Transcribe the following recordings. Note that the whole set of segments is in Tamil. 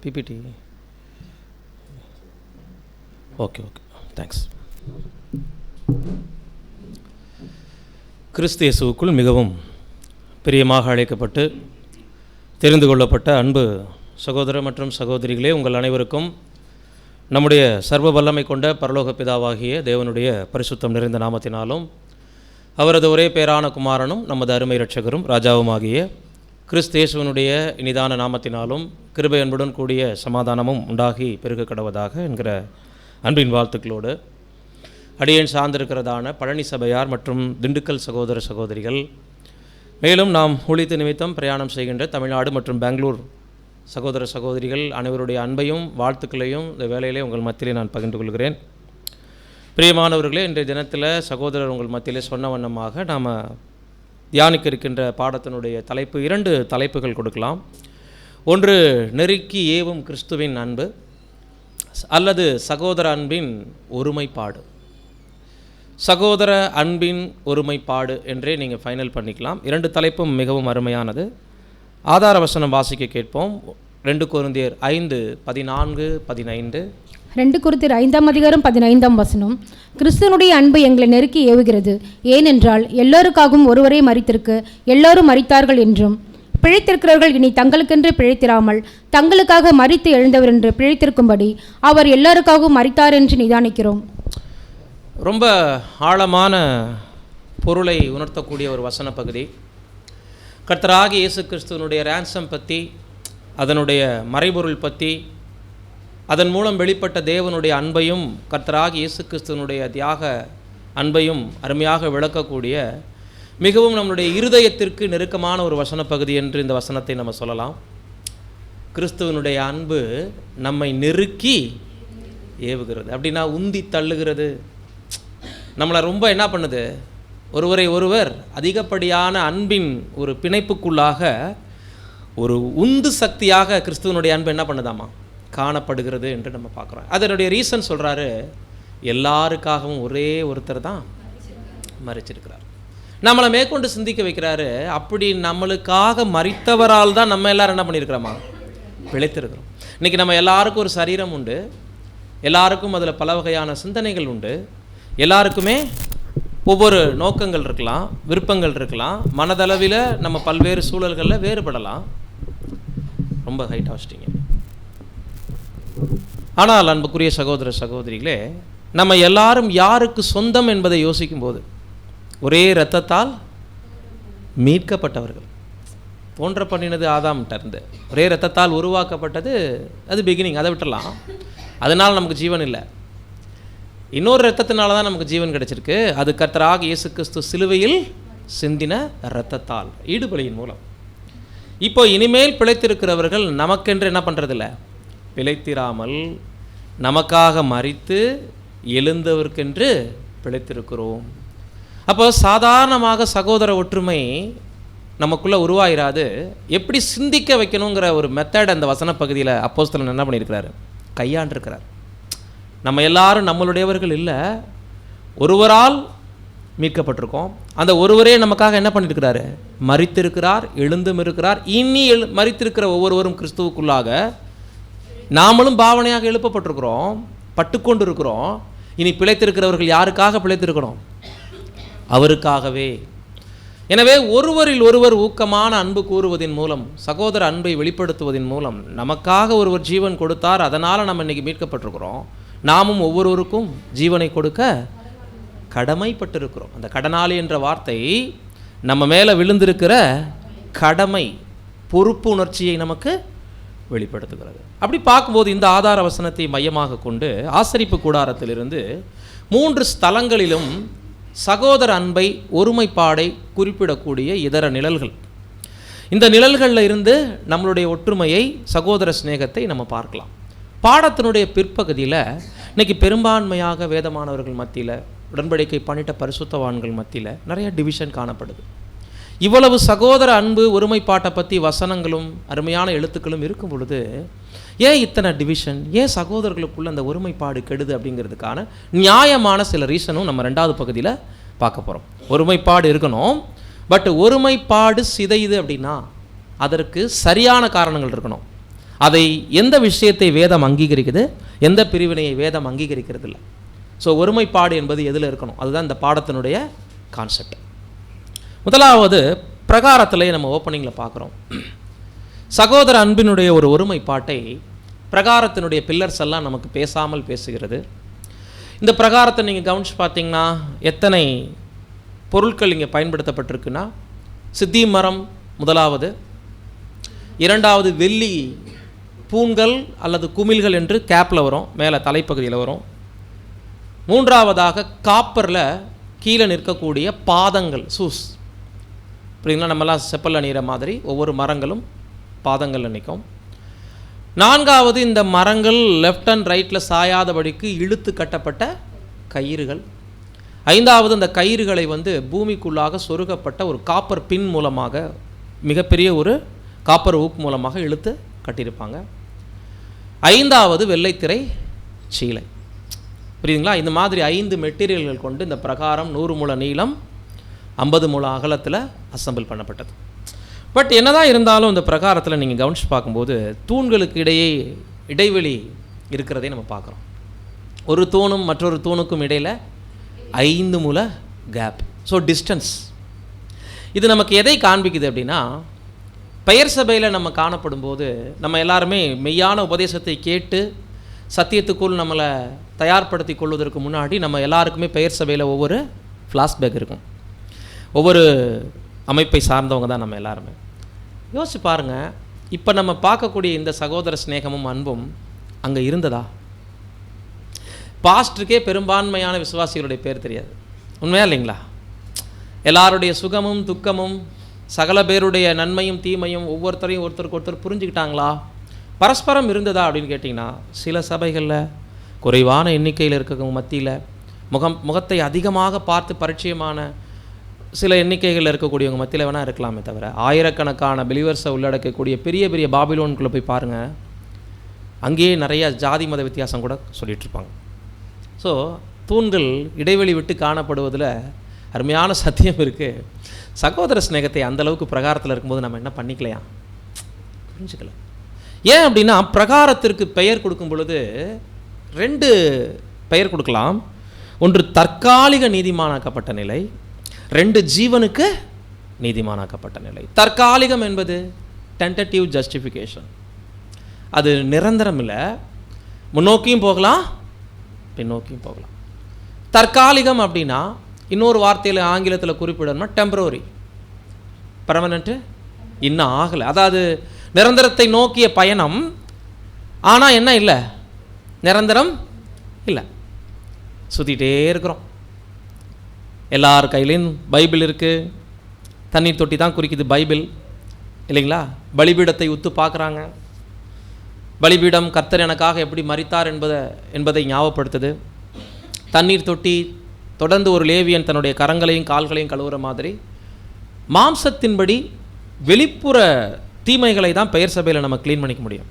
PPT okay thanks. கிறிஸ்து இயேசுவுக்குள் மிகவும் பிரியமாக அழைக்கப்பட்டு தெரிந்து கொள்ளப்பட்ட அன்பு சகோதர மற்றும் சகோதரிகளே, உங்கள் அனைவருக்கும் நம்முடைய சர்வ வல்லமை கொண்ட பரலோக பிதாவாகிய தேவனுடைய பரிசுத்தம் நிறைந்த நாமத்தினாலும் அவரது ஒரே பேரான குமாரனும் நமது அருமை இரட்சகரும் ராஜாவுமாகிய கிறிஸ்து இயேசுவினுடைய இனிதான நாமத்தினாலும் கிருபை அன்புடன் கூடிய சமாதானமும் உண்டாகி பெருக கடவதாக என்கிற அன்பின் வாழ்த்துக்களோடு அடியேன் சார்ந்திருக்கிறதான பழனி சபையார் மற்றும் திண்டுக்கல் சகோதர சகோதரிகள், மேலும் நாம் ஊழியத்து நிமித்தம் பிரயாணம் செய்கின்ற தமிழ்நாடு மற்றும் பெங்களூர் சகோதர சகோதரிகள் அனைவருடைய அன்பையும் வாழ்த்துக்களையும் இந்த வேளையிலே உங்கள் மத்தியிலே நான் பகிர்ந்து கொள்கிறேன். பிரியமானவர்களே, இன்றைய தினத்தில் சகோதரர் உங்கள் மத்தியிலே சொன்ன வண்ணமாக நாம் தியானிக்க இருக்கின்ற பாடத்தினுடைய தலைப்பு, 2 தலைப்புகள் கொடுக்கலாம். ஒன்று, நெருக்கி ஏவும் கிறிஸ்துவின் அன்பு அல்லது சகோதர அன்பின் ஒருமைப்பாடு. சகோதர அன்பின் ஒருமைப்பாடு என்றே நீங்கள் ஃபைனல் பண்ணிக்கலாம். 2 தலைப்பும் மிகவும் அருமையானது. ஆதார வசனம் வாசிக்க கேட்போம். 2 கொரிந்தியர் 5:14-15. 2 கொரிந்தியர் 5:15. கிறிஸ்துவனுடைய அன்பு எங்களை நெருக்கி ஏவுகிறது, ஏனென்றால் எல்லோருக்காகவும் ஒருவரே மரித்திருக்க எல்லோரும் மரித்தார்கள் என்றும், பிழைத்திருக்கிறவர்கள் இனி தங்களுக்கென்று பிழைத்திராமல் தங்களுக்காக மரித்து எழுந்தவர் என்று பிழைத்திருக்கும்படி அவர் எல்லோருக்காகவும் மரித்தார் என்று நிதானிக்கிறோம். ரொம்ப ஆழமான பொருளை உணர்த்தக்கூடிய ஒரு வசன பகுதி. கர்த்தராகிய இயேசு கிறிஸ்துவனுடைய ரேன்சம் பற்றி, அதனுடைய மறைபொருள் பற்றி, அதன் மூலம் வெளிப்பட்ட தேவனுடைய அன்பையும் கர்த்தராகிய இயேசு கிறிஸ்துவனுடைய தியாக அன்பையும் அருமையாக விளக்கக்கூடிய மிகவும் நம்முடைய இருதயத்திற்கு நெருக்கமான ஒரு வசன பகுதி என்று இந்த வசனத்தை நம்ம சொல்லலாம். கிறிஸ்துவனுடைய அன்பு நம்மை நெருக்கி ஏவுகிறது, அப்படின்னா உந்தி தள்ளுகிறது. நம்மளை ரொம்ப என்ன பண்ணுது, ஒருவரை ஒருவர் அதிகப்படியான அன்பின் ஒரு பிணைப்புக்குள்ளாக ஒரு உந்து சக்தியாக கிறிஸ்துவனுடைய அன்பு என்ன பண்ணுதாமா காணப்படுகிறது என்று நம்ம பார்க்குறோம். அதனுடைய ரீசன் சொல்கிறாரு, எல்லாருக்காகவும் ஒரே ஒருத்தர் தான் மரிச்சிருக்கிறார். நம்மளை மேற்கொண்டு சிந்திக்க வைக்கிறாரு, அப்படி நம்மளுக்காக மரித்தவரால் தான் நம்ம எல்லாரும் என்ன பண்ணியிருக்கிறோமா பிழைத்திருக்கிறோம். இன்றைக்கி நம்ம எல்லாருக்கும் ஒரு சரீரம் உண்டு, எல்லாருக்கும் அதில் பல வகையான சிந்தனைகள் உண்டு, எல்லாருக்குமே ஒவ்வொரு நோக்கங்கள் இருக்கலாம், விருப்பங்கள் இருக்கலாம், மனதளவில் நம்ம பல்வேறு சூழல்களில் வேறுபடலாம். ரொம்ப ஹைட்டாக வச்சிட்டிங்க. ஆனால் அன்புக்குரிய சகோதர சகோதரிகளே, நம்ம எல்லாரும் யாருக்கு சொந்தம் என்பதை யோசிக்கும்போது ஒரே இரத்தத்தால் மீட்கப்பட்டவர்கள். தோன்ற பண்ணினது ஆதாம்கிட்டருந்து, ஒரே இரத்தத்தால் உருவாக்கப்பட்டது அது பிகினிங், அதை விட்டுடலாம். அதனால் நமக்கு ஜீவன் இல்லை. இன்னொரு இரத்தத்தினால தான் நமக்கு ஜீவன் கிடைச்சிருக்கு. அது கர்த்தராகிய இயேசு கிறிஸ்து சிலுவையில் சிந்தின இரத்தத்தால், ஈடுபலியின் மூலம். இப்போ இனிமேல் பிழைத்திருக்கிறவர்கள் நமக்கென்று என்ன பண்ணுறதில்ல, பிழைத்திராமல் நமக்காக மரித்து எழுந்தவர்க்கென்று பிழைத்திருக்கிறோம். அப்போ சாதாரணமாக சகோதர ஒற்றுமை நமக்குள்ளே உருவாயிராது. எப்படி சிந்திக்க வைக்கணுங்கிற ஒரு மெத்தட் அந்த வசன பகுதியில் அப்போஸ்தலன் என்ன பண்ணியிருக்கிறாரு, கையாண்டிருக்கிறார். நம்ம எல்லாரும் நம்மளுடையவர்கள் இல்லை, ஒருவரால் மீட்கப்பட்டிருக்கோம். அந்த ஒருவரே நமக்காக என்ன பண்ணியிருக்கிறாரு, மரித்திருக்கிறார், எழுந்தும் இருக்கிறார். இனி மரித்திருக்கிற ஒவ்வொருவரும் கிறிஸ்துவுக்குள்ளாக நாமளும் பாவனையாக எழுப்பப்பட்டிருக்கிறோம், பட்டுக்கொண்டு இருக்கிறோம். இனி பிழைத்திருக்கிறவர்கள் யாருக்காக பிழைத்திருக்கிறோம், அவருக்காகவே. எனவே ஒருவரில் ஒருவர் ஊக்கமான அன்பு கூறுவதன் மூலம், சகோதர அன்பை வெளிப்படுத்துவதன் மூலம் நமக்காக ஒருவர் ஜீவன் கொடுத்தார், அதனால் நம்ம இன்றைக்கி மீட்கப்பட்டிருக்கிறோம். நாமும் ஒவ்வொருவருக்கும் ஜீவனை கொடுக்க கடமைப்பட்டிருக்கிறோம். அந்த கடனாளி என்ற வார்த்தை நம்ம மேலே விழுந்திருக்கிற கடமை, பொறுப்பு உணர்ச்சியை நமக்கு வெளிப்படுத்துகிறது. அப்படி பார்க்கும்போது இந்த ஆதார வசனத்தை மையமாக கொண்டு ஆசரிப்பு கூடாரத்திலிருந்து 3 ஸ்தலங்களிலும் சகோதர அன்பை, ஒருமைப்பாடை குறிப்பிடக்கூடிய இதர நிழல்கள். இந்த நிழல்களில் இருந்து நம்மளுடைய ஒற்றுமையை, சகோதர சிநேகத்தை நம்ம பார்க்கலாம். பாடத்தினுடைய பிற்பகுதியில் இன்றைக்கி பெரும்பான்மையாக வேதமானவர்கள் மத்தியில், உடன்படிக்கை பண்ணிட்ட பரிசுத்தவான்கள் மத்தியில் நிறைய டிவிஷன் காணப்படுது. இவ்வளவு சகோதர அன்பு, ஒருமைப்பாட்டை பற்றி வசனங்களும் அருமையான எழுத்துக்களும் இருக்கும் பொழுது ஏன் இத்தனை டிவிஷன், ஏன் சகோதரர்களுக்குள்ள அந்த ஒருமைப்பாடு கெடுது அப்படிங்கிறதுக்கான நியாயமான சில ரீசனும் நம்ம 2வது பகுதியில் பார்க்க போகிறோம். ஒருமைப்பாடு இருக்கணும், பட் ஒருமைப்பாடு சிதையுது அப்படின்னா அதற்கு சரியான காரணங்கள் இருக்கணும். அதை எந்த விஷயத்தை வேதம் அங்கீகரிக்குது, எந்த பிரிவினையை வேதம் அங்கீகரிக்கிறது இல்லை. ஸோ ஒருமைப்பாடு என்பது எதில் இருக்கணும், அதுதான் இந்த பாடத்தினுடைய கான்செப்ட். முதலாவது பிரகாரத்திலே நம்ம ஓப்பனிங்கில் பார்க்குறோம். சகோதர அன்பினுடைய ஒரு ஒருமைப்பாட்டை பிரகாரத்தினுடைய பில்லர்ஸ் எல்லாம் நமக்கு பேசாமல் பேசுகிறது. இந்த பிரகாரத்தை நீங்கள் கவனித்து பார்த்தீங்கன்னா எத்தனை பொருட்கள் இங்கே பயன்படுத்தப்பட்டிருக்குன்னா, சித்தி மரம் முதலாவது, இரண்டாவது வெள்ளி பூண்கள் அல்லது குமிழ்கள் என்று கேப்பில் வரும், மேலே தலைப்பகுதியில் வரும். மூன்றாவதாக காப்பரில் கீழே நிற்கக்கூடிய பாதங்கள், சூஸ். அப்படிங்களா, நம்மலாம் செப்பல் அணிகிற மாதிரி ஒவ்வொரு மரங்களும் பாதங்களில் நிற்கும். நான்காவது, இந்த மரங்கள் லெஃப்ட் அண்ட் ரைட்டில் சாயாதபடிக்கு இழுத்து கட்டப்பட்ட கயிறுகள். ஐந்தாவது, அந்த கயிறுகளை பூமிக்குள்ளாக சொருகப்பட்ட ஒரு காப்பர் பின் மூலமாக, மிகப்பெரிய ஒரு காப்பர் ஊப் மூலமாக இழுத்து கட்டியிருப்பாங்க. ஐந்தாவது, வெள்ளைத்திரை சீலை. புரியுதுங்களா? இந்த மாதிரி 5 மெட்டீரியல்கள் கொண்டு இந்த பிரகாரம் 100 முழ நீளம் 50 முழ அகலத்தில் அசம்பிள் பண்ணப்பட்டது. பட் என்னதான் இருந்தாலும் இந்த பிரகாரத்தில் நீங்கள் கவனித்து பார்க்கும்போது தூண்களுக்கு இடையே இடைவெளி இருக்கிறதை நம்ம பார்க்குறோம். ஒரு தூணும் மற்றொரு தூணுக்கும் இடையில் 5 முழ கேப். So distance. இது நமக்கு எதை காண்பிக்குது அப்படின்னா, பெயர் சபையில் நம்ம காணப்படும் போது நம்ம எல்லாருமே மெய்யான உபதேசத்தை கேட்டு சத்தியத்துக்குள் நம்மளை தயார்படுத்தி கொள்வதற்கு முன்னாடி நம்ம எல்லாருக்குமே பெயர் சபையில் ஒவ்வொரு ஃப்ளாஷ்பேக் இருக்கும். ஒவ்வொரு அமைப்பை சார்ந்தவங்க தான் நம்ம எல்லாருமே. யோசிச்சு பாருங்கள், இப்போ நம்ம பார்க்கக்கூடிய இந்த சகோதர ஸ்நேகமும் அன்பும் அங்கே இருந்ததா? பாஸ்டருக்கே பெரும்பான்மையான விசுவாசிகளுடைய பேர் தெரியாது. உண்மையா இல்லைங்களா? எல்லாருடைய சுகமும் துக்கமும் சகல பேருடைய நன்மையும் தீமையும் ஒவ்வொருத்தரையும் ஒருத்தருக்கு ஒருத்தர் புரிஞ்சுக்கிட்டாங்களா? பரஸ்பரம் இருந்ததா அப்படின்னு கேட்டிங்கன்னா, சில சபைகளில் குறைவான எண்ணிக்கையில் இருக்கவங்க மத்தியில் முகத்தை அதிகமாக பார்த்து பரிச்சயமான சில எண்ணிக்கைகளில் இருக்கக்கூடியவங்க மத்தியில் வேணால் இருக்கலாமே தவிர, ஆயிரக்கணக்கான பிலிவர்ஸை உள்ளடக்கக்கூடிய பெரிய பெரிய பாபிலோனுக்குள்ளே போய் பாருங்கள், அங்கேயே நிறைய ஜாதி மத வித்தியாசம் கூட சொல்லிகிட்ருப்பாங்க. ஸோ தூண்கள் இடைவெளி விட்டு காணப்படுவதில் அருமையான சத்தியம் இருக்குது. சகோதர ஸ்நேகத்தை அந்தளவுக்கு பிரகாரத்தில் இருக்கும்போது நம்ம என்ன பண்ணிக்கலையா? புரிஞ்சுக்கல. ஏன் அப்படின்னா, பிரகாரத்திற்கு பெயர் கொடுக்கும் பொழுது 2 பெயர் கொடுக்கலாம். ஒன்று தற்காலிக நீதிமானாக்கப்பட்ட நிலை, 2 ஜீவனுக்கு நீதிமானாக்கப்பட்ட நிலை. தற்காலிகம் என்பது டென்டேட்டிவ் ஜஸ்டிஃபிகேஷன். அது நிரந்தரம் இல்லை, முன்னோக்கியும் போகலாம் பின்னோக்கியும் போகலாம். தற்காலிகம் அப்படின்னா இன்னொரு வார்த்தையில் ஆங்கிலத்தில் குறிப்பிடணும்னா டெம்பரரி, பெர்மனெண்ட்டு இன்னும் ஆகலை. அதாவது நிரந்தரத்தை நோக்கிய பயணம், ஆனால் என்ன இல்லை, நிரந்தரம் இல்லை, சுற்றிகிட்டே இருக்கிறோம். எல்லார் கையிலையும் பைபிள் இருக்குது. தண்ணீர் தொட்டி தான் குறிக்குது பைபிள், இல்லைங்களா? பலிபீடத்தை உத்து பார்க்குறாங்க. பலிபீடம் கர்த்தர் எனக்காக எப்படி மரித்தார் என்பதை ஞாபகப்படுத்துது. தண்ணீர் தொட்டி தொடர்ந்து ஒரு லேவியன் தன்னுடைய கரங்களையும் கால்களையும் கழுவுற மாதிரி மாம்சத்தின்படி வெளிப்புற தீமைகளை தான் பெயர் சபையில் நம்ம க்ளீன் பண்ணிக்க முடியும்.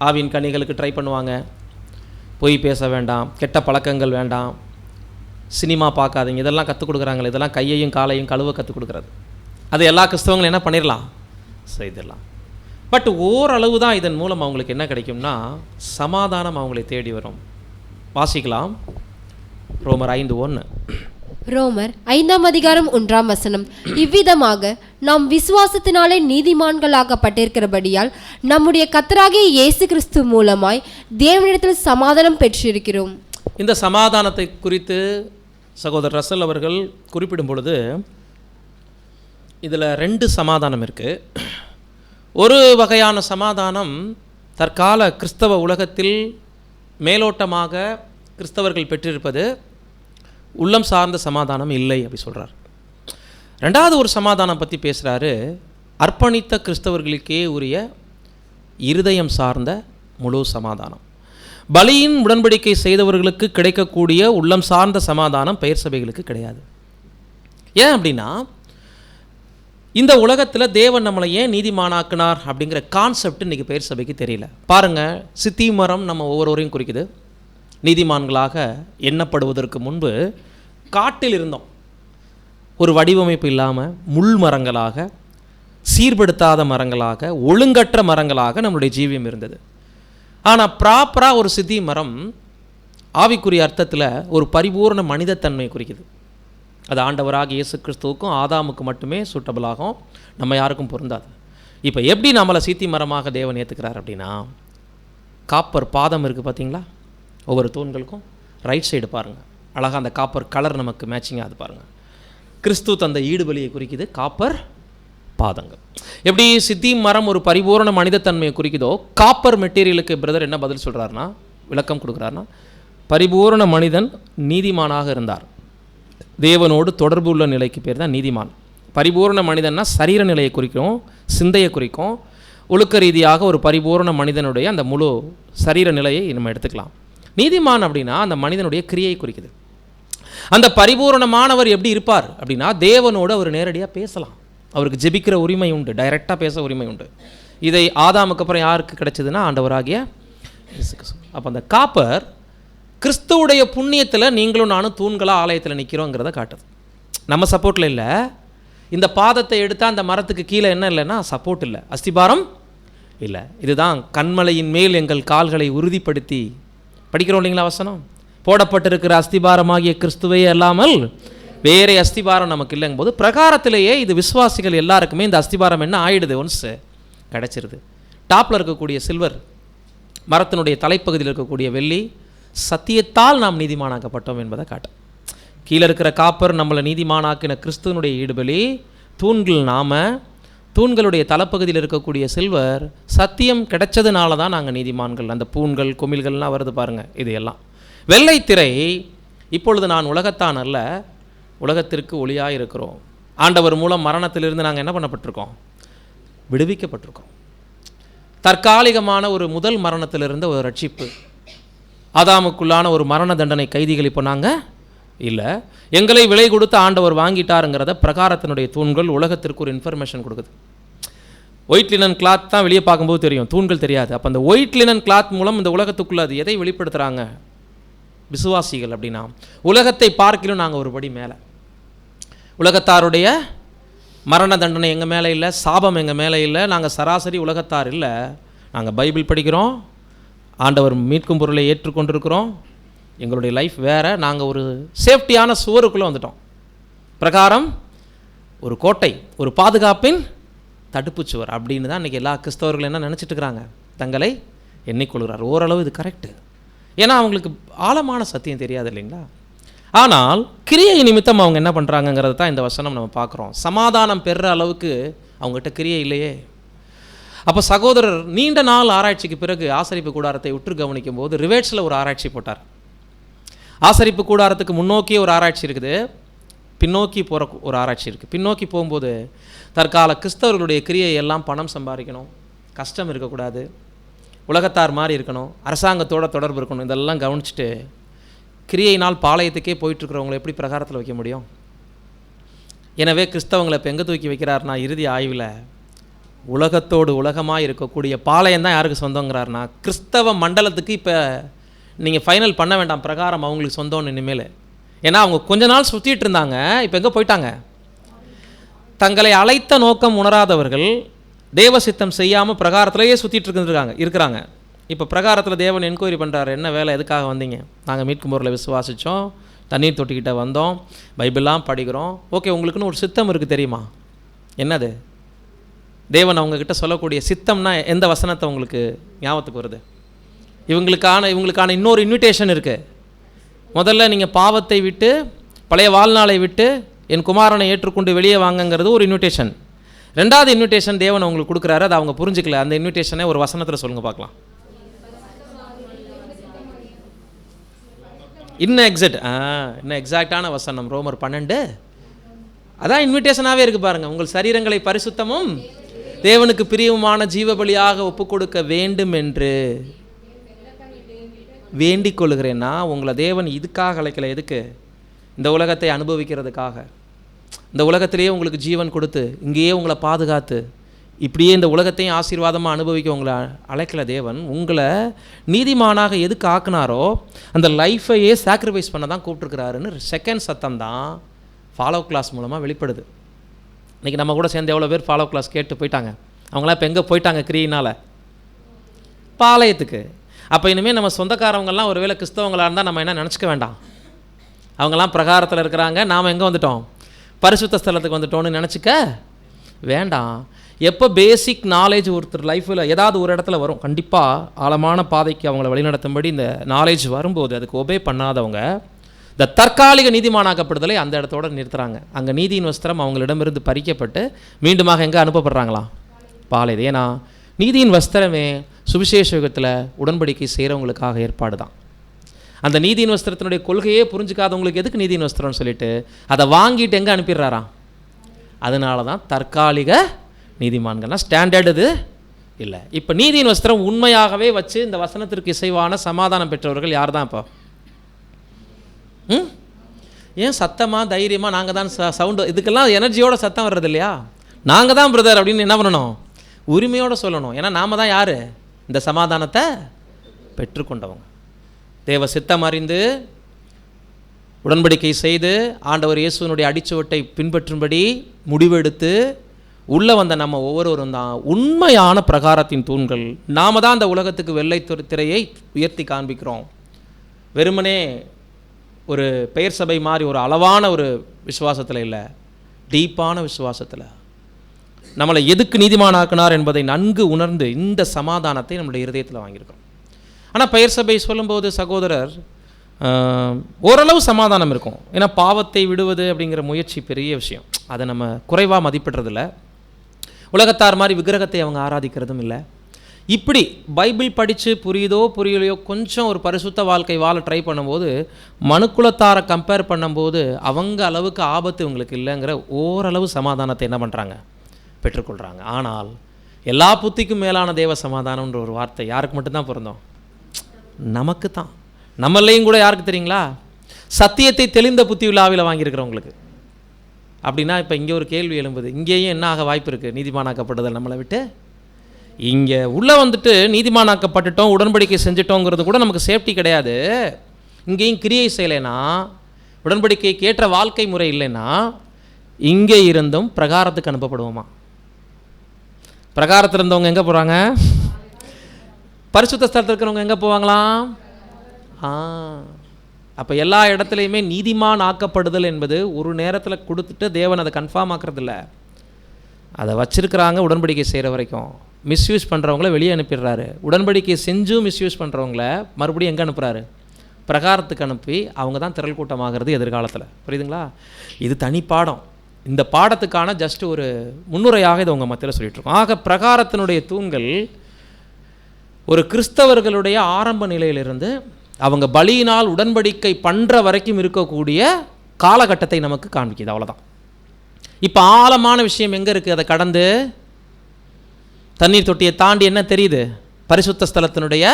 ஆவின் கனிகளுக்கு ட்ரை பண்ணுவாங்க, பொய் பேச வேண்டாம், கெட்ட பழக்கங்கள் வேண்டாம், சினிமா பார்க்காதீங்க, இதெல்லாம் கற்றுக் கொடுக்குறாங்களே, இதெல்லாம் கையையும் காலையும் கழுவ கற்றுக் கொடுக்குறது. அது எல்லா கிறிஸ்தவங்களும் என்ன பண்ணிடலாம், செய்திடலாம். பட் ஓரளவு தான் இதன் மூலம் அவங்களுக்கு என்ன கிடைக்கும்னா, சமாதானம் அவங்களை தேடி வரும். வாசிக்கலாம், ரோமர் 5:1. ரோமர் 5:1. இவ்விதமாக நாம் விசுவாசத்தினாலே நீதிமான்களாக்கப்பட்டிருக்கிறபடியால் நம்முடைய கர்த்தராகிய இயேசு கிறிஸ்து மூலமாய் தேவனிடத்தில் சமாதானம் பெற்றிருக்கிறோம். இந்த சமாதானத்தை குறித்து சகோதரர் ரசல் அவர்கள் குறிப்பிடும் பொழுது இதில் 2 சமாதானம் இருக்குது. ஒரு வகையான சமாதானம் தற்கால கிறிஸ்தவ உலகத்தில் மேலோட்டமாக கிறிஸ்தவர்கள் பெற்றிருப்பது உள்ளம் சார்ந்த சமாதானம் இல்லை அப்படி சொல்கிறார். 2வது ஒரு சமாதானம் பற்றி பேசுகிறாரு, அர்ப்பணித்த கிறிஸ்தவர்களுக்கே உரிய இருதயம் சார்ந்த முழு சமாதானம். பலியின் உடன்படிக்கை செய்தவர்களுக்கு கிடைக்கக்கூடிய உள்ளம் சார்ந்த சமாதானம் பெயர் சபைகளுக்கு கிடையாது. ஏன் அப்படின்னா, இந்த உலகத்தில் தேவன் நம்மளை ஏன் நீதிமானாக்குனார் அப்படிங்கிற கான்செப்ட் இன்றைக்கி பெயர் சபைக்கு தெரியல. பாருங்கள், சித்தி மரம் நம்ம ஒவ்வொருவரையும் குறிக்குது. நீதிமான்களாக எண்ணப்படுவதற்கு முன்பு காட்டில் இருந்தோம். ஒரு வடிவமைப்பு இல்லாமல் முள் மரங்களாக, சீர்படுத்தாத மரங்களாக, ஒழுங்கற்ற மரங்களாக நம்மளுடைய ஜீவியம் இருந்தது. ஆனால் ப்ராப்பராக ஒரு சித்தி மரம் ஆவிக்குரிய அர்த்தத்தில் ஒரு பரிபூர்ண மனிதத்தன்மை குறிக்குது. அது ஆண்டவராக இயேசு கிறிஸ்துவுக்கும் ஆதாமுக்கு மட்டுமே சூட்டபிளாகும், நம்ம யாருக்கும் பொருந்தாது. இப்போ எப்படி நம்மளை சீத்தி மரமாக தேவன் ஏற்றுக்கிறார் அப்படின்னா, காப்பர் பாதம் இருக்குது பார்த்தீங்களா, ஒவ்வொரு தூண்களுக்கும் ரைட் சைடு பாருங்கள், அழகாக அந்த காப்பர் கலர் நமக்கு மேட்சிங்காக அது பாருங்கள். கிறிஸ்து தந்த ஈடுபலியை குறிக்குது காப்பர் பாதங்கள். எப்படி சித்தி மரம் ஒரு பரிபூர்ண மனிதத்தன்மையை குறிக்குதோ, காப்பர் மெட்டீரியலுக்கு பிரதர் என்ன பதில் சொல்கிறாருன்னா, விளக்கம் கொடுக்குறாருன்னா, பரிபூர்ண மனிதன் நீதிமானாக இருந்தார். தேவனோடு தொடர்பு உள்ள நிலைக்கு பேர் தான் நீதிமான். பரிபூர்ண மனிதன்னா சரீர நிலையை குறிக்கும், சிந்தையை குறிக்கும். ஒழுக்க ரீதியாக ஒரு பரிபூர்ண மனிதனுடைய அந்த முழு சரீர நிலையை நம்ம எடுத்துக்கலாம். நீதிமான் அப்படின்னா அந்த மனிதனுடைய கிரியை குறிக்குது. அந்த பரிபூர்ணமானவர் எப்படி இருப்பார் அப்படின்னா, தேவனோடு அவர் நேரடியாக பேசலாம், அவருக்கு ஜெபிக்கிற உரிமை உண்டு, டைரெக்டாக பேச உரிமை உண்டு. இதை ஆதாமுக்கு அப்புறம் யாருக்கு கிடைச்சதுன்னா ஆண்டவராகிய இயேசுக்கு. அப்போ அந்த காப்பர் கிறிஸ்துவுடைய புண்ணியத்தில் நீங்களும் நானும் தூண்களாக ஆலயத்தில் நிற்கிறோங்கிறத காட்டுது. நம்ம சப்போர்ட்டில் இல்லை. இந்த பாதத்தை எடுத்தால் அந்த மரத்துக்கு கீழே என்ன இல்லைன்னா சப்போர்ட் இல்லை, அஸ்திபாரம் இல்லை. இதுதான் கண்மலையின் மேல் எங்கள் கால்களை உறுதிப்படுத்தி படிக்கிறோம் இல்லைங்களா வசனம், போடப்பட்டிருக்கிற அஸ்திபாரமாகிய கிறிஸ்துவே அல்லாமல் வேறே அஸ்திபாரம் நமக்கு இல்லைங்கும் போது, பிரகாரத்திலேயே இது விசுவாசிகள் எல்லாருக்குமே இந்த அஸ்திபாரம் என்ன ஆயிடுது, ஒன்ஸ் கிடச்சிருது. டாப்பில் இருக்கக்கூடிய சில்வர், மரத்தினுடைய தலைப்பகுதியில் இருக்கக்கூடிய வெள்ளி, சத்தியத்தால் நாம் நீதிமானாக்கப்பட்டோம் என்பதை காட்டும். கீழே இருக்கிற காப்பர் நம்மளை நீதிமானாக்கின கிறிஸ்துவனுடைய ஈடுபலி, தூண்கள் நாம, தூண்களுடைய தலைப்பகுதியில் இருக்கக்கூடிய சில்வர் சத்தியம் கிடைச்சதுனால தான் நாங்கள் நீதிமான்கள். அந்த பூண்கள் குமிழ்கள்லாம் வருது பாருங்கள், இது எல்லாம் வெள்ளை திரை. இப்பொழுது நான் உலகத்தான் அல்ல, உலகத்திற்கு ஒளியாக இருக்கிறோம். ஆண்டவர் மூலம் மரணத்திலிருந்து நாங்கள் என்ன பண்ணப்பட்டிருக்கோம், விடுவிக்கப்பட்டிருக்கோம். தற்காலிகமான ஒரு முதல் மரணத்திலிருந்து ஒரு ரட்சிப்பு, ஆதாமுக்குள்ளான ஒரு மரண தண்டனை கைதிகள் இப்போ நாங்கள் இல்லை. எங்களை விலை கொடுத்து ஆண்டவர் வாங்கிட்டாருங்கிறத பிரகாரத்தினுடைய தூண்கள் உலகத்திற்கு ஒரு இன்ஃபர்மேஷன் கொடுக்குது. ஒயிட் லினன் கிளாத் தான் வெளியே பார்க்கும்போது தெரியும், தூண்கள் தெரியாது. அப்போ அந்த ஒயிட் லினன் கிளாத் மூலம் இந்த உலகத்துக்குள்ளே அது எதை வெளிப்படுத்துகிறாங்க, விசுவாசிகள் அப்படின்னா உலகத்தை பார்க்கலும் நாங்கள் ஒரு படி மேலே. உலகத்தாருடைய மரண தண்டனை எங்கள் மேலே இல்லை, சாபம் எங்கள் மேலே இல்லை, நாங்கள் சராசரி உலகத்தார் இல்லை. நாங்கள் பைபிள் படிக்கிறோம், ஆண்டவர் மீட்கும் பொருளை ஏற்றுக்கொண்டிருக்கிறோம், எங்களுடைய லைஃப் வேறு. நாங்கள் ஒரு சேஃப்டியான சுவருக்குள்ளே வந்துட்டோம். பிரகாரம் ஒரு கோட்டை, ஒரு பாதுகாப்பின் தடுப்பு சுவர் அப்படின்னு தான் இன்றைக்கி எல்லா கிறிஸ்தவர்களும் என்ன நினச்சிட்டு இருக்கிறாங்க, தங்களை எண்ணிக்கொள்கிறார். ஓரளவு இது கரெக்டு, ஏன்னா அவங்களுக்கு ஆழமான சத்தியம் தெரியாது இல்லைங்களா. ஆனால் கிரியை நிமித்தம் அவங்க என்ன பண்ணுறாங்கங்கிறது தான் இந்த வசனம் நம்ம பார்க்குறோம். சமாதானம் பெறுற அளவுக்கு அவங்ககிட்ட கிரியை இல்லையே. அப்போ சகோதரர் நீண்ட நாள் ஆராய்ச்சிக்கு பிறகு ஆசரிப்பு கூடாரத்தை உற்று கவனிக்கும் போது ரிவேட்ஸில் ஒரு ஆராய்ச்சி போட்டார். ஆசரிப்பு கூடாரத்துக்கு முன்னோக்கிய ஒரு ஆராய்ச்சி இருக்குது, பின்னோக்கி போகிற ஒரு ஆராய்ச்சி இருக்குது. பின்னோக்கி போகும்போது தற்கால கிறிஸ்தவர்களுடைய கிரியை எல்லாம் பணம் சம்பாதிக்கணும், கஷ்டம் இருக்கக்கூடாது, உலகத்தார் மாதிரி இருக்கணும், அரசாங்கத்தோட தொடர்பு இருக்கணும், இதெல்லாம் கவனிச்சுட்டு கிரியையினால் பாளையத்துக்கே போயிட்டுருக்கிறவங்களை எப்படி பிரகாரத்தில் வைக்க முடியும். எனவே கிறிஸ்தவங்களை இப்போ எங்கே தூக்கி வைக்கிறாருனா, இறுதி ஆய்வில் உலகத்தோடு உலகமாக இருக்கக்கூடிய பாளையம் தான் யாருக்கு சொந்தங்கிறாருனா கிறிஸ்தவ மண்டலத்துக்கு இப்போ நீங்கள் ஃபைனல் பண்ண வேண்டாம், பிரகாரம் அவங்களுக்கு சொந்தம்னு இனிமேல். ஏன்னா அவங்க கொஞ்ச நாள் சுற்றிட்டு இருந்தாங்க, இப்போ எங்கே போயிட்டாங்க. தங்களை அழைத்த நோக்கம் உணராதவர்கள் தேவ சித்தம் செய்யாமல் பிரகாரத்திலேயே சுற்றிட்டு இருக்கிறாங்க. இப்போ பிரகாரத்தில் தேவன் என்கொயரி பண்ணுறாரு, என்ன வேலை, எதுக்காக வந்தீங்க? நாங்கள் மீட்கும் பொருளை விசுவாசித்தோம், தண்ணீர் தொட்டிக்கிட்ட வந்தோம், பைபிள்லாம் படிக்கிறோம். ஓகே, உங்களுக்குன்னு ஒரு சித்தம் இருக்குது தெரியுமா? என்னது? தேவன் அவங்கக்கிட்ட சொல்லக்கூடிய சித்தம்னா எந்த வசனத்தை உங்களுக்கு ஞாபகத்துக்கு வருது? இவங்களுக்கான இன்னொரு இன்விடேஷன் இருக்குது. முதல்ல நீங்கள் பாவத்தை விட்டு, பழைய வாழ்நாளை விட்டு என் குமாரனை ஏற்றுக்கொண்டு வெளியே வாங்கங்கிறது ஒரு இன்விடேஷன். ரெண்டாவது இன்விடேஷன் தேவன் அவங்களுக்கு கொடுக்குறாரு, அதை அவங்க புரிஞ்சுக்கல. அந்த இன்விடேஷனை ஒரு வசனத்தில் சொல்லுங்கள் பார்க்கலாம். இன்னும் எக்ஸாக்டான வசனம் ரோமர் 12. அதான் இன்விடேஷனாகவே இருக்குது பாருங்கள். உங்கள் சரீரங்களை பரிசுத்தமும் தேவனுக்கு பிரியமான ஜீவபலியாக ஒப்பு கொடுக்க வேண்டும் என்று வேண்டிக் கொள்கிறேன்னா, உங்களை தேவன் இதுக்காக அழைக்கல. எதுக்கு? இந்த உலகத்தை அனுபவிக்கிறதுக்காக. இந்த உலகத்திலேயே உங்களுக்கு ஜீவன் கொடுத்து, இங்கேயே உங்களை பாதுகாத்து, இப்படியே இந்த உலகத்தையும் ஆசீர்வாதமாக அனுபவிக்க உங்களை அழைக்கல தேவன். உங்களை நீதிமானாக எதுக்கு ஆக்குனாரோ அந்த லைஃபையே சாக்ரிஃபைஸ் பண்ண தான் கூப்பிட்டுருக்கிறாருன்னு செகண்ட் சத்தம் தான் ஃபாலோ கிளாஸ் மூலமாக வெளிப்படுது. இன்றைக்கி நம்ம கூட சேர்ந்து எவ்வளோ பேர் ஃபாலோ கிளாஸ் கேட்டு போயிட்டாங்க. அவங்களாம் இப்போ எங்கே போயிட்டாங்க? கிரியினால் பாளையத்துக்கு. அப்போ இனிமேல் நம்ம சொந்தக்காரவங்கெல்லாம் ஒருவேளை கிறிஸ்தவங்களாக இருந்தால் நம்ம என்ன நினச்சிக்க வேண்டாம், அவங்கெல்லாம் பிரகாரத்தில் இருக்கிறாங்க, நாம் எங்கே வந்துட்டோம்? பரிசுத்த ஸ்தலத்துக்கு வந்துட்டோன்னு நினச்சிக்க வேண்டாம். எப்போ பேசிக் நாலேஜ் ஒருத்தர் லைஃப்பில் ஏதாவது ஒரு இடத்துல வரும், கண்டிப்பாக ஆழமான பாதைக்கு அவங்கள வழிநடத்தும்படி இந்த நாலேஜ் வரும்போது அதுக்கு ஒபே பண்ணாதவங்க இந்த தற்காலிக நீதிமானாக்கப்படுதலை அந்த இடத்தோட நிறுத்துகிறாங்க. அங்கே நீதியின் வஸ்திரம் அவங்களிடமிருந்து பறிக்கப்பட்டு மீண்டுமாக எங்கே அனுப்பப்படுறாங்களாம்? பாலைது. ஏன்னா நீதியின் வஸ்திரமே சுவிசேஷ யுகத்தில் உடன்படிக்கை செய்கிறவங்களுக்காக ஏற்பாடு தான். அந்த நீதியின் வஸ்திரத்தினுடைய கொள்கையே புரிஞ்சுக்காதவங்களுக்கு எதுக்கு நீதியின் வஸ்திரம்னு சொல்லிட்டு அதை வாங்கிட்டு எங்கே அனுப்பிடுறாராம்? அதனால தான் தற்காலிக நீதிமான்கள்னா ஸ்டாண்டர்டு இது இல்லை. இப்போ நீதியின் வஸ்திரம் உண்மையாகவே வச்சு இந்த வசனத்திற்கு இசைவான சமாதானம் பெற்றவர்கள் யார் தான்? இப்போ ஏன் சத்தமாக தைரியமாக நாங்கள் தான் சவுண்டு, இதுக்கெல்லாம் எனர்ஜியோட சத்தம் வர்றது இல்லையா? நாங்கள் தான் பிரதர் அப்படின்னு என்ன பண்ணணும்? உரிமையோடு சொல்லணும். ஏன்னா நாம் தான் யார்? இந்த சமாதானத்தை பெற்றுக்கொண்டவங்க. தேவ சித்தம் அறிந்து உடன்படிக்கை செய்து ஆண்டவர் இயேசுவினுடைய அடிச்சுவட்டை பின்பற்றும்படி முடிவெடுத்து உள்ளே வந்த நம்ம ஒவ்வொருவரும் தான் உண்மையான பிரகாரத்தின் தூண்கள். நாம் தான் அந்த உலகத்துக்கு வெள்ளை திரையை உயர்த்தி காண்பிக்கிறோம். வெறுமனே ஒரு பெயர் சபை மாதிரி ஒரு அளவான ஒரு விசுவாசத்தில் இல்லை, டீப்பான விசுவாசத்தில் நம்மளை எதுக்கு நீதிமானாக்கினார் என்பதை நன்கு உணர்ந்து இந்த சமாதானத்தை நம்மளுடைய இருதயத்தில் வாங்கியிருக்கோம். ஆனால் பெயர் சபை சொல்லும்போது சகோதரர் ஓரளவு சமாதானம் இருக்கும். ஏன்னா பாவத்தை விடுவது அப்படிங்கிற முயற்சி பெரிய விஷயம், அதை நம்ம குறைவாக மதிப்பிடுறதில்ல. உலகத்தார் மாதிரி விக்கிரகத்தை அவங்க ஆராதிக்கிறதும் இல்லை. இப்படி பைபிள் படித்து புரியுதோ புரியலையோ கொஞ்சம் ஒரு பரிசுத்த வாழ்க்கை வாழ ட்ரை பண்ணும்போது மனுக்குலத்தாரை கம்பேர் பண்ணும்போது அவங்க அளவுக்கு ஆபத்து உங்களுக்கு இல்லைங்கிற ஓரளவு சமாதானத்தை என்ன பண்ணுறாங்க? பெற்றுக்கொள்கிறாங்க. ஆனால் எல்லா புத்திக்கும் மேலான தேவ சமாதானம்ன்ற ஒரு வார்த்தை யாருக்கு மட்டும்தான் பொருந்தோம்? நமக்கு தான். நம்மளையும் கூட யாருக்கு தெரியுங்களா? சத்தியத்தை தெளிந்த புத்தி விழாவில் வாங்கியிருக்கிறவங்களுக்கு. அப்படின்னா இப்போ இங்கே ஒரு கேள்வி எழும்புது, இங்கேயும் என்ன ஆக வாய்ப்பு இருக்குது? நீதிமானாக்கப்படுதல் நம்மளை விட்டு இங்கே உள்ளே வந்துட்டு நீதிமானாக்கப்பட்டுட்டோம், உடன்படிக்கை செஞ்சிட்டோங்கிறது கூட நமக்கு சேஃப்டி கிடையாது. இங்கேயும் கிரியை செய்யலைன்னா, உடன்படிக்கைக்கு ஏற்ற வாழ்க்கை முறை இல்லைன்னா இங்கே இருந்தும் பிரகாரத்துக்கு அனுப்பப்படுவோமா? பிரகாரத்தில் இருந்தவங்க எங்கே போகிறாங்க? பரிசுத்த ஸ்தலத்தில் இருக்கிறவங்க எங்கே போவாங்களாம்? அப்போ எல்லா இடத்துலையுமே நீதிமான் ஆக்கப்படுதல் என்பது ஒரு நேரத்தில் கொடுத்துட்டு தேவன் அதை கன்ஃபார்ம் ஆக்குறதில்ல, அதை வச்சிருக்கிறாங்க உடன்படிக்கை செய்கிற வரைக்கும். மிஸ்யூஸ் பண்ணுறவங்கள வெளியே அனுப்பிடுறாரு. உடன்படிக்கை செஞ்சும் மிஸ்யூஸ் பண்ணுறவங்கள மறுபடியும் எங்கே அனுப்புகிறாரு? பிரகாரத்துக்கு அனுப்பி அவங்க தான் திரள் கூட்டமாகிறது எதிர்காலத்தில். புரியுதுங்களா? இது தனி பாடம். இந்த பாடத்துக்கான ஜஸ்ட் ஒரு முன்னுரையாக இதை உங்கள் மத்தியில் சொல்லிகிட்ருக்கோம். ஆக பிரகாரத்தினுடைய தூண்கள் ஒரு கிறிஸ்தவர்களுடைய ஆரம்ப நிலையிலிருந்து அவங்க பலியினால் உடன்படிக்கை பண்ணுற வரைக்கும் இருக்கக்கூடிய காலகட்டத்தை நமக்கு காண்பிக்குது. அவ்வளோதான். இப்போ ஆழமான விஷயம் எங்கே இருக்குது? அதை கடந்து தண்ணீர் தொட்டியை தாண்டி என்ன தெரியுது? பரிசுத்த ஸ்தலத்தினுடைய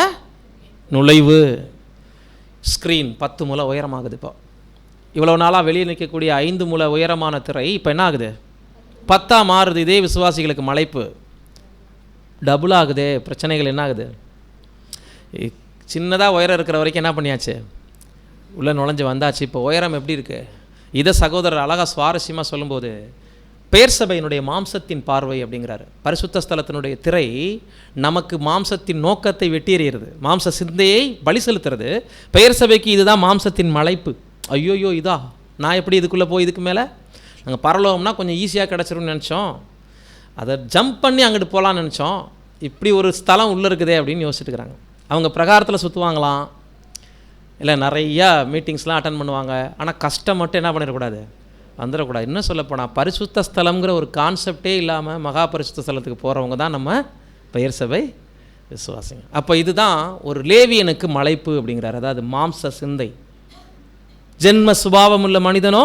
நுழைவு ஸ்க்ரீன் 10 முழ உயரமாகுது. இப்போ இவ்வளோ நாளாக வெளியே நிற்கக்கூடிய 5 முழ உயரமான திரை இப்போ என்ன ஆகுது? 10 மாறுது. இதே விசுவாசிகளுக்கு மலைப்பு டபுள் ஆகுது. பிரச்சனைகள் என்ன ஆகுது? சின்னதாக உயரம் இருக்கிற வரைக்கும் என்ன பண்ணியாச்சு? உள்ளே நுழைஞ்சு வந்தாச்சு. இப்போ உயரம் எப்படி இருக்குது? இதை சகோதரர் அழகாக சுவாரஸ்யமாக சொல்லும்போது பெயர் சபையினுடைய மாம்சத்தின் பார்வை அப்படிங்கிறாரு. பரிசுத்த ஸ்தலத்தினுடைய திரை நமக்கு மாம்சத்தின் நோக்கத்தை வெட்டி எறிகிறது, மாம்ச சிந்தையை பலி செலுத்துறது. பெயர் சபைக்கு இதுதான் மாம்சத்தின் மலைப்பு. ஐயோயோ இதா, நான் எப்படி இதுக்குள்ளே போய் இதுக்கு மேலே நாங்கள் பரலோகம்னா கொஞ்சம் ஈஸியாக கிடச்சிரும்னு நினச்சோம், அதை ஜம்ப் பண்ணி அங்கிட்டு போகலான்னு நினச்சோம், இப்படி ஒரு ஸ்தலம் உள்ளே இருக்குதே அப்படின்னு யோசிச்சுட்டு இருக்கிறாங்க. அவங்க பிரகாரத்தில் சுற்றுவாங்களாம், இல்லை நிறையா மீட்டிங்ஸ்லாம் அட்டன் பண்ணுவாங்க. ஆனால் கஷ்டம் மட்டும் என்ன பண்ணிடக்கூடாது? வந்துடக்கூடாது. இன்னும் சொல்லப்போனால் பரிசுத்த ஸ்தலம்ங்கிற ஒரு கான்செப்டே இல்லாமல் மகா பரிசுத்த ஸ்தலத்துக்கு போகிறவங்க தான் நம்ம பெயர் சபை விசுவாசிங்க. அப்போ இதுதான் ஒரு லேவியனுக்கு மலைப்பு அப்படிங்கிறார். அதாவது மாம்ச சிந்தை. ஜென்ம சுபாவம் உள்ள மனிதனோ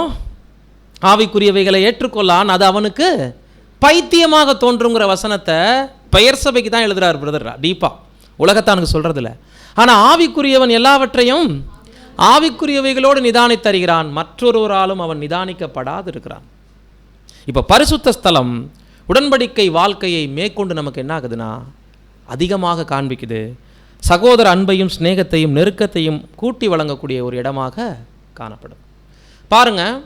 ஆவிக்குரியவைகளை ஏற்றுக்கொள்ளான், அது அவனுக்கு பைத்தியமாக தோன்றுங்கிற வசனத்தை பெயர் சபைக்கு தான் எழுதுறாரு பிரதர் டீப்பா, உலகத்தானுக்கு சொல்கிறதில்ல. ஆனால் ஆவிக்குரியவன் எல்லாவற்றையும் ஆவிக்குரியவைகளோடு நிதானித்தருகிறான், மற்றொருவராலும் அவன் நிதானிக்கப்படாது இருக்கிறான். இப்போ பரிசுத்த ஸ்தலம் உடன்படிக்கை வாழ்க்கையை மேற்கொண்டு நமக்கு என்ன ஆகுதுன்னா அதிகமாக காண்பிக்குது. சகோதர அன்பையும் ஸ்நேகத்தையும் நெருக்கத்தையும் கூட்டி வழங்கக்கூடிய ஒரு இடமாக காணப்படும். பாருங்கள்,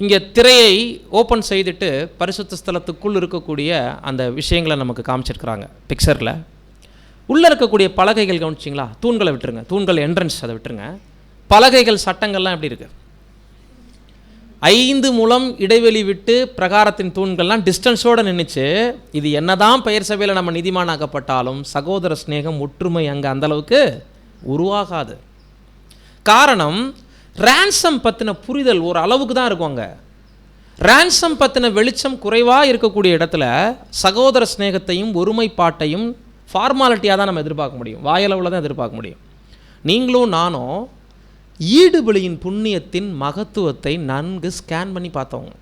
இங்கே திரையை ஓப்பன் செய்துட்டு பரிசுத்த ஸ்தலத்துக்குள் இருக்கக்கூடிய அந்த விஷயங்களை நமக்கு காமிச்சிருக்கிறாங்க பிக்சரில். உள்ளே இருக்கக்கூடிய பலகைகள் கவனிச்சிங்களா? தூண்களை விட்டுருங்க, தூண்கள் என்ட்ரன்ஸ் அதை விட்டுருங்க. பலகைகள் சட்டங்கள்லாம் எப்படி இருக்குது? 5 முழம் இடைவெளி விட்டு பிரகாரத்தின் தூண்கள்லாம் டிஸ்டன்ஸோடு நின்றுச்சு. இது என்னதான் பெயர் சபையில் நம்ம நீதிமானாக்கப்பட்டாலும் சகோதர ஸ்நேகம் ஒற்றுமை அங்கே அந்தளவுக்கு உருவாகாது. காரணம், ரேன்சம் பற்றின புரிதல் ஒரு அளவுக்கு தான் இருக்கும். அங்கே ரேன்சம் பற்றின வெளிச்சம் குறைவாக இருக்கக்கூடிய இடத்துல சகோதர ஸ்நேகத்தையும் ஒருமைப்பாட்டையும் ஃபார்மாலிட்டியாக தான் நம்ம எதிர்பார்க்க முடியும், வாயளவில் தான் எதிர்பார்க்க முடியும். நீங்களும் நானும் ஈடுபலியின் புண்ணியத்தின் மகத்துவத்தை நன்கு ஸ்கேன் பண்ணி பார்த்தவங்க.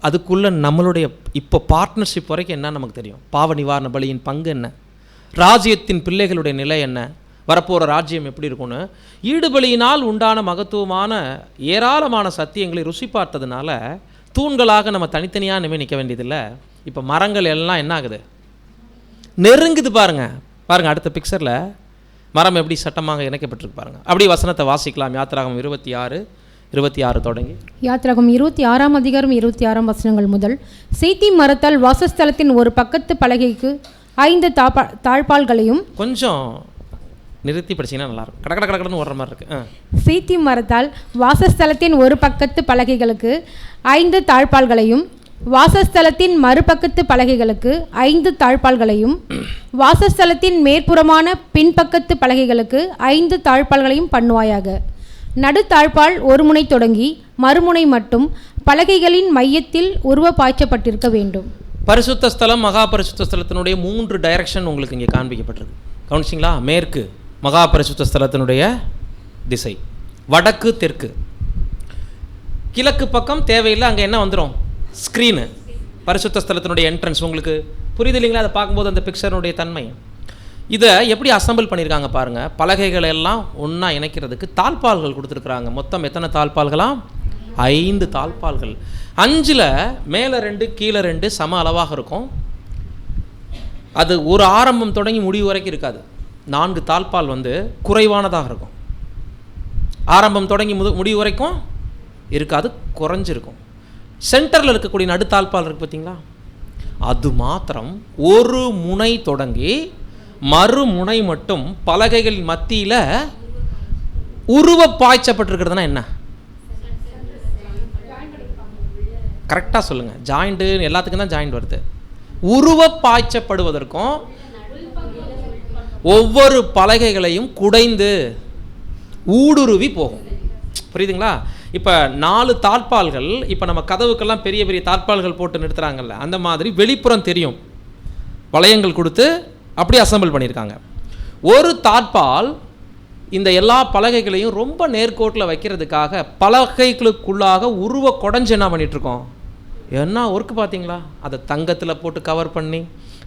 அதுக்குள்ளே நம்மளுடைய இப்போ பார்ட்னர்ஷிப் வரைக்கும் என்ன நமக்கு தெரியும்? பாவ நிவாரண பலியின் பங்கு என்ன, ராஜ்யத்தின் பிள்ளைகளுடைய நிலை என்ன, வரப்போகிற ராஜ்யம் எப்படி இருக்கும்னு ஈடுபலியினால் உண்டான மகத்துவமான ஏராளமான சத்தியங்களை ருசி பார்த்ததுனால தூண்களாக நம்ம தனித்தனியாக இனிமேல் நிற்க வேண்டியதில்லை. இப்போ மரங்கள் எல்லாம் என்ன ஆகுது? நெருங்குது. பாருங்கள் அடுத்த பிக்சரில் மரம் எப்படி சட்டமாக இணைக்கப்பட்டிருக்கு பாருங்கள். அப்படி வசனத்தை வாசிக்கலாம். யாத்திராகமம் 26 தொடங்கி. யாத்திராகமம் 26ஆம் அதிகாரம் 26ஆம் வசனங்கள் முதல். சீத்திம் மரத்தால் வாசஸ்தலத்தின் ஒரு பக்கத்து பலகைக்கு 5 தாழ்பால்களையும். கொஞ்சம் நிறுத்தி படிச்சிங்கன்னா நல்லாயிருக்கும், கடன்னு ஓடுற மாதிரி இருக்கு. சீத்திம் மரத்தால் வாசஸ்தலத்தின் ஒரு பக்கத்து பலகைகளுக்கு 5 தாழ்பால்களையும், வாசஸ்தலத்தின் மறுபக்கத்து பலகைகளுக்கு 5 தாழ்பால்களையும், வாசஸ்தலத்தின் மேற்புறமான பின்பக்கத்து பலகைகளுக்கு 5 தாழ்பால்களையும் பண்ணுவாயாக. நடு தாழ்பால் ஒரு முனை தொடங்கி மறுமுனை மட்டும் பலகைகளின் மையத்தில் உருவ பாய்ச்சப்பட்டிருக்க வேண்டும். பரிசுத்த ஸ்தலம், மகா பரிசுத்த ஸ்தலத்தினுடைய 3 டைரக்ஷன் உங்களுக்கு இங்கே காண்பிக்கப்பட்டிருக்கு. கவனிச்சிங்களா? மேற்கு மகா பரிசுத்த ஸ்தலத்தினுடைய திசை, வடக்கு தெற்கு. கிழக்கு பக்கம் தேவையில்லை, அங்கே என்ன வந்துடும்? ஸ்க்ரீனு. பரிசுத்த ஸ்தலத்தினுடைய என்ட்ரன்ஸ் உங்களுக்கு புரியுது இல்லைங்களா? அதை பார்க்கும்போது அந்த பிக்சருடைய தன்மை. இதை எப்படி அசம்பிள் பண்ணியிருக்காங்க பாருங்கள். பலகைகளை எல்லாம் ஒன்றா இணைக்கிறதுக்கு தாழ்பால்கள் கொடுத்துருக்குறாங்க. மொத்தம் எத்தனை தாழ்பால்களாம்? 5 தாழ்பால்கள். 5ல் மேலே 2 கீழே 2 சம அளவாக இருக்கும். அது ஒரு ஆரம்பம் தொடங்கி முடிவு வரைக்கும் இருக்காது. 4 தாழ்பால் குறைவானதாக இருக்கும். ஆரம்பம் தொடங்கி முடிவு வரைக்கும் இருக்காது, குறைஞ்சிருக்கும். சென்டரில் இருக்கக்கூடிய நடுத்தாழ்பால் இருக்குது பார்த்தீங்களா? அது மாத்திரம் ஒரு முனை தொடங்கி மறுமுனை மட்டும் பலகைகளின் மத்தியில் உருவ பாய்ச்சப்பட்டிருக்கிறதுனா என்ன? கரெக்டாக சொல்லுங்கள். ஜாயிண்ட்டு எல்லாத்துக்கும் தான் ஜாயிண்ட் வருது. உருவ பாய்ச்சப்படுவதற்கும் ஒவ்வொரு பலகைகளையும் குடைந்து ஊடுருவி போகும். புரியுதுங்களா? இப்போ 4 தாழ்பால்கள், இப்போ நம்ம கதவுக்கெல்லாம் பெரிய பெரிய தாழ்பால்கள் போட்டு நிறுத்துறாங்கல்ல, அந்த மாதிரி வெளிப்புறம் தெரியும், வளையங்கள் கொடுத்து அப்படி அசம்பிள் பண்ணியிருக்காங்க. ஒரு தாழ்பால் இந்த எல்லா பலகைகளையும் ரொம்ப நேர்கோட்டில் வைக்கிறதுக்காக பலகைகளுக்குள்ளாக உருவ குடைஞ்சு என்ன பண்ணிகிட்ருக்கோம்? என்ன ஒர்க்கு பார்த்தீங்களா? அதை தங்கத்தில் போட்டு கவர் பண்ணி,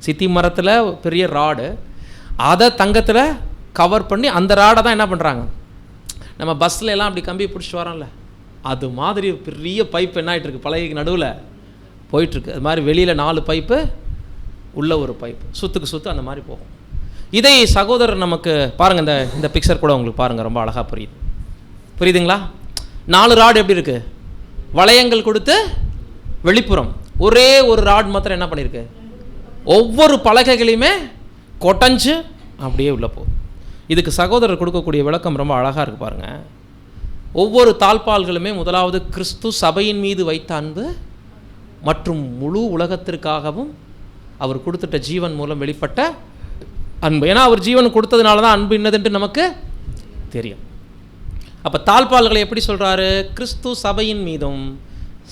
சித்தி மரத்தில் பெரிய ராடு, அதை தங்கத்தில் கவர் பண்ணி அந்த ராடை தான் என்ன பண்ணுறாங்க, நம்ம பஸ்ஸில் எல்லாம் அப்படி கம்பி பிடிச்சிட்டு வரோம்ல, அது மாதிரி பெரிய பைப் என்ன ஆகிட்டுருக்கு, பலகைக்கு நடுவில் போயிட்டுருக்கு. அது மாதிரி வெளியில் 4 பைப்பு, உள்ள ஒரு பைப், சுற்றுக்கு சுற்று அந்த மாதிரி போகும். இதை சகோதரர் நமக்கு பாருங்கள், இந்த பிக்சர் கூட உங்களுக்கு பாருங்கள், ரொம்ப அழகாக புரியுதுங்களா? 4 ராடு எப்படி இருக்குது? வளையங்கள் கொடுத்து வெளிப்புறம் ஒரே ஒரு ராட் மாத்திரம் என்ன பண்ணியிருக்கு, ஒவ்வொரு பலகைகளையுமே கொட்டஞ்சு அப்படியே உள்ள போகும். இதுக்கு சகோதரர் கொடுக்கக்கூடிய விளக்கம் ரொம்ப அழகாக இருக்குது பாருங்கள். ஒவ்வொரு தாழ்பால்களுமே முதலாவது கிறிஸ்து சபையின் மீது வைத்த அன்பு மற்றும் முழு உலகத்திற்காகவும் அவர் கொடுத்துட்ட ஜீவன் மூலம் வெளிப்பட்ட அன்பு. ஏன்னா அவர் ஜீவன் கொடுத்ததுனால தான் அன்பு என்னதுன்ட்டு நமக்கு தெரியும். அப்போ தாழ்பால்களை எப்படி சொல்கிறாரு? கிறிஸ்து சபையின் மீதும்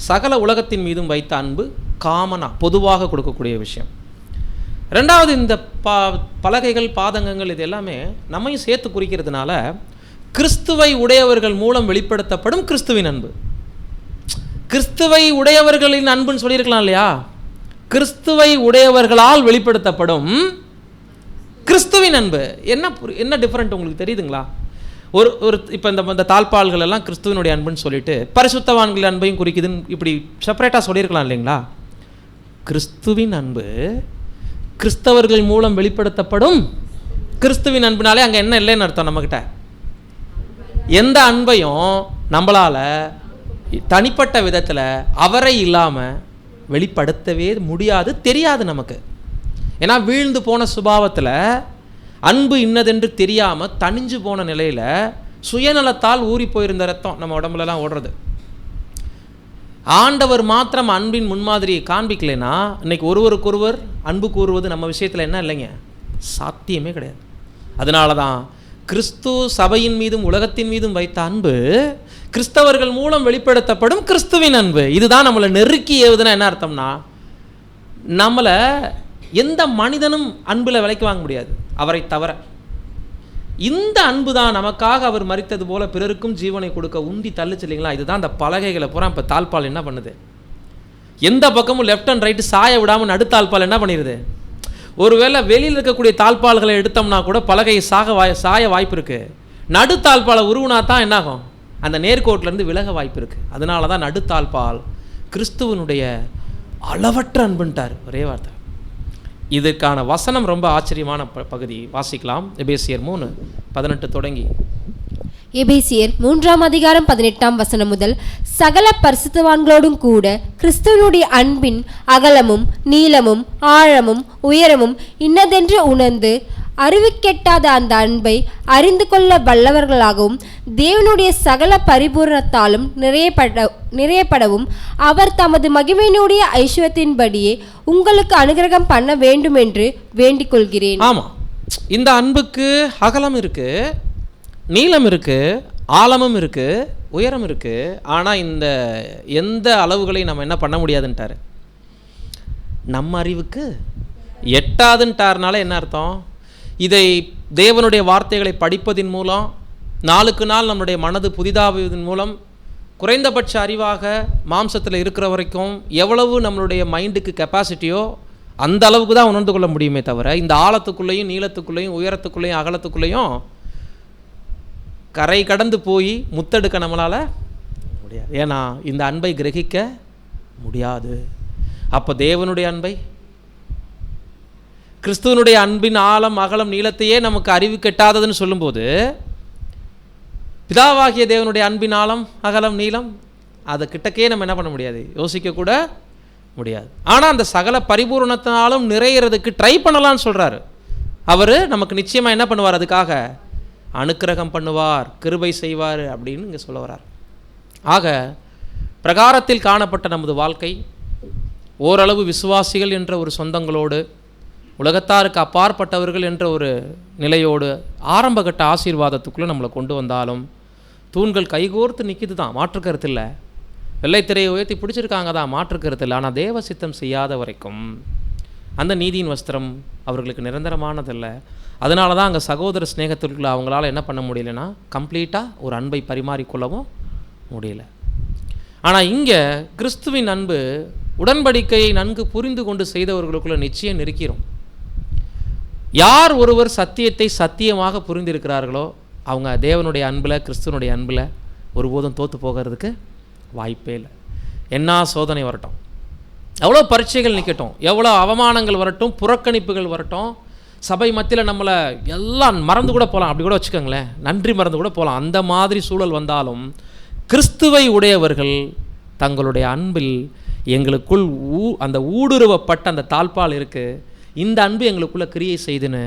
சகல உலகத்தின் மீதும் வைத்த அன்பு காமனாக பொதுவாக கொடுக்கக்கூடிய விஷயம். ரெண்டாவது, இந்த பலகைகள் பாதகங்கள் இது எல்லாமே நம்மையும் சேர்த்து குறிக்கிறதுனால கிறிஸ்துவை உடையவர்கள் மூலம் வெளிப்படுத்தப்படும் கிறிஸ்துவின் அன்பு. கிறிஸ்துவை உடையவர்களின் அன்புன்னு சொல்லியிருக்கலாம் இல்லையா? கிறிஸ்துவை உடையவர்களால் வெளிப்படுத்தப்படும் கிறிஸ்துவின் அன்பு. என்ன டிஃப்ரெண்ட் உங்களுக்கு தெரியுதுங்களா? ஒரு இப்போ இந்த தாழ்பால்கள் எல்லாம் கிறிஸ்துவனுடைய அன்புன்னு சொல்லிட்டு பரிசுத்தவான்களின் அன்பையும் குறிக்குதுன்னு இப்படி செப்பரேட்டாக சொல்லியிருக்கலாம் இல்லைங்களா? கிறிஸ்துவின் அன்பு கிறிஸ்தவர்கள் மூலம் வெளிப்படுத்தப்படும் கிறிஸ்துவின் அன்புனாலே அங்கே என்ன இல்லைன்னு அர்த்தம்? நம்மக்கிட்ட எந்த அன்பையும் நம்மளால் தனிப்பட்ட விதத்தில் அவரை இல்லாமல் வெளிப்படுத்தவே முடியாது, தெரியாது நமக்கு. ஏன்னா வீழ்ந்து போன சுபாவத்தில் அன்பு இன்னதென்று தெரியாமல் தனிஞ்சு போன நிலையில் சுயநலத்தால் ஊறி போயிருந்த ரத்தம் நம்ம உடம்புலலாம் ஓடுறது. ஆண்டவர் மாத்திரம் அன்பின் முன்மாதிரியை காண்பிக்கலைன்னா இன்னைக்கு ஒருவருக்கொருவர் அன்பு கூறுவது நம்ம விஷயத்தில் என்ன இல்லைங்க, சாத்தியமே கிடையாது. அதனால தான் கிறிஸ்து சபையின் மீதும் உலகத்தின் மீதும் வைத்த அன்பு கிறிஸ்தவர்கள் மூலம் வெளிப்படுத்தப்படும் கிறிஸ்துவின் அன்பு. இதுதான் நம்மளை நெருக்கி ஏவுதுன்னா என்ன அர்த்தம்னா, நம்மளை எந்த மனிதனும் அன்பில் விலைக்கு வாங்க முடியாது அவரை தவிர. இந்த அன்பு தான் நமக்காக அவர் மரித்தது போல பிறருக்கும் ஜீவனை கொடுக்க உந்தி தள்ளுச்சு இல்லைங்களா. இதுதான் அந்த பலகைகளை பூரா இப்போ தாழ்பால் என்ன பண்ணுது, எந்த பக்கமும் லெஃப்ட் அண்ட் ரைட்டு சாய விடாமல் நடுத்தாழ்பால் என்ன பண்ணிடுது. ஒருவேளை வெளியில் இருக்கக்கூடிய தாழ்பால்களை எடுத்தோம்னா கூட பலகை சாய வாய்ப்பு இருக்குது. நடுத்தாழ்பாலை உருவுனா தான் என்னாகும், அந்த நேர்கோட்டிலேருந்து விலக வாய்ப்பு இருக்குது. அதனால தான் நடுத்தாழ்பால் கிறிஸ்துவனுடைய அளவற்ற அன்புன்ட்டார் ஒரே வார்த்தை. இதுக்கான வசனம் ரொம்ப ஆச்சரியமான பகுதி. வாசிக்கலாம். எபேசியர் 3:18 தொடங்கி. எபேசியர் 3:18 முதல், சகல பரிசுத்தவான்களோடும் கூட கிறிஸ்துவனுடைய அன்பின் அகலமும் நீளமும் ஆழமும் உயரமும் இன்னதென்று உணர்ந்து அறிவிக்கெட்டாத அந்த அன்பை அறிந்து கொள்ள வல்லவர்களாகவும் தேவனுடைய சகல பரிபூரணத்தாலும் நிறையப்படவும் அவர் தமது மகிமையினுடைய ஐஸ்வர்யத்தின்படியே உங்களுக்கு அனுகிரகம் பண்ண வேண்டும் என்று வேண்டிக் கொள்கிறேன். ஆமாம், இந்த அன்புக்கு அகலம் இருக்கு, நீளம் இருக்கு, ஆழமும் இருக்கு, உயரம் இருக்கு. ஆனால் இந்த எந்த அளவுகளையும் நம்ம என்ன பண்ண முடியாதுன்ட்டாரு, நம்ம அறிவுக்கு எட்டாதுன்ட்டார்னால என்ன அர்த்தம், இதை தேவனுடைய வார்த்தைகளை படிப்பதின் மூலம் நாளுக்கு நாள் நம்முடைய மனது புதிதாவதன் மூலம் குறைந்தபட்ச அறிவாக மாம்சத்தில் இருக்கிற வரைக்கும் எவ்வளவு நம்மளுடைய மைண்டுக்கு கெப்பாசிட்டியோ அந்த அளவுக்கு தான் உணர்ந்து கொள்ள முடியுமே தவிர இந்த ஆழத்துக்குள்ளேயும் நீளத்துக்குள்ளேயும் உயரத்துக்குள்ளேயும் அகலத்துக்குள்ளேயும் கரை கடந்து போய் முத்தெடுக்க நம்மளால் முடியாது. ஏன்னா இந்த அன்பை கிரகிக்க முடியாது. அப்போ தேவனுடைய அன்பை, கிறிஸ்துவனுடைய அன்பின் ஆழம் அகலம் நீளத்தையே நமக்கு அறிவு கெட்டாததுன்னு சொல்லும்போது பிதாவாகிய தேவனுடைய அன்பின் ஆழம் அகலம் நீளம் அதை கிட்டக்கே நம்ம என்ன பண்ண முடியாது, யோசிக்க கூட முடியாது. ஆனால் அந்த சகல பரிபூரணத்தினாலும் நிறையிறதுக்கு ட்ரை பண்ணலான்னு சொல்கிறாரு. அவர் நமக்கு நிச்சயமாக என்ன பண்ணுவார், அதுக்காக அனுக்கிரகம் பண்ணுவார், கிருபை செய்வார் அப்படின்னு இங்கே சொல்ல வர்றார். ஆக பிரகாரத்தில் காணப்பட்ட நமது வாழ்க்கை ஓரளவு விசுவாசிகள் என்ற ஒரு சொந்தங்களோடு உலகத்தாருக்கு அப்பாற்பட்டவர்கள் என்ற ஒரு நிலையோடு ஆரம்பகட்ட ஆசீர்வாதத்துக்குள்ளே நம்மளை கொண்டு வந்தாலும் தூண்கள் கைகோர்த்து நிற்கிது தான், மாற்றுக்கருத்து இல்லை. வெள்ளைத்திரையை உயர்த்தி பிடிச்சிருக்காங்க தான், மாற்றுக்கருத்து இல்லை. ஆனால் தேவ சித்தம் செய்யாத வரைக்கும் அந்த நீதியின் வஸ்திரம் அவர்களுக்கு நிரந்தரமானதில்லை. அதனால தான் அங்கே சகோதர ஸ்நேகத்திற்குள்ள அவங்களால என்ன பண்ண முடியலன்னா கம்ப்ளீட்டாக ஒரு அன்பை பரிமாறிக்கொள்ளவும் முடியல. ஆனால் இங்கே கிறிஸ்துவின் அன்பு உடன்படிக்கையை நன்கு புரிந்து கொண்டு செய்தவர்களுக்குள்ள நிச்சயம் நெருக்கிறோம். யார் ஒருவர் சத்தியத்தை சத்தியமாக புரிந்திருக்கிறார்களோ அவங்க தேவனுடைய அன்பில் கிறிஸ்துவனுடைய அன்பில் ஒருபோதும் தோற்று போகிறதுக்கு வாய்ப்பே இல்லை. என்ன சோதனை வரட்டும், எவ்வளோ பரீட்சைகள் நிற்கட்டும், எவ்வளோ அவமானங்கள் வரட்டும், புறக்கணிப்புகள் வரட்டும், சபை மத்தியில் நம்மளை எல்லாம் மறந்து கூட போகலாம், அப்படி கூட வச்சுக்கோங்களேன், நன்றி மறந்து கூட போகலாம். அந்த மாதிரி சூழல் வந்தாலும் கிறிஸ்துவை உடையவர்கள் தங்களுடைய அன்பில் எங்களுக்குள் அந்த ஊடுருவப்பட்ட அந்த தாழ்பால் இருக்குது, இந்த அன்பு எங்களுக்குள்ளே கிரியை செய்துன்னு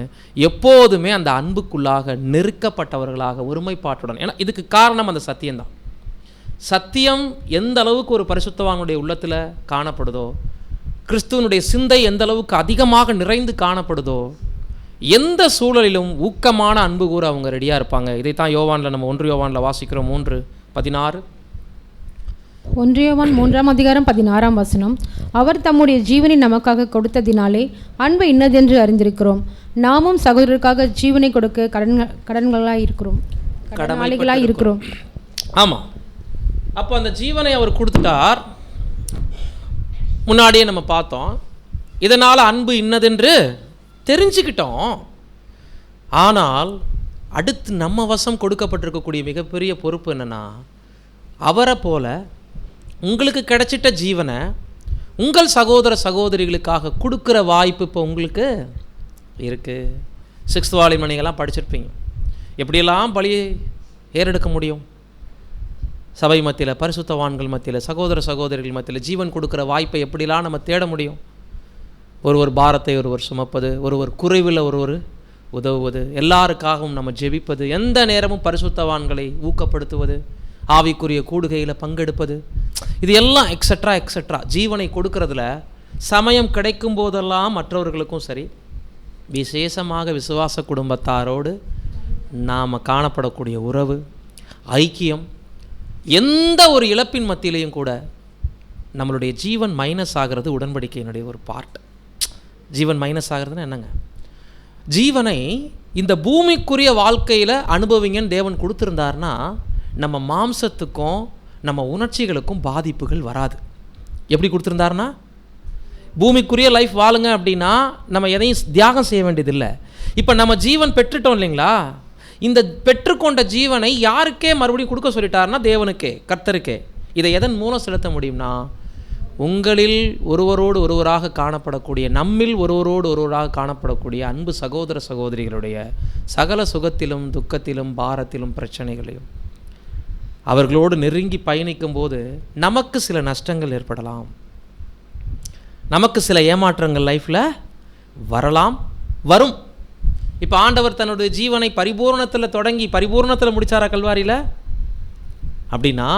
எப்போதுமே அந்த அன்புக்குள்ளாக நெருக்கப்பட்டவர்களாக ஒருமைப்பாட்டுடன். ஏன்னா இதுக்கு காரணம் அந்த சத்தியம்தான். சத்தியம் எந்த அளவுக்கு ஒரு பரிசுத்தவானுடைய உள்ளத்தில் காணப்படுதோ, கிறிஸ்துவனுடைய சிந்தை எந்த அளவுக்கு அதிகமாக நிறைந்து காணப்படுதோ, எந்த சூழலிலும் ஊக்கமான அன்பு கூற அவங்க ரெடியாக இருப்பாங்க. இதைத்தான் யோவானில் நம்ம 1 யோவானில் வாசிக்கிறோம். 3:16. 1 யோவான் 3:16 அவர் தம்முடைய ஜீவனை நமக்காக கொடுத்ததினாலே அன்பு இன்னதென்று அறிந்திருக்கிறோம். நாமும் சகோதரருக்காக ஜீவனை கொடுக்க கடன்களாய் இருக்கிறோம். ஆமாம், அப்போ அந்த ஜீவனை அவர் கொடுத்துட்டார். முன்னாடியே நம்ம பார்த்தோம். இதனால் அன்பு இன்னதென்று தெரிஞ்சுக்கிட்டோம். ஆனால் அடுத்து நம்ம வசம் கொடுக்கப்பட்டிருக்கக்கூடிய மிகப்பெரிய பொறுப்பு என்னென்னா, அவரை போல உங்களுக்கு கிடைச்சிட்ட ஜீவனை உங்கள் சகோதர சகோதரிகளுக்காக கொடுக்குற வாய்ப்பு இப்போ உங்களுக்கு இருக்குது. 6th வால்யூம் நீங்கள்லாம் படிச்சிருப்பீங்க. எப்படியெல்லாம் பலியை ஏறெடுக்க முடியும், சபை மத்தியில், பரிசுத்தவான்கள் மத்தியில், சகோதர சகோதரிகள் மத்தியில் ஜீவன் கொடுக்குற வாய்ப்பை எப்படிலாம் நம்ம தேட முடியும்? ஒருவர் பாரத்தை ஒருவர் சுமப்பது, ஒருவர் குறைவில் ஒருவர் உதவுவது, எல்லாருக்காகவும் நம்ம ஜெபிப்பது, எந்த நேரமும் பரிசுத்தவான்களை ஊக்கப்படுத்துவது, ஆவிக்குரிய கூடுகையில் பங்கெடுப்பது, இது எல்லாம் எக்ஸட்ரா எக்ஸட்ரா ஜீவனை கொடுக்கறதுல சமயம் கிடைக்கும் போதெல்லாம் மற்றவர்களுக்கும் சரி, விசேஷமாக விசுவாச குடும்பத்தாரோடு நாம் காணப்படக்கூடிய உறவு, ஐக்கியம், எந்த ஒரு இழப்பின் மத்தியிலையும் கூட நம்மளுடைய ஜீவன் மைனஸ் ஆகிறது உடன்படிக்கையினுடைய ஒரு பார்ட். ஜீவன் மைனஸ் ஆகிறதுனா என்னங்க? ஜீவனை இந்த பூமிக்குரிய வாழ்க்கையில் அனுபவிங்கன்னு தேவன் கொடுத்துருந்தாருன்னா நம்ம மாம்சத்துக்கும் நம்ம உணர்ச்சிகளுக்கும் பாதிப்புகள் வராது. எப்படி கொடுத்துருந்தாருன்னா, பூமிக்குரிய லைஃப் வாழுங்க அப்படின்னா நம்ம எதையும் தியாகம் செய்ய வேண்டியதில்லை. இப்போ நம்ம ஜீவன் பெற்றுட்டோம் இல்லைங்களா? இந்த பெற்றுக்கொண்ட ஜீவனை யாருக்கே மறுபடியும் கொடுக்க சொல்லிட்டாருன்னா தேவனுக்கே, கர்த்தருக்கே. இதை எதன் மூலம் செலுத்த முடியும்னா, உங்களில் ஒருவரோடு ஒருவராக காணப்படக்கூடிய, நம்மில் ஒருவரோடு ஒருவராக காணப்படக்கூடிய அன்பு சகோதர சகோதரிகளுடைய சகல சுகத்திலும் துக்கத்திலும் பாரத்திலும் பிரச்சனைகளையும் அவர்களோடு நெருங்கி பயணிக்கும் போது நமக்கு சில நஷ்டங்கள் ஏற்படலாம், நமக்கு சில ஏமாற்றங்கள் லைஃப்பில் வரலாம், வரும். இப்போ ஆண்டவர் தன்னுடைய ஜீவனை பரிபூர்ணத்தில் தொடங்கி பரிபூர்ணத்தில் முடித்தாரா கல்வாரியில்? அப்படின்னா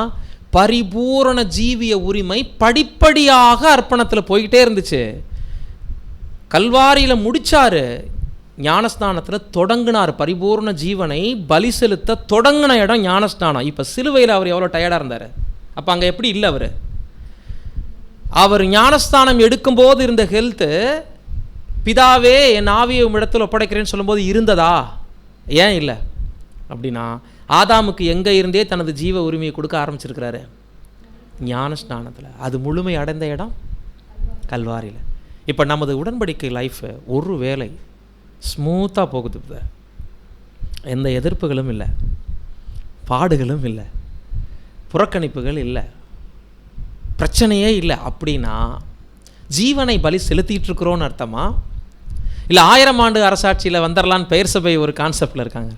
பரிபூரண ஜீவிய உரிமை படிப்படியாக அர்ப்பணத்தில் போய்கிட்டே இருந்துச்சு. கல்வாரியில் முடித்தார், ஞானஸ்தானத்தில் தொடங்கினார். பரிபூர்ண ஜீவனை பலி செலுத்த தொடங்கின இடம் ஞானஸ்தானம். இப்போ சிலுவையில் அவர் எவ்வளோ டயர்டாக இருந்தார், அப்போ அங்கே எப்படி இல்லை அவர் ஞானஸ்தானம் எடுக்கும்போது இருந்த ஹெல்த்து, பிதாவே என் ஆவியை இடத்துல ஒப்படைக்கிறேன்னு சொல்லும்போது இருந்ததா? ஏன் இல்லை அப்படின்னா, ஆதாமுக்கு எங்கே இருந்தே தனது ஜீவ உரிமையை கொடுக்க ஆரம்பிச்சிருக்கிறாரு ஞானஸ்நானத்தில். அது முழுமை அடைந்த இடம் கல்வாரியில். இப்போ நமது உடன்படிக்கை லைஃபு ஒரு வேளை ஸ்மூத்தாக போகுது, எந்த எதிர்ப்புகளும் இல்லை, பாடுகளும் இல்லை, புறக்கணிப்புகள் இல்லை, பிரச்சனையே இல்லை. அப்படின்னா ஜீவனை பலி செலுத்திட்டு இருக்கிறோன்னு அர்த்தமா? இல்லை 1000 ஆண்டு அரசாட்சியில் வந்துடலான்னு பெயர் சபை ஒரு கான்செப்டில் இருக்காங்க,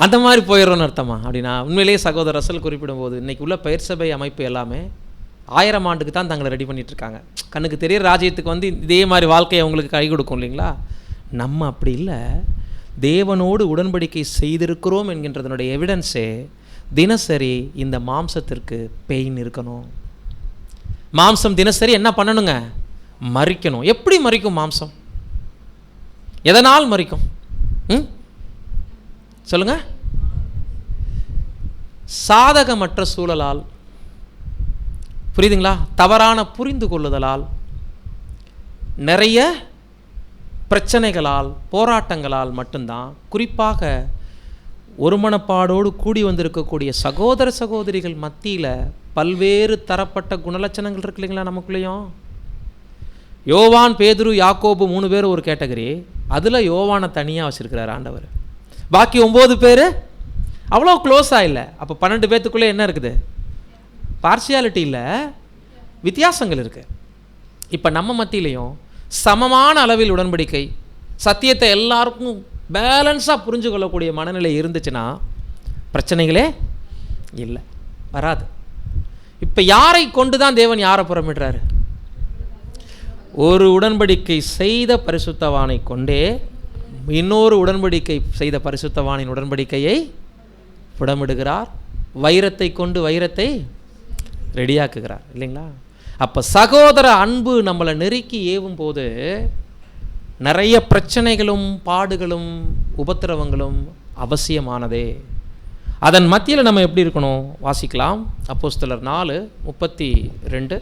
அந்த மாதிரி போயிடுறோன்னு அர்த்தமா? அப்படின்னா உண்மையிலேயே சகோதரர் ரசல் குறிப்பிடும்போது இன்றைக்கி உள்ள பெயர் சபை அமைப்பு எல்லாமே 1000 ஆண்டுக்கு தான் தங்களை ரெடி பண்ணிகிட்ருக்காங்க. கண்ணுக்கு தெரிய ராஜ்யத்துக்கு வந்து இதே மாதிரி வாழ்க்கையை அவங்களுக்கு கை கொடுக்கும் இல்லைங்களா? நம்ம அப்படி இல்லை. தேவனோடு உடன்படிக்கை செய்திருக்கிறோம் என்கின்றதனுடைய எவிடன்ஸே தினசரி இந்த மாம்சத்திற்கு பெயின் இருக்கணும். மாம்சம் தினசரி என்ன பண்ணணுங்க? மறிக்கணும். எப்படி மறிக்கும் மாம்சம்? எதனால் மறிக்கும்? சொல்லுங்க. சாதகமற்ற சூழலால், புரியுதுங்களா? தவறான புரிந்து கொள்ளுதலால், நிறைய பிரச்சனைகளால், போராட்டங்களால் மட்டும்தான். குறிப்பாக ஒருமனப்பாடோடு கூடி வந்திருக்கக்கூடிய சகோதர சகோதரிகள் மத்தியில் பல்வேறு தரப்பட்ட குணலட்சணங்கள் இருக்கு இல்லைங்களா நமக்குள்ளேயும்? யோவான், பேதுரு, யாக்கோபு 3 பேர் ஒரு கேட்டகரி. அதில் யோவானை தனியாக வச்சுருக்கிறார் ஆண்டவர். பாக்கி 9 பேர் அவ்வளோ க்ளோஸாக இல்லை. அப்போ 12 பேர்த்துக்குள்ளே என்ன இருக்குது? பார்சியாலிட்டி இல்லை, வித்தியாசங்கள் இருக்குது. இப்போ நம்ம மத்தியிலையும் சமமான அளவில் உடன்படிக்கை, சத்தியத்தை எல்லாருக்கும் பேலன்ஸாக புரிஞ்சு கொள்ளக்கூடிய மனநிலை இருந்துச்சுன்னா பிரச்சனைகளே இல்லை, வராது. இப்போ யாரை கொண்டு தான் தேவன் யாரை புறமிடுறாரு? ஒரு உடன்படிக்கை செய்த பரிசுத்தவானை கொண்டே இன்னொரு உடன்படிக்கை செய்த பரிசுத்தவானின் உடன்படிக்கையை புடமிடுகிறார். வைரத்தை கொண்டு வைரத்தை ரெடியாக்குகிறார் இல்லைங்களா? அப்போ சகோதர அன்பு நம்மளை நெருக்கி ஏவும் போது நிறைய பிரச்சனைகளும் பாடுகளும் உபத்திரவங்களும் அவசியமானதே. அதன் மத்தியில் நம்ம எப்படி இருக்கணும்? வாசிக்கலாம். அப்போஸ்தலர் 4:32.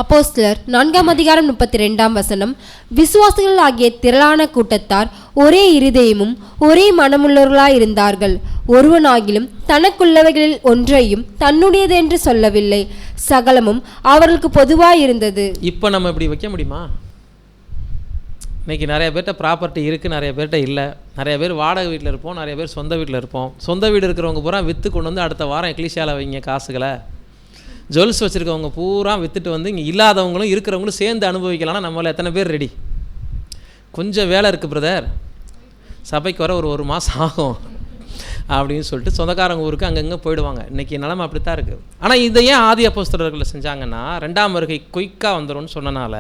அப்போஸ்தலர் 4:32. விசுவாசிகள் ஆகிய திரளான கூட்டத்தார் ஒரே இருதயமும் ஒரே மனமுள்ளவர்களாயிருந்தார்கள். ஒருவனாகிலும் தனக்குள்ளவைகளில் ஒன்றையும் தன்னுடையது என்று சொல்லவில்லை, சகலமும் அவர்களுக்கு பொதுவாயிருந்தது. இப்போ நம்ம இப்படி வைக்க முடியுமா? இன்றைக்கி நிறைய பேர்கிட்ட ப்ராப்பர்ட்டி இருக்குது, நிறைய பேர்கிட்ட இல்லை. நிறைய பேர் வாடகை வீட்டில் இருப்போம், நிறைய பேர் சொந்த வீட்டில் இருப்போம். சொந்த வீடு இருக்கிறவங்க பூரா விற்று கொண்டு வந்து அடுத்த வாரம் எக்லிஷியாவில் வைங்க காசுகளை. ஜுவல்ஸ் வச்சுருக்கவங்க பூரா விற்றுட்டு வந்து இங்கே இல்லாதவங்களும் இருக்கிறவங்களும் சேர்ந்து அனுபவிக்கலாம்னா நம்மள எத்தனை பேர் ரெடி? கொஞ்சம் வேலை இருக்குது பிரதர், சபைக்கு வர ஒரு மாதம் ஆகும். அப்படின்னு சொல்லிட்டு சொந்தக்காரங்க ஊருக்கு அங்கங்கே போயிடுவாங்க. இன்றைக்கி நிலமை அப்படி தான் இருக்குது. ஆனால் இதை ஏன் ஆதி அப்போஸ்தலர்கள் செஞ்சாங்கன்னா, 2ஆம் வருகை குயிக்காக வந்துடும்னு சொன்னனால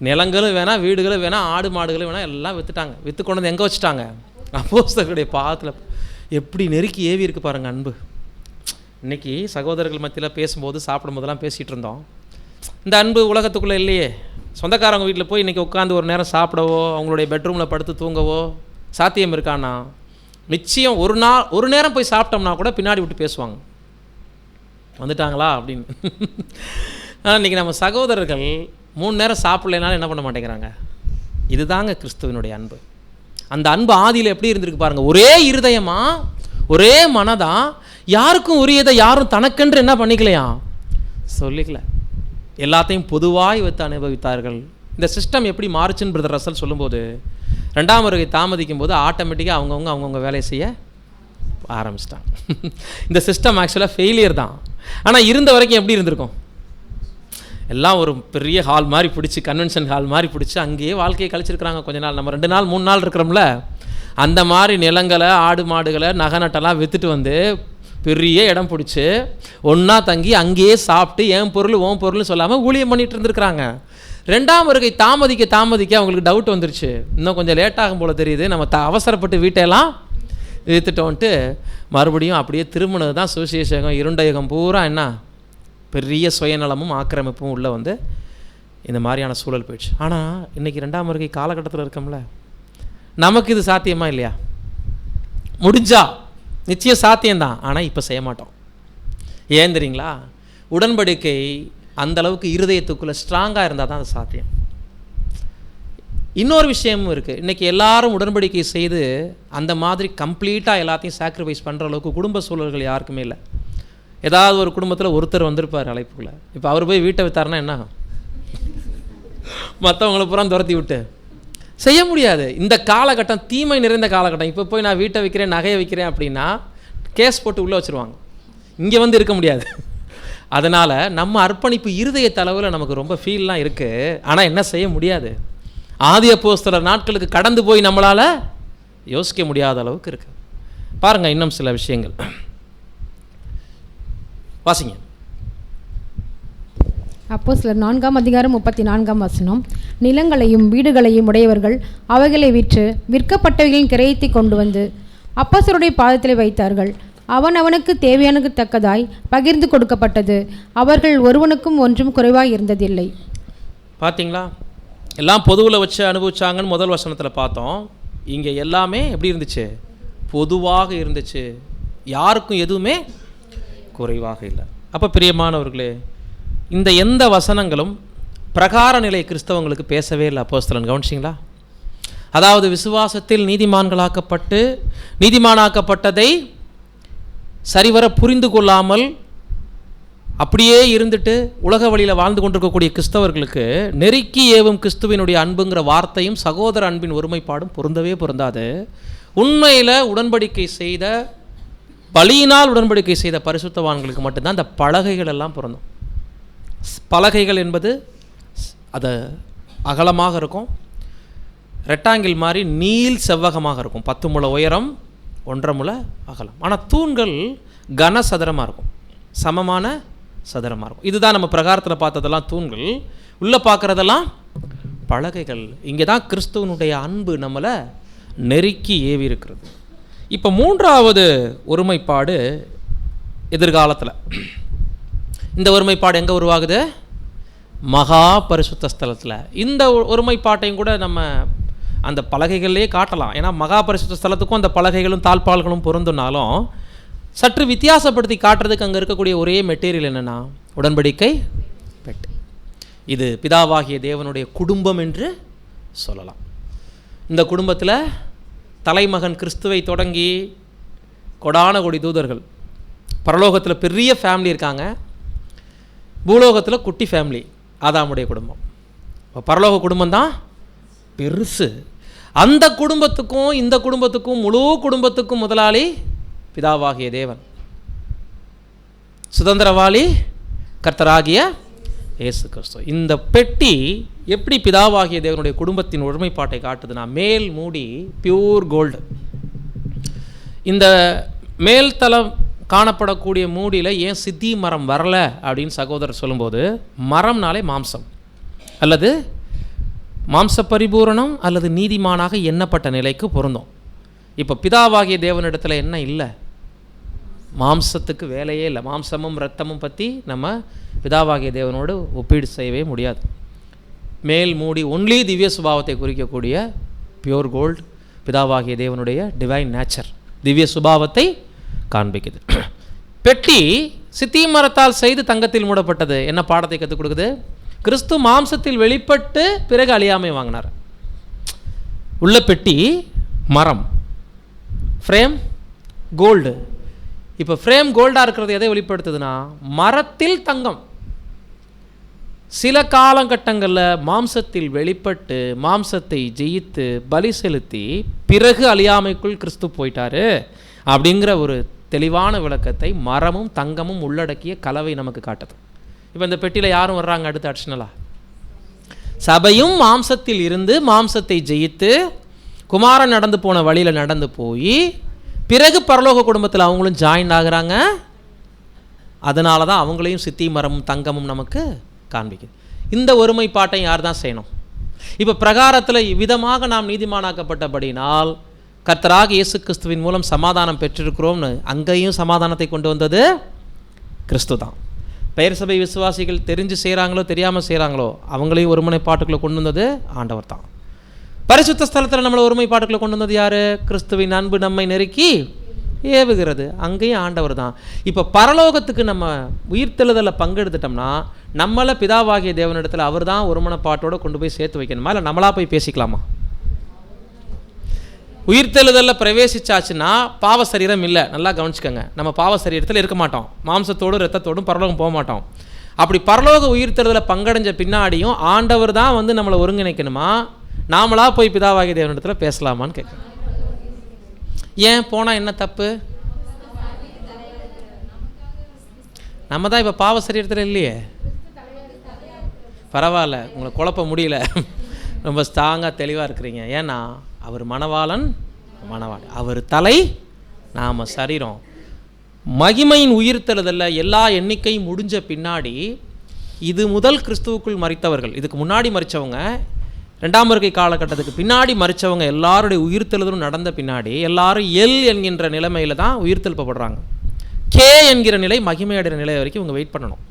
நிலங்களும் வேணாம், வீடுகளும் வேணாம், ஆடு மாடுகளும் வேணாம், எல்லாம் விற்றுட்டாங்க. விற்று கொண்டு வந்து எங்கே வச்சுட்டாங்க? அப்போஸ்தலர்களுடைய பாதத்தில். எப்படி நெருக்கி ஏவி இருக்குது பாருங்கள் அன்பு. இன்றைக்கி சகோதரர்கள் மத்தியில் பேசும்போது சாப்பிடும்போதெல்லாம் பேசிகிட்டு இருந்தோம். இந்த அன்பு உலகத்துக்குள்ளே இல்லையே. சொந்தக்காரங்க வீட்டில் போய் இன்றைக்கி உட்காந்து ஒரு நேரம் சாப்பிடவோ, அவங்களுடைய பெட்ரூமில் படுத்து தூங்கவோ சாத்தியம் இருக்கானா? நிச்சயம் ஒரு நேரம் போய் சாப்பிட்டோம்னா கூட பின்னாடி விட்டு பேசுவாங்க, வந்துட்டாங்களா அப்படின்னு. இன்றைக்கி நம்ம சகோதரர்கள் 3 நேரம் சாப்பிட்லனாலும் என்ன பண்ண மாட்டேங்கிறாங்க. இதுதாங்க கிறிஸ்துவனுடைய அன்பு. அந்த அன்பு ஆதியில் எப்படி இருந்திருக்கு பாருங்கள். ஒரே இருதயமாக, ஒரே மனதான், யாருக்கும் உரியதை யாரும் தனக்கென்று என்ன பண்ணிக்கலையா சொல்லிக்கல, எல்லாத்தையும் பொதுவாய் வைத்து அனுபவித்தார்கள். இந்த சிஸ்டம் எப்படி மாறுச்சுன்னு பிரதர் ரசல் சொல்லும்போது, 2ஆம் வருகை தாமதிக்கும் போது ஆட்டோமேட்டிக்காக அவங்கவுங்க வேலையை செய்ய ஆரம்பிச்சிட்டாங்க. இந்த சிஸ்டம் ஆக்சுவலாக ஃபெயிலியர் தான். ஆனால் இருந்த வரைக்கும் எப்படி இருந்திருக்கும்? எல்லாம் ஒரு பெரிய ஹால் மாதிரி பிடிச்சி, கன்வென்ஷன் ஹால் மாதிரி பிடிச்சி அங்கேயே வாழ்க்கையை கழிச்சிருக்கிறாங்க கொஞ்ச நாள். நம்ம 2 நாள் 3 நாள் இருக்கிறோம்ல, அந்த மாதிரி நிலங்களை, ஆடு மாடுகளை, நகை நட்டெல்லாம் விற்றுட்டு வந்து பெரிய இடம் பிடிச்சி ஒன்றா தங்கி அங்கேயே சாப்பிட்டு என் பொருள் ஓன் பொருள்னு சொல்லாமல் ஊழியம் பண்ணிகிட்டு இருந்துருக்குறாங்க. 2ஆம் வருகை தாமதிக்க அவங்களுக்கு டவுட் வந்துருச்சு. இன்னும் கொஞ்சம் லேட்டாகும் போல் தெரியுது, நம்ம அவசரப்பட்டு வீட்டையெல்லாம் விற்றுட்டோன்ட்டு மறுபடியும் அப்படியே திரும்பினது தான் சுவிசேஷகம். இருண்ட யுகம் பூரா என்ன பெரிய சுயநலமும் ஆக்கிரமிப்பும் உள்ளே வந்து இந்த மாதிரியான சூழல் போயிடுச்சு. ஆனால் இன்றைக்கி 2ஆம் வருகை காலகட்டத்தில் இருக்கோம்ல, நமக்கு இது சாத்தியமா இல்லையா? முடிஞ்சா நிச்சயம் சாத்தியம்தான். ஆனால் இப்போ செய்ய மாட்டோம். ஏன் தெரியுங்களா? உடன்படிக்கை அந்தளவுக்கு இருதயத்துக்குள்ளே ஸ்ட்ராங்காக இருந்தால் தான் அது சாத்தியம். இன்னொரு விஷயமும் இருக்குது. இன்றைக்கி எல்லாரும் உடன்படிக்கை செய்து அந்த மாதிரி கம்ப்ளீட்டாக எல்லாத்தையும் சாக்ரிஃபைஸ் பண்ணுற அளவுக்கு குடும்ப சூழல்கள் யாருக்குமே இல்லை. ஏதாவது ஒரு குடும்பத்தில் ஒருத்தர் வந்திருப்பார் அழைப்புக்குள்ளே. இப்போ அவர் போய் வீட்டை விற்றாருன்னா என்ன ஆகும்? மற்றவங்களை பூரா துரத்தி விட்டு செய்ய முடியாது. இந்த காலகட்டம் தீமை நிறைந்த காலகட்டம். இப்போ போய் நான் வீட்டை விற்கிறேன், நகையை விற்கிறேன் அப்படின்னா கேஸ் போட்டு உள்ளே வச்சுருவாங்க. இங்கே வந்து இருக்க முடியாது. அதனால் நம்ம அர்ப்பணிப்பு இருதய தளவில் நமக்கு ரொம்ப ஃபீல்லாம் இருக்குது. ஆனால் என்ன செய்ய முடியாது. ஆதி அப்போஸ்தலர் நாட்களுக்கு கடந்து போய் நம்மளால் யோசிக்க முடியாத அளவுக்கு இருக்குது. பாருங்கள் இன்னும் சில விஷயங்கள் வாசிங்க. அப்போஸ்தலர் 4ஆம் அதிகாரம் 34ஆம் வசனம். நிலங்களையும் வீடுகளையும் உடையவர்கள் அவைகளை விற்று விற்கப்பட்டவைகளின் கிரயத்தை கொண்டு வந்து அப்போஸ்தலருடைய பாதத்தில் வைத்தார்கள். அவனுக்கு தேவையானது தக்கதாய் பகிர்ந்து கொடுக்கப்பட்டது. அவர்கள் ஒருவனுக்கும் ஒன்றும் குறைவாக இருந்ததில்லை. பார்த்தீங்களா? எல்லாம் பொதுவில் வச்சு அனுபவிச்சாங்கன்னு முதல் வசனத்தில் பார்த்தோம். இங்கே எல்லாமே எப்படி இருந்துச்சு? பொதுவாக இருந்துச்சு. யாருக்கும் எதுவுமே குறைவாக இல்லை. அப்போ பிரியமானவர்களே, இந்த எந்த வசனங்களும் பிரகார நிலை கிறிஸ்தவங்களுக்கு பேசவே இல்லை. அப்போஸ்தலன் கவனிச்சிங்களா? அதாவது விசுவாசத்தில் நீதிமான்களாக்கப்பட்டு நீதிமானாக்கப்பட்டதை சரிவர புரிந்து கொள்ளாமல் அப்படியே இருந்துட்டு உலக வழியில் வாழ்ந்து கொண்டிருக்கக்கூடிய கிறிஸ்தவர்களுக்கு நெருக்கி ஏவும் கிறிஸ்துவினுடைய அன்புங்கிற வார்த்தையும் சகோதர அன்பின் ஒருமைப்பாடும் பொருந்தவே பொருந்தாது. உண்மையில் உடன்படிக்கை செய்த, பலியினால் உடன்படிக்கை செய்த பரிசுத்தவான்களுக்கு மட்டும்தான் இந்த பலகைகள் எல்லாம் பொருந்தும். பலகைகள் என்பது அது அகலமாக இருக்கும், ரெக்டாங்கிள் மாதிரி நீள் செவ்வகமாக இருக்கும், 10 முழ உயரம், 1.5 முழ அகலம். ஆனால் தூண்கள் கனசதுரமாக இருக்கும், சமமான சதுரமாக இருக்கும். இதுதான் நம்ம பிரகாரத்தில் பார்த்ததெல்லாம் தூண்கள், உள்ளே பார்க்குறதெல்லாம் பலகைகள். இங்கே தான் கிறிஸ்துவனுடைய அன்பு நம்மளை நெருக்கி ஏவி இருக்கிறது. இப்போ 3வது ஒருமைப்பாடு எதிர்காலத்தில். இந்த ஒருமைப்பாடு எங்கே உருவாகுது? மகா பரிசுத்த ஸ்தலத்தில். இந்த ஒருமைப்பாட்டையும் கூட நம்ம அந்த பலகைகள்லேயே காட்டலாம். ஏன்னா மகா பரிசுத்த ஸ்தலத்துக்கும் அந்த பலகைகளும் தாழ்பால்களும் பொருந்துனாலும் சற்று வித்தியாசப்படுத்தி காட்டுறதுக்கு அங்கே இருக்கக்கூடிய ஒரே மெட்டீரியல் என்னென்னா உடன்படிக்கை பெட்டி. இது பிதாவாகிய தேவனுடைய குடும்பம் என்று சொல்லலாம். இந்த குடும்பத்தில் தலைமகன் கிறிஸ்துவை தொடங்கி கொடான கொடி தூதர்கள், பரலோகத்தில் பெரிய ஃபேமிலி இருக்காங்க, பூலோகத்தில் குட்டி ஃபேமிலி ஆதாமுடைய குடும்பம். பரலோக குடும்பம் தான் பெருசு. அந்த குடும்பத்துக்கும் இந்த குடும்பத்துக்கும் முழு குடும்பத்துக்கும் முதலாளி பிதாவாகிய தேவன், சுதந்திரவாளி கர்த்தராகிய இயேசு கிறிஸ்து. இந்த பெட்டி எப்படி பிதாவாகிய தேவனுடைய குடும்பத்தின் ஒருமைப்பாட்டை காட்டுதுன்னா, மேல் மூடி பியூர் கோல்டு. இந்த மேல்தளம் காணப்படக்கூடிய மூடியில் ஏன் சித்தி மரம் வரல அப்படின்னு சகோதரர் சொல்லும்போது, மரம்னாலே மாம்சம் அல்லது மாம்ச பரிபூரணம் அல்லது நீதிமானாக எண்ணப்பட்ட நிலைக்கு பொருந்தும். இப்போ பிதாவாகிய தேவனிடத்தில் என்ன இல்லை? மாம்சத்துக்கு வேலையே இல்லை. மாம்சமும் இரத்தமும் பற்றி நம்ம பிதாவாகிய தேவனோடு ஒப்பீடு செய்யவே முடியாது. மேல் மூடி ஒன்லி திவ்ய சுபாவத்தை குறிக்கக்கூடிய பியோர் கோல்டு, பிதாவாகிய தேவனுடைய டிவைன் நேச்சர், திவ்ய சுபாவத்தை காண்பிக்குது. பெட்டி சித்தி மரத்தால் செய்து தங்கத்தில் மூடப்பட்டது. என்ன பாடத்தை கற்றுக் கொடுக்குது? கிறிஸ்து மாம்சத்தில் வெளிப்பட்டு பிறகு அழியாமை வாங்கினார். உள்ள பெட்டி மரம், ஃப்ரேம் கோல்டு. இப்போ ஃப்ரேம் கோல்டாக இருக்கிறது எதை வெளிப்படுத்துதுன்னா, மரத்தில் தங்கம். சில காலகட்டங்களில் மாம்சத்தில் வெளிப்பட்டு மாம்சத்தை ஜெயித்து பலி செலுத்தி பிறகு அழியாமைக்குள் கிறிஸ்து போயிட்டாரு அப்படிங்கிற ஒரு தெளிவான விளக்கத்தை மரமும் தங்கமும் உள்ளடக்கிய கலவை நமக்கு காட்டுது. இப்போ இந்த பெட்டியில் யாரும் வர்றாங்க அடுத்து அடிஷ்னலா? சபையும் மாம்சத்தில் இருந்து மாம்சத்தை ஜெயித்து குமாரன் நடந்து போன வழியில் நடந்து போய் பிறகு பரலோக குடும்பத்தில் அவங்களும் ஜாயின் ஆகுறாங்க. அதனால தான் அவங்களையும் சித்தி மரமும் தங்கமும் நமக்கு காண்பிக்குது. இந்த ஒருமைப்பாட்டை யார் தான் செய்யணும்? இப்போ பிரகாரத்தில் விதமாக நாம் நீதிமானாக்கப்பட்டபடினால் கர்த்தராகிய இயேசு கிறிஸ்துவின் மூலம் சமாதானம் பெற்றிருக்கிறோம்னு அங்கேயும் சமாதானத்தை கொண்டு வந்தது கிறிஸ்து தான். பெயர் சபை விசுவாசிகள் தெரிஞ்சு செய்கிறாங்களோ தெரியாமல் செய்கிறாங்களோ அவங்களையும் ஒருமைப்பாட்டுக்குள்ளே கொண்டு வந்தது ஆண்டவர் தான். பரிசுத்த ஸ்தலத்தில் நம்மளை ஒருமைப்பாட்டுக்குள்ளே கொண்டு வந்தது யார்? கிறிஸ்துவின் அன்பு நம்மை நெருக்கி ஏவுகிறது, அங்கேயும் ஆண்டவர் தான். இப்போ பரலோகத்துக்கு நம்ம உயிர்த்தெழுதலில் பங்கெடுத்துட்டோம்னா நம்மளை பிதாவாகிய தேவனிடத்தில் அவர் தான் ஒருமனப்பாட்டோடு கொண்டு போய் சேர்த்து வைக்கணுமா, இல்லை நம்மளா போய் பேசிக்கலாமா? உயிர்த்தெழுதலில் பிரவேசிச்சாச்சுன்னா பாவ சரீரம் இல்லை. நல்லா கவனிச்சுக்கோங்க, நம்ம பாவ சரீரத்தில் இருக்க மாட்டோம், மாம்சத்தோடும் இரத்தத்தோடும் பரலோகம் போக மாட்டோம். அப்படி பரலோக உயிர்த்தெழுதலில் பங்கடைஞ்ச பின்னாடியும் ஆண்டவர் தான் வந்து நம்மளை ஒருங்கிணைக்கணுமா, நாமளா போய் பிதாவாகிய தேவனிடத்தில் பேசலாமான்னு கேட்குறேன். ஏன் போனால் என்ன தப்பு? நம்ம தான் இப்போ பாவ சரீரத்தில் இல்லையே. பரவாயில்ல, உங்களை குழப்ப முடியல, ரொம்ப ஸ்ட்ராங்காக தெளிவாக இருக்கிறீங்க. ஏன்னா அவர் மணவாளன், அவர் தலை, நாம் சரீரம். மகிமையின் உயிர்த்தெழுதலில் எல்லா எண்ணிக்கையும் முடிஞ்ச பின்னாடி இது முதல் கிறிஸ்துவுக்குள் மரித்தவர்கள், இதுக்கு முன்னாடி மரித்தவங்க, ரெண்டாம் வருகை காலகட்டத்துக்கு பின்னாடி மரித்தவங்க எல்லாருடைய உயிர்த்தெழுதலும் நடந்த பின்னாடி எல்லாரும் எல் என்கின்ற நிலைமையில் தான் உயிர்த்தெழுப்பப்படுறாங்க. கே என்கிற நிலை மகிமை அடைகிற நிலை வரைக்கும் இவங்க வெயிட் பண்ணணும்.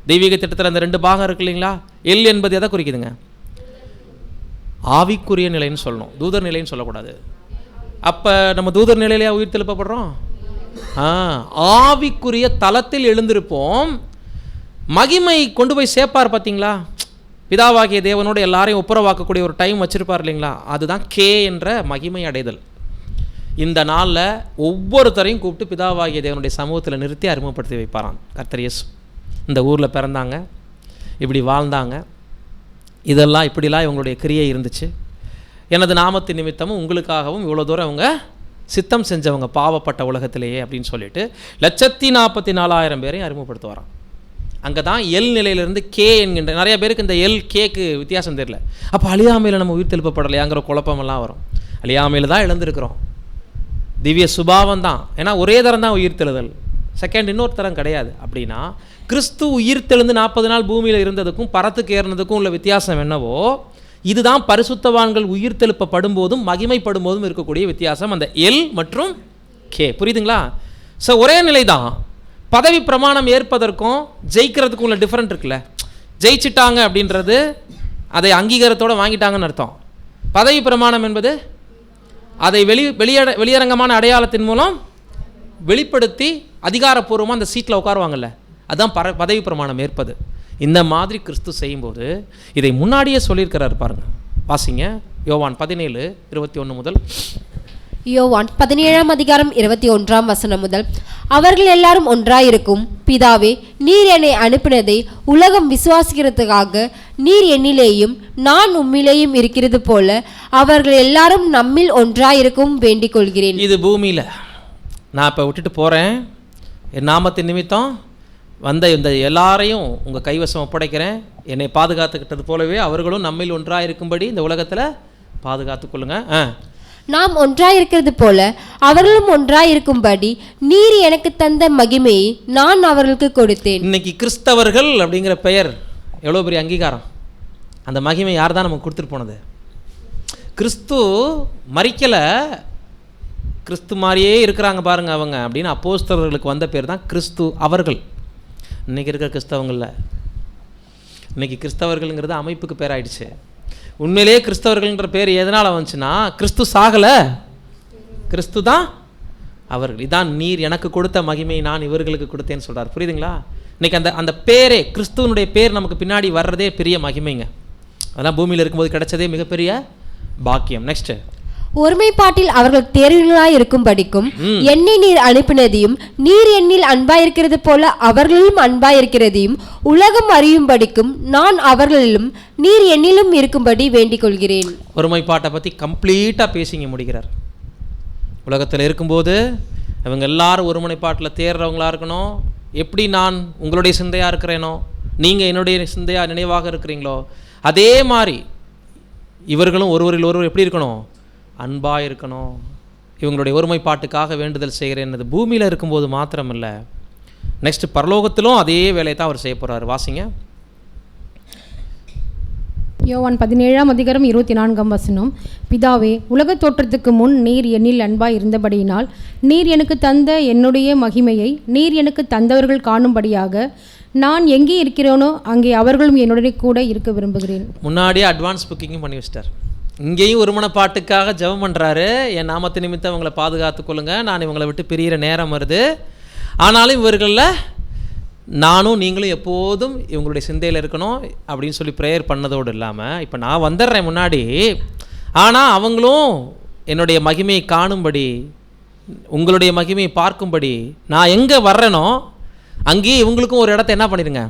தெய்வீக திட்டத்தில் அந்த 2 பாகம் இருக்கு இல்லைங்களா? எல் என்பது எதை குறிக்குதுங்க? ஆவிக்குரிய நிலைன்னு சொல்லணும், தூதர் நிலைன்னு சொல்லக்கூடாது. அப்போ நம்ம தூதர் நிலையிலேயே உயிர்த்தெழுப்பப்படுறோம்? ஆவிக்குரிய தலத்தில் எழுந்திருப்போம். மகிமை கொண்டு போய் சேர்ப்பார் பார்த்தீங்களா? பிதாவாகிய தேவனோடு எல்லாரையும் ஒப்புரவாக்கக்கூடிய ஒரு டைம் வச்சுருப்பார் இல்லைங்களா? அதுதான் கே என்ற மகிமை அடைதல். இந்த நாளில் ஒவ்வொருத்தரையும் கூப்பிட்டு பிதாவாகிய தேவனுடைய சமூகத்தில் நிறுத்தி அறிமுகப்படுத்தி வைப்பாராம். கர்த்தர் இயேசு இந்த ஊரில் பிறந்தாங்க, இப்படி வாழ்ந்தாங்க, இதெல்லாம் இப்படிலாம் இவங்களுடைய கிரியை இருந்துச்சு, எனது நாமத்தின் நிமித்தமும் உங்களுக்காகவும் இவ்வளோ தூரம் அவங்க சித்தம் செஞ்சவங்க பாவப்பட்ட உலகத்திலேயே அப்படின்னு சொல்லிட்டு 144,000 பேரையும் அறிமுகப்படுத்துவாராம். அங்கே தான் எல் நிலையிலிருந்து கே என்கின்ற, நிறைய பேருக்கு இந்த எல் கேக்கு வித்தியாசம் தெரியல. அப்போ அழியாமையில் நம்ம உயிர்த்தெழுப்பப்படலையாங்கிற குழப்பமெல்லாம் வரும். அழியாமையில் தான் இழந்திருக்கிறோம், திவ்ய சுபாவம் தான். ஏன்னா ஒரே தரம் தான் உயிர்த்தெழுதல், செகண்ட் இன்னொரு தரம் கிடையாது. அப்படின்னா கிறிஸ்து உயிர்த்தெழுந்து 40 நாள் பூமியில் இருந்ததுக்கும் பரத்துக்கு ஏறினதுக்கும் உள்ள வித்தியாசம் என்னவோ, இதுதான் பரிசுத்தவான்கள் உயிர்த்தெழுப்பப்படும் போதும் மகிமைப்படும் போதும் இருக்கக்கூடிய வித்தியாசம், அந்த எல் மற்றும் கே. புரியுதுங்களா? ஸோ ஒரே நிலை தான். பதவி பிரமாணம் ஏற்பதற்கும் ஜெயிக்கிறதுக்கும் உள்ள டிஃப்ரெண்ட் இருக்குல்ல. ஜெயிச்சிட்டாங்க அப்படின்றது அதை அங்கீகாரத்தோடு வாங்கிட்டாங்கன்னு அர்த்தம். பதவி பிரமாணம் என்பது அதை வெளியரங்கமான அடையாளத்தின் மூலம் வெளிப்படுத்தி அதிகாரப்பூர்வமாக அந்த சீட்டில் உட்காருவாங்கல்ல, அதுதான் பதவி பிரமாணம் ஏற்பது. இந்த மாதிரி கிறிஸ்து செய்யும்போது இதை முன்னாடியே சொல்லியிருக்கிறார் பாருங்க. வாசிங்க யோவான் 17:21 முதல். யோவான் 17:21 முதல். அவர்கள் எல்லாரும் ஒன்றாயிருக்கும். பிதாவே, நீர் என்னை அனுப்பினதை உலகம் விசுவாசிக்கிறதுக்காக நீர் என்னிலேயும் நான் உம்மிலேயும் இருக்கிறது போல அவர்கள் எல்லாரும் நம்மில் ஒன்றாயிருக்கும் வேண்டிக் கொள்கிறேன். இது பூமியில் நான் இப்போ விட்டுட்டு போகிறேன், என் நாமத்தின் நிமித்தம் வந்த இந்த எல்லாரையும் உங்கள் கைவசம் ஒப்படைக்கிறேன். என்னை பாதுகாத்துக்கிட்டது போலவே அவர்களும் நம்மில் ஒன்றாக இருக்கும்படி இந்த உலகத்தில் பாதுகாத்து கொள்ளுங்க. நாம் ஒன்றாயிருக்கிறது போல அவர்களும் ஒன்றாயிருக்கும்படி நீர் எனக்கு தந்த மகிமையை நான் அவர்களுக்கு கொடுத்தேன். இன்னைக்கு கிறிஸ்தவர்கள் அப்படிங்கிற பெயர் எவ்வளோ பெரிய அங்கீகாரம். அந்த மகிமை யார் தான் நமக்கு கொடுத்துட்டு போனது? கிறிஸ்து மரிக்கலை, கிறிஸ்து மாதிரியே இருக்கிறாங்க பாருங்க அவங்க அப்படின்னு அப்போஸ்தலர்களுக்கு வந்த பேர் தான் கிறிஸ்து அவர்கள். இன்றைக்கி இருக்கிற கிறிஸ்தவங்களில் இன்றைக்கி கிறிஸ்தவர்கள்ங்கிறது அமைப்புக்கு பேர் ஆயிடுச்சு. உண்மையிலேயே கிறிஸ்தவர்கள்ன்ற பேர் எதனால் வந்துச்சுன்னா, கிறிஸ்து சாகலை, கிறிஸ்து தான் அவர்கள். இதான் நீர் எனக்கு கொடுத்த மகிமை நான் இவர்களுக்கு கொடுத்தேன்னு சொல்கிறார். புரியுதுங்களா? இன்றைக்கி அந்த பேரே, கிறிஸ்துவனுடைய பேர் நமக்கு பின்னாடி வர்றதே பெரிய மகிமைங்க. அதெல்லாம் பூமியில் இருக்கும்போது கிடைச்சதே மிகப்பெரிய பாக்கியம். நெக்ஸ்ட், ஒருமைப்பாட்டில் அவர்கள் தேர்வுகளாய் இருக்கும்படிக்கும் என்னை நீர் அனுப்பினதையும் நீர் என்னில் அன்பாயிருக்கிறது போல அவர்களிலும் அன்பாயிருக்கிறதையும் உலகம் அறியும்படிக்கும் நான் அவர்களிலும் நீர் என்னிலும் இருக்கும்படி வேண்டிக் கொள்கிறேன். ஒருமைப்பாட்டை பற்றி கம்ப்ளீட்டாக பேசிங்க முடிக்கிறார். உலகத்தில் இருக்கும்போது இவங்க எல்லாரும் ஒருமைப்பாட்டில் தேர்றவங்களா இருக்கணும். எப்படி நான் உங்களுடைய சிந்தையாக இருக்கிறேனோ, நீங்கள் என்னுடைய சிந்தையாக நினைவாக இருக்கிறீங்களோ, அதே மாதிரி இவர்களும் ஒருவரில் ஒருவர் எப்படி இருக்கணும்? அன்பாக இருக்கணும். இவங்களுடைய ஒருமைப்பாட்டுக்காக வேண்டுதல் செய்கிறேன். பூமியில் இருக்கும்போது மாத்திரமில்லை, நெக்ஸ்ட் பரலோகத்திலும் அதே வேலையை தான் அவர் செய்ய போகிறார். வாசிங்க. யோவான் 17:24. பிதாவே, உலகத் தோற்றத்துக்கு முன் நீர் என்னில் அன்பாய் இருந்தபடியினால் நீர் எனக்கு தந்த என்னுடைய மகிமையை நீர் எனக்கு தந்தவர்கள் காணும்படியாக நான் எங்கே இருக்கிறேனோ அங்கே அவர்களும் என்னுடைய கூட இருக்க விரும்புகிறேன். முன்னாடியே அட்வான்ஸ் புக்கிங்கும் பண்ணி வச்சிட்டார். இங்கேயும் ஒருமனப்பாட்டுக்காக ஜெபம் பண்ணுறாரு. என் நாமத்து நிமித்தம் இவங்களை பாதுகாத்து கொள்ளுங்க, நான் இவங்களை விட்டு பிரிகிற நேரம் வருது. ஆனாலும் இவர்களில் நானும் நீங்களும் எப்போதும் இவங்களுடைய சிந்தையில் இருக்கணும் அப்படின்னு சொல்லி ப்ரேயர் பண்ணதோடு இல்லாமல், இப்போ நான் வந்துடுறேன் முன்னாடி, ஆனால் அவங்களும் என்னுடைய மகிமையை காணும்படி, உங்களுடைய மகிமையை பார்க்கும்படி நான் எங்கே வர்றேனோ அங்கேயே இவங்களுக்கும் ஒரு இடத்த என்ன பண்ணிடுங்க,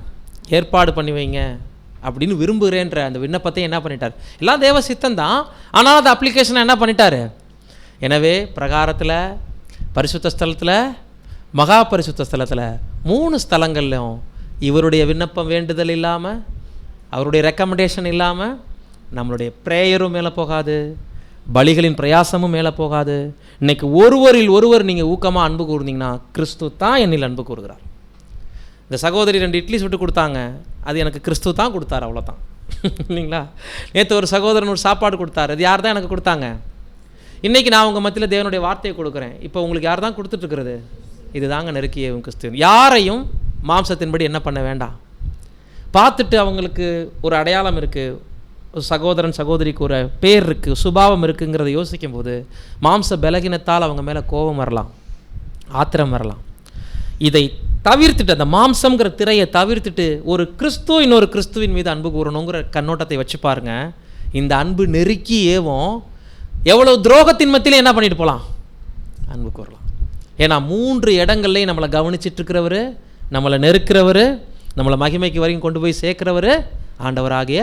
ஏற்பாடு பண்ணி வைங்க அப்படின்னு விரும்புகிறேன்ற அந்த விண்ணப்பத்தை என்ன பண்ணிட்டார். எல்லாம் தேவ சித்தம் தான், ஆனால் அந்த அப்ளிகேஷனை என்ன பண்ணிட்டார். எனவே பிரகாரத்தில், பரிசுத்த ஸ்தலத்தில், மகா பரிசுத்த ஸ்தலத்தில் 3 ஸ்தலங்கள்லையும் இவருடைய விண்ணப்பம் வேண்டுதல் இல்லாமல், அவருடைய ரெக்கமெண்டேஷன் இல்லாமல் நம்மளுடைய ப்ரேயரும் மேலே போகாது, பலிகளின் பிரயாசமும் மேலே போகாது. இன்றைக்கி ஒருவரில் ஒருவர் நீங்கள் ஊக்கமாக அன்பு கூர்ந்தீங்கன்னா கிறிஸ்து தான் என்னில் அன்பு கூறுகிறார். இந்த சகோதரி 2 இட்லி சுட்டு கொடுத்தாங்க, அது எனக்கு கிறிஸ்து தான் கொடுத்தார், அவ்வளோதான். இல்லைங்களா? நேற்று ஒரு சகோதரன் ஒரு சாப்பாடு கொடுத்தாரு, அது யார் தான் எனக்கு கொடுத்தாங்க. இன்றைக்கி நான் உங்கள் மத்தியில் தேவனுடைய வார்த்தையை கொடுக்குறேன், இப்போ உங்களுக்கு யார் தான் கொடுத்துட்ருக்கிறது? இது தாங்க நெருக்கிய கிறிஸ்து. யாரையும் மாம்சத்தின்படி என்ன பண்ண வேண்டாம். பார்த்துட்டு அவங்களுக்கு ஒரு அடையாளம் இருக்குது, ஒரு சகோதரன் சகோதரிக்கு ஒரு பேர் இருக்குது, சுபாவம் இருக்குங்கிறத யோசிக்கும் போது மாம்ச பலகீனத்தால் அவங்க மேலே கோபம் வரலாம், ஆத்திரம் வரலாம். இதை தவிர்த்துட்டு, அந்த மாம்சங்கிற திரையை தவிர்த்துட்டு ஒரு கிறிஸ்து இன்னொரு கிறிஸ்துவின் மீது அன்பு கூறணுங்கிற கண்ணோட்டத்தை வச்சு பாருங்க. இந்த அன்பு நெருக்கி ஏவும் எவ்வளவு துரோகத்தின் மத்தியில் என்ன பண்ணிட்டு போகலாம், அன்பு கூறலாம். ஏன்னா 3 இடங்கள்லையும் நம்மளை கவனிச்சிட்டு இருக்கிறவர், நம்மளை நெருக்கிறவர், நம்மளை மகிமைக்கு வரைக்கும் கொண்டு போய் சேர்க்கிறவர் ஆண்டவராகிய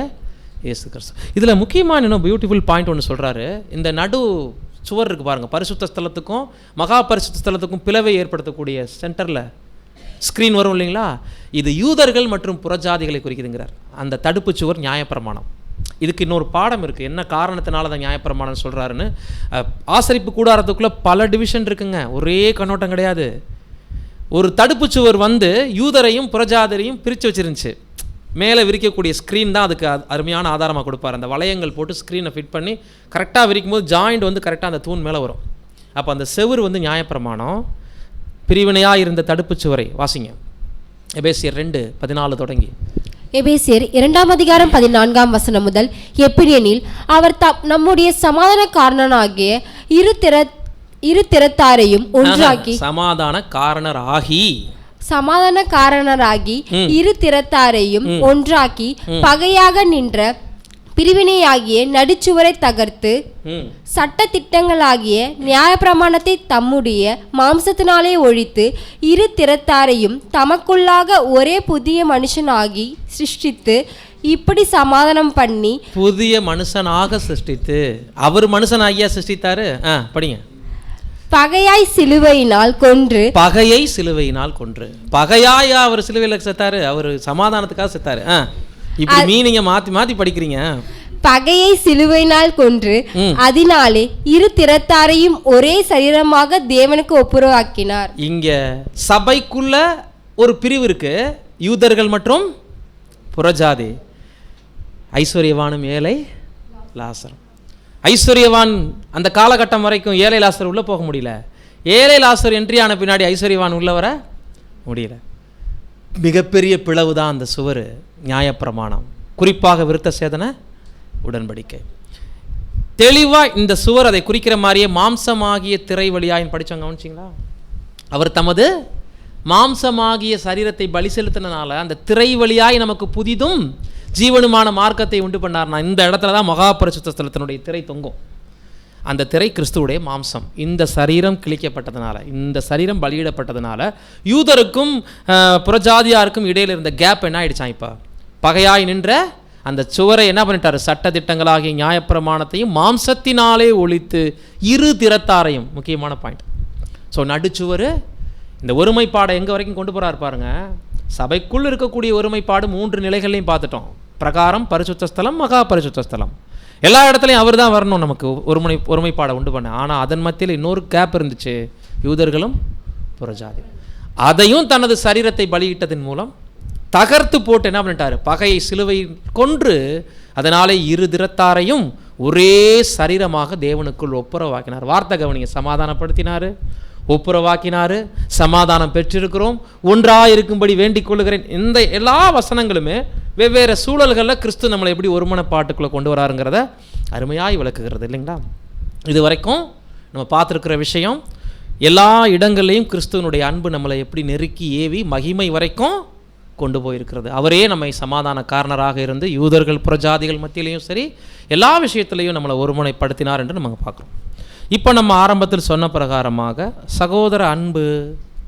இயேசு கிறிஸ்து. இதில் முக்கியமான இன்னும் பியூட்டிஃபுல் பாயிண்ட் ஒன்று சொல்கிறாரு. இந்த நடு சுவர் இருக்குது பாருங்கள், பரிசுத்த ஸ்தலத்துக்கும் மகா பரிசுத்த ஸ்தலத்துக்கும் பிளவை ஏற்படுத்தக்கூடிய சென்டரில் ஸ்க்ரீன் வரும் இல்லைங்களா, இது யூதர்கள் மற்றும் புறஜாதிகளை குறிக்குதுங்கிறார். அந்த தடுப்பு சுவர் நியாயப்பிரமாணம். இதுக்கு இன்னொரு பாடம் இருக்குது, என்ன காரணத்தினால அதை நியாயப்பிரமாணம் சொல்கிறாருன்னு. ஆசரிப்பு கூடாரத்துக்குள்ளே பல டிவிஷன் இருக்குங்க, ஒரே கண்ணோட்டம் கிடையாது. ஒரு தடுப்பு சுவர் வந்து யூதரையும் புறஜாதியரையும் பிரித்து வச்சிருந்துச்சு. மேலே விரிக்கக்கூடிய ஸ்க்ரீன் தான் அதுக்கு அருமையான ஆதாரமாக கொடுப்பார். அந்த வளையங்கள் போட்டு ஸ்க்ரீனை ஃபிட் பண்ணி கரெக்டாக விரிக்கும் போது ஜாயிண்ட் வந்து கரெக்டாக அந்த தூண் மேலே வரும். அப்போ அந்த செவுரு வந்து நியாயப்பிரமாணம். பிரிவினையாக இருந்த தடுப்பு சுவரை வாசிங்க. எபேசியர் 2:14 தொடங்கி. எபேசியர் 2:14 முதல், எப்படியெனில் அவர் நம்முடைய சமாதான காரணனாகிய இரு திறத்தாரையும் ஒன்றாக்கி, சமாதான காரணராகி இரு திறத்தாரையும் ஒன்றாக்கி பகையாக நின்ற பிரிவினையாகிய நடுச்சுவரை தகர்த்து சட்ட திட்டங்களாகிய நியாயப்பிரமாணத்தை தம்முடைய மாம்சத்தினாலே ஒழித்து இரு திறத்தாரையும் தமக்குள்ளாக ஒரே புதிய மனுஷனாகி சிருஷ்டித்து, இப்படி சமாதானம் பண்ணி, புதிய மனுஷனாக சிருஷ்டித்து, அவர் மனுஷனாகியா சிருஷ்டித்தாரு. படிங்க. பகையாய் சிலுவையினால் கொன்று, பகையாயா அவர் சிலுவையில் செத்தாரு, அவர் சமாதானத்துக்காக செத்தாரு. இப்படி மீனிங்க மாற்றி மாற்றி படிக்கிறீங்க. பகையை சிலுவையினால் கொன்று அதனாலே இரு திறத்தாரையும் ஒரே சரீரமாக தேவனுக்கு ஒப்புரவாக்கினார். இங்க சபைக்குள்ள ஒரு பிரிவு இருக்கு, யூதர்கள் மற்றும் புறஜாதி. ஐஸ்வர்யவானும் ஏழை லாசரும். ஐஸ்வர்யவான் அந்த காலகட்டம் வரைக்கும் ஏழை லாசர் உள்ளே போக முடியல. ஏழை லாசர் என்ட்ரி ஆன பின்னாடி ஐஸ்வர்யவான் உள்ள வர முடியல. மிகப்பெரிய பிளவு தான் அந்த சுவர். நியாயப்பிரமாணம், குறிப்பாக விருத்த சேதன உடன்படிக்கை. தெளிவாக இந்த சுவர் அதை குறிக்கிற மாதிரியே மாம்சமாகிய திரை வழியாயின் படித்தவங்க கவனிச்சிங்களா? அவர் தமது மாம்சமாகிய சரீரத்தை பலி செலுத்தினால அந்த திரை வழியாய் நமக்கு புதிதும் ஜீவனுமான மார்க்கத்தை உண்டு பண்ணார்னா இந்த இடத்துல தான் மகா பரிசுத்த ஸ்தலத்தினுடைய திரை தொங்கும். அந்த திரை கிறிஸ்துவுடைய மாம்சம். இந்த சரீரம் கிழிக்கப்பட்டதுனால, இந்த சரீரம் பலியிடப்பட்டதுனால யூதருக்கும் புறஜாதியாருக்கும் இடையில் இருந்த கேப் என்ன ஆயிடுச்சான்? இப்போ பகையாய் நின்ற அந்த சுவரை என்ன பண்ணிட்டாரு? சட்ட திட்டங்களாகிய நியாயப்பிரமாணத்தையும் மாம்சத்தினாலே ஒழித்து இரு திறத்தாரையும். முக்கியமான பாயிண்ட். ஸோ நடுச்சுவர் இந்த ஒருமைப்பாடை எங்கே வரைக்கும் கொண்டு போகிறார் பாருங்க. சபைக்குள் இருக்கக்கூடிய ஒருமைப்பாடு 3 நிலைகளையும் பார்த்துட்டோம். பிரகாரம், பரிசுத்த ஸ்தலம், மகா பரிசுத்த ஸ்தலம். எல்லா இடத்துலையும் அவர் தான் வரணும் நமக்கு ஒருமைப்பாடை உண்டு பண்ண. ஆனால் அதன் மத்தியில் இன்னொரு கேப் இருந்துச்சு, யூதர்களும் புறஜாதி. அதையும் தனது சரீரத்தை பலியிட்டதன் மூலம் தகர்த்து போட்டு என்ன பண்ணிட்டாரு? பகையை சிலுவை கொன்று அதனாலே இரு திறத்தாரையும் ஒரே சரீரமாக தேவனுக்குள் ஒப்புரவாக்கினார். வார்த்தை கவனிங்க, சமாதானப்படுத்தினார், ஒப்புரவாக்கினார், சமாதானம் பெற்றிருக்கிறோம், ஒன்றாக இருக்கும்படி வேண்டிக் கொள்ளுகிறேன். இந்த எல்லா வசனங்களுமே வெவ்வேறு சூழல்களில் கிறிஸ்து நம்மளை எப்படி ஒருமனப்பாட்டுக்குள்ளே கொண்டு வராருங்கிறத அருமையாய் விளக்குகிறது இல்லைங்களா? இது வரைக்கும் நம்ம பார்த்துருக்கிற விஷயம், எல்லா இடங்கள்லையும் கிறிஸ்துவனுடைய அன்பு நம்மளை எப்படி நெருக்கி ஏவி மகிமை வரைக்கும் கொண்டு போயிருக்கிறது. அவரே நம்மை சமாதானக்காரனராக இருந்து யூதர்கள் புறஜாதிகள் மத்தியிலையும் சரி எல்லா விஷயத்திலையும் நம்மளை ஒருமுனைப்படுத்தினார் என்று நம்ம பார்க்குறோம். இப்போ நம்ம ஆரம்பத்தில் சொன்ன பிரகாரமாக சகோதர அன்பு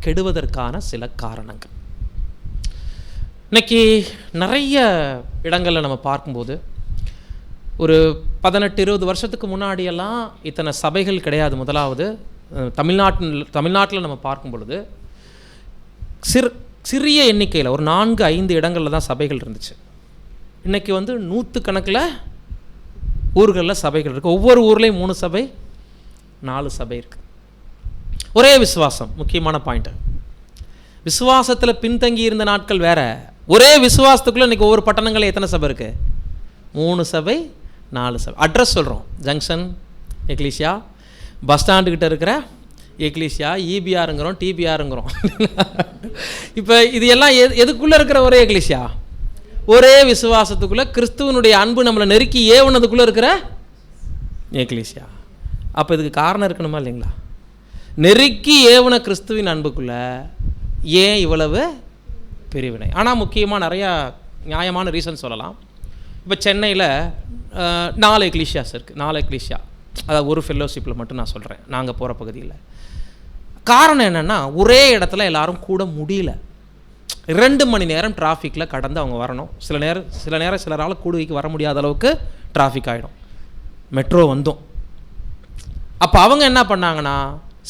கெடுவதற்கான சில காரணங்கள் இன்னைக்கு நிறைய இடங்களில் நம்ம பார்க்கும்போது, ஒரு 18-20 வருஷத்துக்கு முன்னாடியெல்லாம் இத்தனை சபைகள் கிடையாது. முதலாவது தமிழ்நாட்டில் நம்ம பார்க்கும் பொழுது சிறிய எண்ணிக்கையில் ஒரு 4-5 இடங்களில் தான் சபைகள் இருந்துச்சு. இன்றைக்கி வந்து 100 கணக்கில் ஊர்களில் சபைகள் இருக்குது. ஒவ்வொரு ஊர்லேயும் 3 சபை 4 சபை இருக்குது. ஒரே விசுவாசம். முக்கியமான பாயிண்ட்டு, விசுவாசத்தில் பின்தங்கி இருந்த நாட்கள் வேற. ஒரே விசுவாசத்துக்குள்ளே இன்றைக்கி ஒவ்வொரு பட்டணங்களில் எத்தனை சபை இருக்குது? 3 சபை 4 சபை. அட்ரஸ் சொல்கிறோம், ஜங்ஷன் எக்லீசியா, பஸ் ஸ்டாண்டுக்கிட்ட இருக்கிற எக்லீசியா, இபிஆருங்கிறோம், டிபிஆருங்கிறோம். இப்போ இது எல்லாம் எதுக்குள்ளே இருக்கிற ஒரே எக்லீசியா? ஒரே விசுவாசத்துக்குள்ளே கிறிஸ்துவனுடைய அன்பு நம்மளை நெருக்கி ஏவனதுக்குள்ளே இருக்கிற எக்லீசியா. அப்போ இதுக்கு காரணம் இருக்கணுமா இல்லைங்களா? நெருக்கி ஏவன கிறிஸ்துவின் அன்புக்குள்ளே ஏன் இவ்வளவு பிரிவினை? ஆனால் முக்கியமாக நிறையா நியாயமான ரீசன் சொல்லலாம். இப்போ சென்னையில் 4 எக்லீசியாஸ் இருக்குது. 4 எக்லீசியா, அதாவது ஒரு ஃபெல்லோஷிப்பில் மட்டும் நான் சொல்கிறேன், நாங்கள் போகிற பகுதியில். காரணம் என்னென்னா, ஒரே இடத்துல எல்லாரும் கூட முடியல. 2 மணி நேரம் டிராஃபிக்கில் கடந்து அவங்க வரணும். சில நேரம் சிலரால் கூடுகைக்கு வர முடியாத அளவுக்கு டிராஃபிக் ஆகிடும். மெட்ரோ வந்தோம். அப்போ அவங்க என்ன பண்ணாங்கன்னா,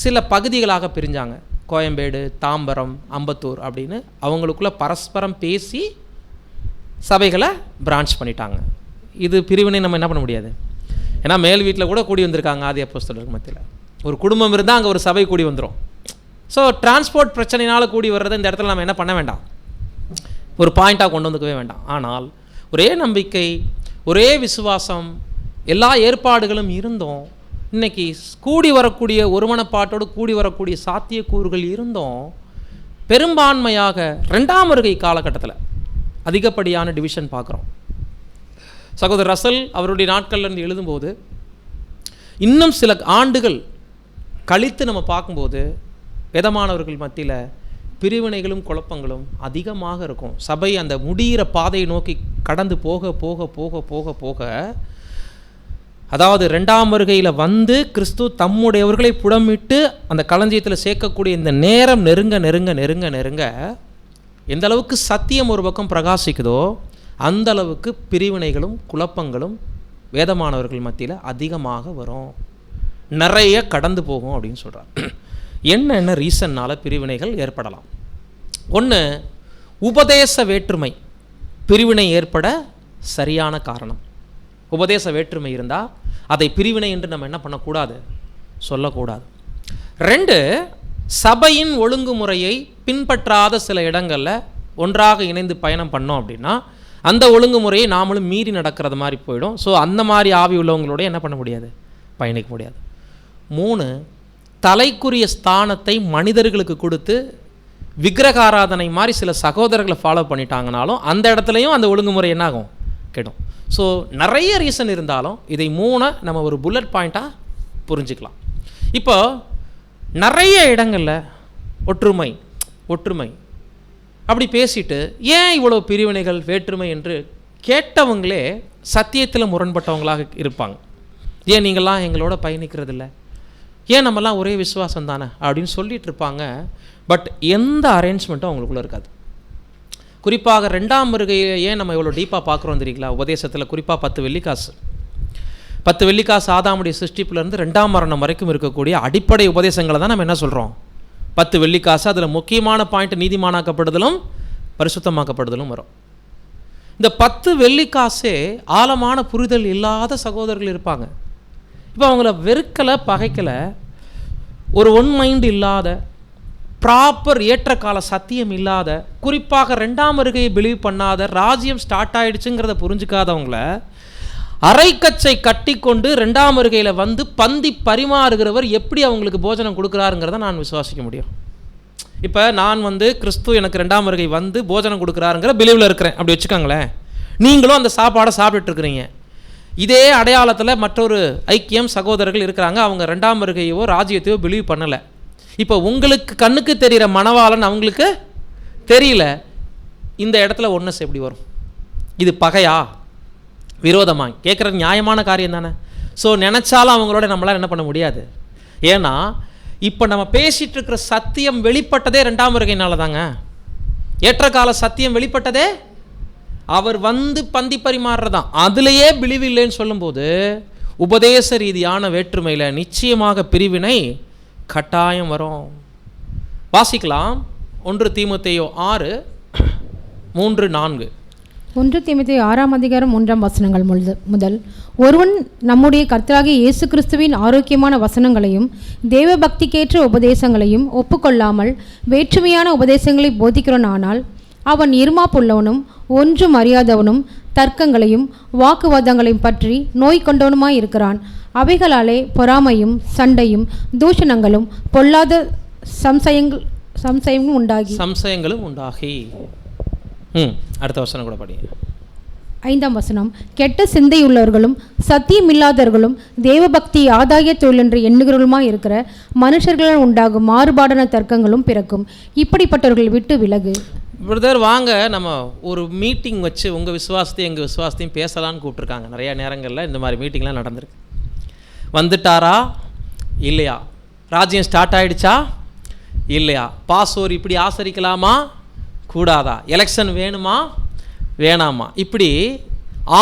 சில பகுதிகளாக பிரிஞ்சாங்க. கோயம்பேடு, தாம்பரம், அம்பத்தூர் அப்படின்னு அவங்களுக்குள்ள பரஸ்பரம் பேசி சபைகளை பிரான்ச் பண்ணிட்டாங்க. இது பிரிவினை நம்ம என்ன பண்ண முடியாது. ஏன்னா மேல் வீட்டில் கூட கூடி வந்திருக்காங்க ஆதி அப்போஸ்தலருக்கு மத்தியில். ஒரு குடும்பம் இருந்தால் அங்கே ஒரு சபை கூடி வந்துடும். ஸோ டிரான்ஸ்போர்ட் பிரச்சனையினால் கூடி வர்றதை இந்த இடத்துல நம்ம என்ன பண்ண வேண்டாம், ஒரு பாயிண்ட்டாக கொண்டு வந்துக்கவே வேண்டாம். ஆனால் ஒரே நம்பிக்கை, ஒரே விசுவாசம், எல்லா ஏற்பாடுகளும் இருந்தோம். இன்றைக்கி கூடி வரக்கூடிய ஒருமனப்பாட்டோடு கூடி வரக்கூடிய சாத்தியக்கூறுகள் இருந்தோம். பெரும்பான்மையாக 2ஆம் வருகை காலகட்டத்தில் அதிகப்படியான டிவிஷன் பார்க்குறோம். சகோதரர் ரசல் அவருடைய நாட்கள்லேருந்து எழுதும்போது இன்னும் சில ஆண்டுகள் கழித்து நம்ம பார்க்கும்போது வேதமானவர்கள் மத்தியில் பிரிவினைகளும் குழப்பங்களும் அதிகமாக இருக்கும். சபை அந்த முடிகிற பாதையை நோக்கி கடந்து போக போக போக போக போக, அதாவது 2ஆம் வருகையில் வந்து கிறிஸ்து தம்முடையவர்களை புடமிட்டு அந்த களஞ்சியத்தில் சேர்க்கக்கூடிய இந்த நேரம் நெருங்க நெருங்க நெருங்க நெருங்க எந்த அளவுக்கு சத்தியம் ஒரு பக்கம் பிரகாசிக்குதோ அந்த அளவுக்கு பிரிவினைகளும் குழப்பங்களும் வேதமானவர்கள் மத்தியில் அதிகமாக வரும், நிறைய கடந்து போகும் அப்படின்னு சொல்கிறார். என்ன ரீசன்னால் பிரிவினைகள் ஏற்படலாம்? ஒன்று, உபதேச வேற்றுமை பிரிவினை ஏற்பட சரியான காரணம். உபதேச வேற்றுமை இருந்தால் அதை பிரிவினை என்று நம்ம என்ன பண்ணக்கூடாது, சொல்லக்கூடாது. 2, சபையின் ஒழுங்குமுறையை பின்பற்றாத சில இடங்களில் ஒன்றாக இணைந்து பயணம் பண்ணோம் அப்படின்னா அந்த ஒழுங்குமுறையை நாமளும் மீறி நடக்கிறது மாதிரி போயிடும். ஸோ அந்த மாதிரி ஆவி உள்ளவங்களோட என்ன பண்ண முடியாது, பயணிக்க முடியாது. 3, தலைக்குரிய ஸ்தானத்தை மனிதர்களுக்கு கொடுத்து விக்கிரகாராதனை மாதிரி சில சகோதரர்களை ஃபாலோ பண்ணிட்டாங்கனாலும் அந்த இடத்துலையும் அந்த ஒழுங்குமுறை என்னாகும், கெடும். ஸோ நிறைய ரீசன் இருந்தாலும் இதை 3 நம்ம ஒரு புல்லட் பாயிண்ட்டாக புரிஞ்சுக்கலாம். இப்போ நிறைய இடங்களில் ஒற்றுமை ஒற்றுமை அப்படி பேசிட்டு ஏன் இவ்வளோ பிரிவினைகள் வேற்றுமை என்று கேட்டவங்களே சத்தியத்தில் முரண்பட்டவங்களாக இருப்பாங்க. ஏன் நீங்கள்லாம் எங்களோட பயணிக்கிறதில்ல, ஏன் நம்மலாம் ஒரே விசுவாசம் தானே அப்படின்னு சொல்லிட்டு இருப்பாங்க. பட் எந்த அரேஞ்ச்மெண்ட்டும் அவங்களுக்குள்ளே இருக்காது. குறிப்பாக 2ஆம் வருகையை ஏன் நம்ம இவ்வளோ டீப்பாக பார்க்குறோம் தெரியுங்களா? உபதேசத்தில் குறிப்பாக 10 வெள்ளிக்காசு 10 வெள்ளிக்காசு ஆதாமுடைய சிருஷ்டிப்புலேருந்து 2ஆம் மரணம் வரைக்கும் இருக்கக்கூடிய அடிப்படை உபதேசங்களை தான் நம்ம என்ன சொல்கிறோம், 10 வெள்ளிக்காசு. அதில் முக்கியமான பாயிண்ட் நீதிமானாக்கப்படுதலும் பரிசுத்தமாக்கப்படுதலும் வரும். இந்த 10 வெள்ளிக்காசே ஆழமான புரிதல் இல்லாத சகோதரர்கள் இருப்பாங்க. இப்போ அவங்கள வெறுக்கலை பகைக்கலை, ஒரு ஒன் மைண்ட் இல்லாத ப்ராப்பர் ஏற்றக்கால சத்தியம் இல்லாத, குறிப்பாக 2ஆம் வருகையை பிலீவ் பண்ணாத, ராஜ்யம் ஸ்டார்ட் ஆகிடுச்சுங்கிறத புரிஞ்சுக்காதவங்கள அரைக்கச்சை கட்டி கொண்டு 2ஆம் வருகையில் வந்து பந்தி பரிமாறுகிறவர் எப்படி அவங்களுக்கு போஜனம் கொடுக்குறாருங்கிறத நான் விசுவாசிக்க முடியும். இப்போ நான் வந்து கிறிஸ்து எனக்கு 2ஆம் வருகை வந்து போஜனம் கொடுக்குறாருங்கிற பிலீவில் இருக்கிறேன் அப்படி வச்சுக்கோங்களேன். நீங்களும் அந்த சாப்பாடை சாப்பிட்டுருக்குறீங்க. இதே அடையாளத்தில் மற்றொரு ஐக்கியம் சகோதரர்கள் இருக்கிறாங்க, அவங்க 2ஆம் வருகையோ ராஜ்யத்தையோ பிலீவ் பண்ணலை. இப்போ உங்களுக்கு கண்ணுக்கு தெரிகிற மணவாளன் அவங்களுக்கு தெரியல. இந்த இடத்துல ஒன்னஸ் எப்படி வரும்? இது பகையா விரோதமா? கேட்குறது நியாயமான காரியம் தானே. ஸோ நினச்சாலும் அவங்களோட நம்மளால் என்ன பண்ண முடியாது. ஏன்னா இப்போ நம்ம பேசிகிட்டு இருக்கிற சத்தியம் வெளிப்பட்டதே 2ஆம் வருகையினால தாங்க. ஏற்றகால சத்தியம் வெளிப்பட்டதே அவர் வந்து பந்தி பரிமாறுறதான். அதுலேயே பிலிவ் இல்லைன்னு சொல்லும்போது உபதேச ரீதியான வேற்றுமையில் நிச்சயமாக பிரிவினை கட்டாயம் வரும். வாசிக்கலாம் 1 தீமோத்தேயு 6:3-4. 1 தீமோத்தேயு 6ஆம் அதிகாரம் 1ஆம் வசனங்கள் முதல். ஒருவன் நம்முடைய கர்த்தராகிய இயேசு கிறிஸ்துவின் ஆரோக்கியமான வசனங்களையும் தேவ பக்திக்கேற்ற உபதேசங்களையும் ஒப்புக்கொள்ளாமல் வேற்றுமையான உபதேசங்களை போதிக்கிறோனானால் அவன் இருமாப்புள்ளவனும் ஒன்றும் அறியாதவனும் தர்க்கங்களையும் வாக்குவாதங்களையும் பற்றி நோய் கொண்டவனுமாய் இருக்கிறான். அவைகளாலே பொறாமையும் சண்டையும் தூஷணங்களும் பொல்லாத சம்சயங்களும் உண்டாகி. அடுத்த வசனம் கூட படிங்க. 5ஆம் வசனம். கெட்ட சிந்தையுள்ளவர்களும் சத்தியமில்லாதவர்களும் தேவபக்தி ஆதாய தொழில் என்று எண்ணுகிறவர்களுமாய் இருக்கிற மனுஷர்களால் உண்டாகும் மாறுபாடான தர்க்கங்களும் பிறக்கும். இப்படிப்பட்டவர்கள் விட்டு விலகு. பிரதர் வாங்க நம்ம ஒரு மீட்டிங் வச்சு உங்கள் விசுவாசத்தையும் எங்கள் விசுவாசத்தையும் பேசலான்னு கூப்பிட்ருக்காங்க. நிறையா நேரங்களில் இந்த மாதிரி மீட்டிங்லாம் நடந்திருக்கு. வந்துட்டாரா இல்லையா? ராஜ்யம் ஸ்டார்ட் ஆகிடுச்சா இல்லையா? பாஸ்ஓர் இப்படி ஆசரிக்கலாமா கூடாதா? எலெக்ஷன் வேணுமா வேணாமா? இப்படி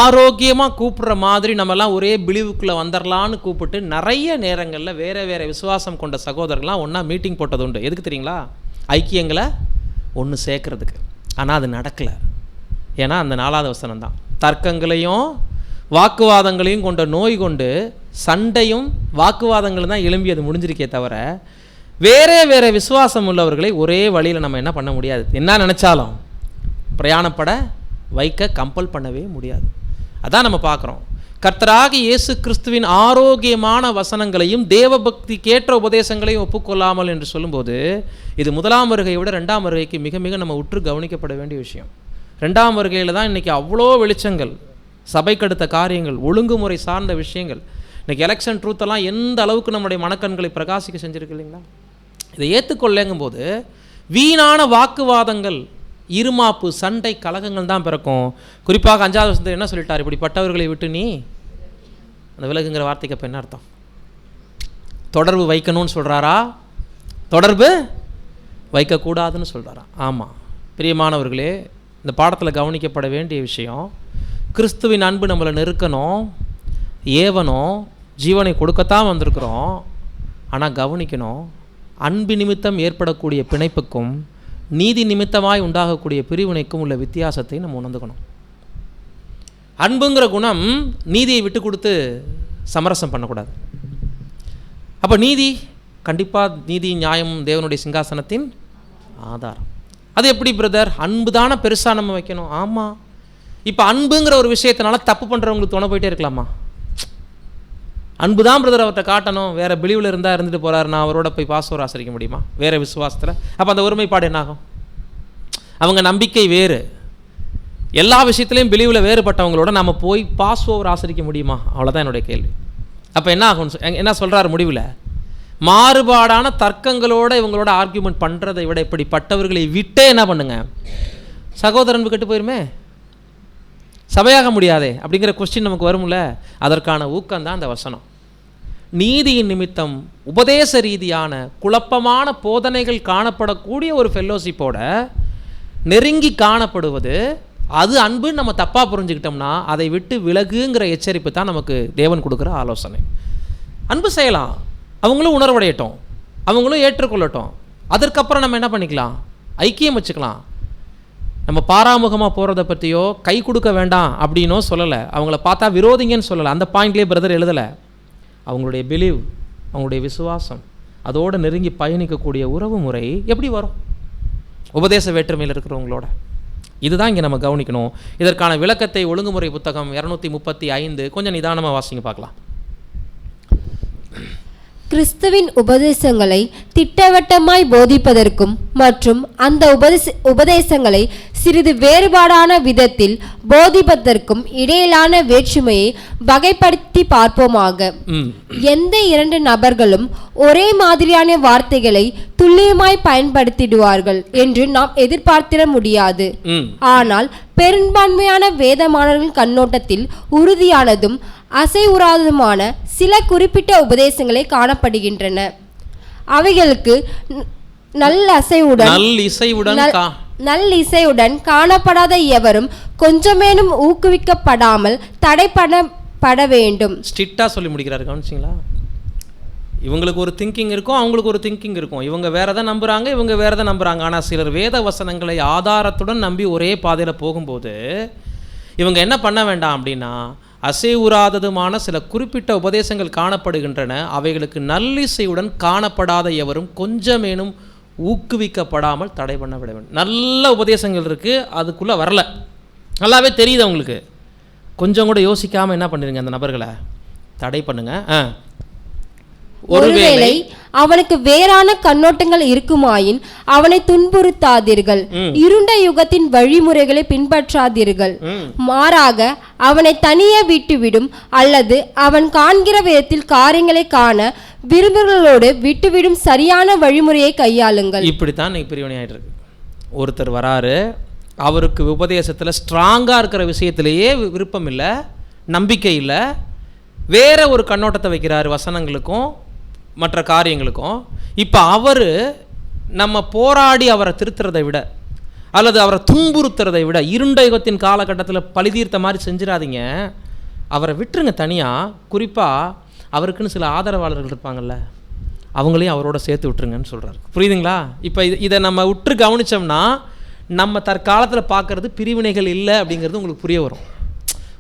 ஆரோக்கியமாக கூப்பிடுற மாதிரி நம்மலாம் ஒரே பிலிவுக்குள்ளே வந்துடலான்னு கூப்பிட்டு நிறைய நேரங்களில் வேறு வேறு விசுவாசம் கொண்ட சகோதரர்கள்லாம் ஒன்றா மீட்டிங் போட்டது உண்டு. எதுக்கு தெரியுங்களா? ஐக்கியங்களை ஒன்று சேர்க்கறதுக்கு. ஆனால் அது நடக்கலை. ஏன்னா அந்த 4ஆவது வசனம் தான். தர்க்கங்களையும் வாக்குவாதங்களையும் கொண்ட நோய் கொண்டு சண்டையும் வாக்குவாதங்களும் தான் எழும்பி அது முடிஞ்சிருக்கே தவிர வேறே வேறு விசுவாசம் உள்ளவர்களை ஒரே வழியில் நம்ம என்ன பண்ண முடியாது. என்ன நினச்சாலும் பிரயாணப்பட வைக்க கம்பல் பண்ணவே முடியாது. அதான் நம்ம பார்க்குறோம். கர்த்தராகிய இயேசு கிறிஸ்துவின் ஆரோக்கியமான வசனங்களையும் தேவபக்திக்கேற்ற உபதேசங்களையும் ஒப்புக்கொள்ளாமல் என்று சொல்லும்போது இது 1ஆம் வருகையை விட 2ஆம் வருகைக்கு மிக மிக நம்ம உற்று கவனிக்கப்பட வேண்டிய விஷயம். 2ஆம் வருகையில் தான் இன்றைக்கி அவ்வளோ வெளிச்சங்கள், சபைக்கடுத்த காரியங்கள், ஒழுங்குமுறை சார்ந்த விஷயங்கள், இன்றைக்கி எலெக்ஷன் ட்ரூத்தெல்லாம் எந்த அளவுக்கு நம்முடைய மனக்கண்களை பிரகாசிக்க செஞ்சுருக்கு இல்லைங்களா? இதை ஏற்றுக்கொள்ளங்கும்போது வீணான வாக்குவாதங்கள், இருமாப்பு, சண்டை, கலகங்கள் தான் பிறக்கும். குறிப்பாக 5ஆவது வசனத்தில் என்ன சொல்லிட்டார்? இப்படிப்பட்டவர்களை விட்டு நீ அந்த விலகுங்கிற வார்த்தைக்கு அப்போ என்ன அர்த்தம்? தொடர்பு வைக்கணும்னு சொல்கிறாரா? தொடர்பு வைக்கக்கூடாதுன்னு சொல்கிறாரா? ஆமாம் பிரியமானவர்களே, இந்த பாடத்தில் கவனிக்கப்பட வேண்டிய விஷயம், கிறிஸ்துவின் அன்பு நம்மளை நெருக்கணும், ஏவனும், ஜீவனை கொடுக்கத்தான் வந்திருக்கிறோம். ஆனால் கவனிக்கணும், அன்பு நிமித்தம் ஏற்படக்கூடிய பிணைப்புக்கும் நீதி நிமித்தமாய் உண்டாகக்கூடிய பிரிவினைக்கும் உள்ள வித்தியாசத்தை நம்ம உணர்ந்துக்கணும். அன்புங்கிற குணம் நீதியை விட்டு கொடுத்து சமரசம் பண்ணக்கூடாது. அப்போ நீதி கண்டிப்பாக, நீதி நியாயம் தேவனுடைய சிங்காசனத்தின் ஆதாரம். அது எப்படி பிரதர்? அன்பு தானே பெருசாக நம்ம வைக்கணும். ஆமாம். இப்போ அன்புங்கிற ஒரு விஷயத்தினால தப்பு பண்ணுறவங்களுக்கு துணை போயிட்டே இருக்கலாமா? அன்பு தான் பிரதர் அவர்கிட்ட காட்டணும். வேறு பிலிவில் இருந்தால் இருந்துட்டு போகிறாரு, நான் அவரோட போய் பாஸ்வேர்டு ஆசிரிக்க முடியுமா? வேறு விசுவாசத்தில். அப்போ அந்த ஒருமைப்பாடு என்னாகும்? அவங்க நம்பிக்கை வேறு, எல்லா விஷயத்துலையும் பிலிவில் வேறுபட்டவங்களோட நம்ம போய் பாஸ்வேர்டு ஆசிரிக்க முடியுமா? அவ்வளோதான் என்னுடைய கேள்வி. அப்போ என்ன ஆகும்? என்ன சொல்கிறார் முடிவில்? மாறுபாடான தர்க்கங்களோடு இவங்களோட ஆர்கியூமெண்ட் பண்ணுறதை விட இப்படிப்பட்டவர்களை விட்டே என்ன பண்ணுங்க, சகோதரன் கெட்டு போயிருமே, சபையாக முடியாதே அப்படிங்கிற கொஸ்டின் நமக்கு வரும்ல. அதற்கான ஊக்கம்தான் அந்த வசனம். நீதியின் நிமித்தம் உபதேச ரீதியான குழப்பமான போதனைகள் காணப்படக்கூடிய ஒரு ஃபெல்லோஷிப்போட நெருங்கி காணப்படுவது, அது அன்புன்னு நம்ம தப்பாக புரிஞ்சுக்கிட்டோம்னா அதை விட்டு விலகுங்கிற எச்சரிப்பு தான் நமக்கு தேவன் கொடுக்குற ஆலோசனை. அன்பு செய்யலாம், அவங்களும் உணர்வடையட்டும், அவங்களும் ஏற்றுக்கொள்ளட்டும். அதற்கப்புறம் நம்ம என்ன பண்ணிக்கலாம்? ஐக்கியம் வச்சுக்கலாம். நம்ம பாராமுகமாக போகிறத பற்றியோ கை கொடுக்க வேண்டாம் அப்படின்னோ சொல்லலை. அவங்கள பார்த்தா விரோதிங்கன்னு சொல்லலை. அந்த பாயிண்ட்லேயே பிரதர் எழுதலை. அவங்களுடைய பிலீவ், அவங்களுடைய விசுவாசம், அதோடு நெருங்கி பயணிக்கக்கூடிய உறவு முறை எப்படி வரும் உபதேச வேற்றுமையில் இருக்கிறவங்களோட? இதுதான் இங்கே நம்ம கவனிக்கணும். இதற்கான விளக்கத்தை ஒழுங்குமுறை புத்தகம் 235 கொஞ்சம் நிதானமாக வாசிங்க பார்க்கலாம். கிறிஸ்துவின் உபதேசங்களை திட்டவட்டமாய் போதிப்பதற்கும் மற்றும் அந்த உபதேசங்களை சிறிது வேறுபாடான விதத்தில் போதிப்பதற்கும் இடையிலான வேற்றுமையை வகைப்படுத்தி பார்ப்போமாக. எந்த இரண்டு நபர்களும் ஒரே மாதிரியான வார்த்தைகளை துல்லியமாய் பயன்படுத்திடுவார்கள் என்று நாம் எதிர்பார்த்திட முடியாது. ஆனால் பெரும்பான்மையான வேதமானவர்களின் கண்ணோட்டத்தில் உறுதியானதும் அசைவுறாததுமான சில குறிப்பிட்ட உபதேசங்களே காணப்படுகின்றன. அவைகளுக்கு நல்லிசையுடன் காணப்படாத எவரும் கொஞ்சமேனும் ஊக்குவிக்கப்படாமல் தடைப்பட வேண்டும். ஸ்ட்ரிக்டா சொல்லி முடிக்கிறாரு, கவனிச்சிங்களா? இவங்களுக்கு ஒரு திங்கிங் இருக்கும், அவங்களுக்கு ஒரு திங்கிங் இருக்கும். இவங்க வேற எதை நம்புறாங்க, இவங்க வேற எதை நம்புறாங்க. ஆனால் சிலர் வேத வசனங்களை ஆதாரத்துடன் நம்பி ஒரே பாதையில் போகும்போது இவங்க என்ன பண்ண வேண்டாம் அப்படின்னா, அசைவுறாததுமான சில குறிப்பிட்ட உபதேசங்கள் காணப்படுகின்றன, அவைகளுக்கு நல்லிசையுடன் காணப்படாத எவரும் கொஞ்சமேனும் ஊக்குவிக்கப்படாமல் தடை பண்ண விட வேண்டும். நல்ல உபதேசங்கள் இருக்குது, அதுக்குள்ளே வரல, நல்லாவே தெரியுது அவங்களுக்கு. கொஞ்சம் கூட யோசிக்காமல் என்ன பண்ணிடுங்க, அந்த நபர்களை தடை பண்ணுங்க. ஒருவேளை அவனுக்கு வேறான கண்ணோட்டங்கள் இருக்குமாயின் அவனை துன்புறுத்தாதீர்கள். இருண்ட யுகத்தின் வழிமுறைகளை பின்பற்றாதீர்கள். மாறாக அவனை தனியே விட்டுவிடும் அல்லது அவன் காண்கிற விதத்தில் காரியங்களை காண விரும்புகளோடு விட்டுவிடும் சரியான வழிமுறையை கையாளுங்கள். இப்படித்தான் இன்னைக்கு பிரிவினை ஆயிட்டு இருக்கு. ஒருத்தர் வராரு, அவருக்கு உபதேசத்தில் ஸ்ட்ராங்காக இருக்கிற விஷயத்திலேயே விருப்பம் இல்லை, நம்பிக்கை இல்லை, வேற ஒரு கண்ணோட்டத்தை வைக்கிறாரு வசனங்களுக்கும் மற்ற காரியங்களுக்கும். இப்போ அவர் நம்ம போராடி அவரை திருத்துறதை விட அல்லது அவரை துன்புறுத்துறதை விட, இருண்ட யுகத்தின் காலகட்டத்தில் பழிதீர்த்த மாதிரி செஞ்சிடாதீங்க, அவரை விட்டுருங்க தனியாக. குறிப்பாக அவருக்குன்னு சில ஆதரவாளர்கள் இருப்பாங்கள்ல, அவங்களையும் அவரோட சேர்த்து விட்டுருங்கன்னு சொல்கிறார். புரியுதுங்களா? இப்போ இதை நம்ம உற்று கவனித்தோம்னா நம்ம தற்காலத்தில் பார்க்குறது பிரிவினைகள் இல்லை அப்படிங்கிறது உங்களுக்கு புரிய வரும்.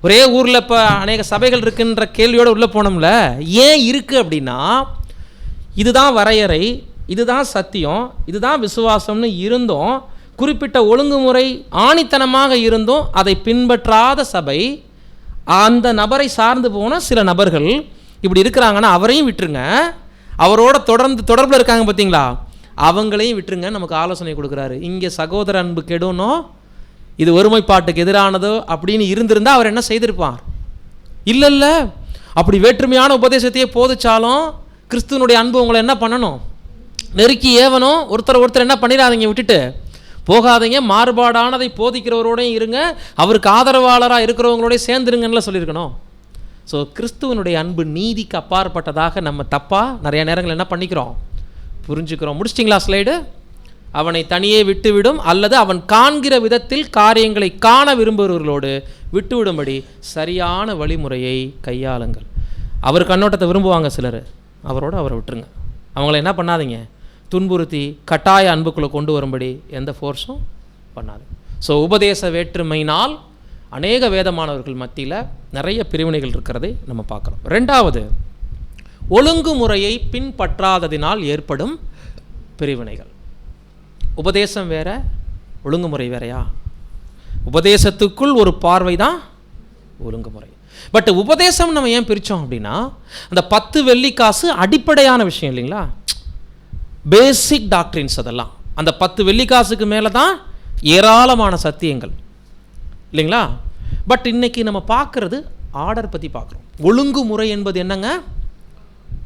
ஒரே ஊரில் இப்போ அநேக சபைகள் இருக்குன்ற கேள்வியோடு உள்ளே போனோம்ல, ஏன் இருக்குது அப்படின்னா, இதுதான் வரையறை, இதுதான் சத்தியம், இதுதான் விசுவாசம்னு இருந்தும், குறிப்பிட்ட ஒழுங்குமுறை ஆணித்தனமாக இருந்தும் அதை பின்பற்றாத சபை, அந்த நபரை சார்ந்து போன சில நபர்கள் இப்படி இருக்கிறாங்கன்னா அவரையும் விட்டுருங்க. அவரோட தொடர்பில் இருக்காங்க பார்த்தீங்களா, அவங்களையும் விட்டுருங்க. நமக்கு ஆலோசனை கொடுக்குறாரு. இங்கே சகோதர அன்பு கெடணும், இது ஒருமைப்பாட்டுக்கு எதிரானதோ அப்படின்னு இருந்திருந்தால் அவர் என்ன செய்திருப்பார்? இல்லை, அப்படி வேற்றுமையான உபதேசத்தையே போதிச்சாலும் கிறிஸ்துவனுடைய அன்பு உங்களை என்ன பண்ணணும்? நெருக்கி ஏவனும். ஒருத்தர் என்ன பண்ணிடாதீங்க, விட்டுட்டு போகாதீங்க, மாறுபாடானதை போதிக்கிறவரோடையும் இருங்க, அவருக்கு ஆதரவாளராக இருக்கிறவங்களோட சேர்ந்துருங்கன்னு சொல்லியிருக்கணும். ஸோ கிறிஸ்துவனுடைய அன்பு நீதிக்கு அப்பாற்பட்டதாக நம்ம தப்பாக நிறைய நேரங்கள் என்ன பண்ணிக்கிறோம், புரிஞ்சுக்கிறோம். முடிச்சிட்டிங்களா ஸ்லைடு? அவனை தனியே விட்டுவிடும் அல்லது அவன் காண்கிற விதத்தில் காரியங்களை காண விரும்புகிறவர்களோடு விட்டுவிடும்படி சரியான வழிமுறையை கையாளுங்கள். அவர் கண்ணோட்டத்தை விரும்புவாங்க சிலர், அவரை விட்டுருங்க. அவங்கள என்ன பண்ணாதீங்க, துன்புறுத்தி கட்டாய அன்புக்குள்ளே கொண்டு வரும்படி எந்த ஃபோர்ஸும் பண்ணாது. ஸோ உபதேச வேற்றுமையினால் அநேக வேதமானவர்கள் மத்தியில் நிறைய பிரிவினைகள் இருக்கிறதை நம்ம பார்க்குறோம். ரெண்டாவது, ஒழுங்குமுறையை பின்பற்றாததினால் ஏற்படும் பிரிவினைகள். உபதேசம் வேற, ஒழுங்குமுறை வேறையா? உபதேசத்துக்குள் ஒரு பார்வை தான் ஒழுங்குமுறை. பட் உபதேசம் நம்ம ஏன் பிரித்தோம் அப்படின்னா, அந்த 10 வெள்ளிக்காசு அடிப்படையான விஷயம் இல்லைங்களா, பேசிக் டாக்ட்ரின்ஸ். அதெல்லாம் அந்த 10 வெள்ளிக்காசுக்கு மேலே தான் ஏராளமான சத்தியங்கள் இல்லைங்களா. பட் இன்னைக்கு நம்ம பார்க்குறது ஆர்டர் பற்றி பார்க்குறோம். ஒழுங்குமுறை என்பது என்னங்க?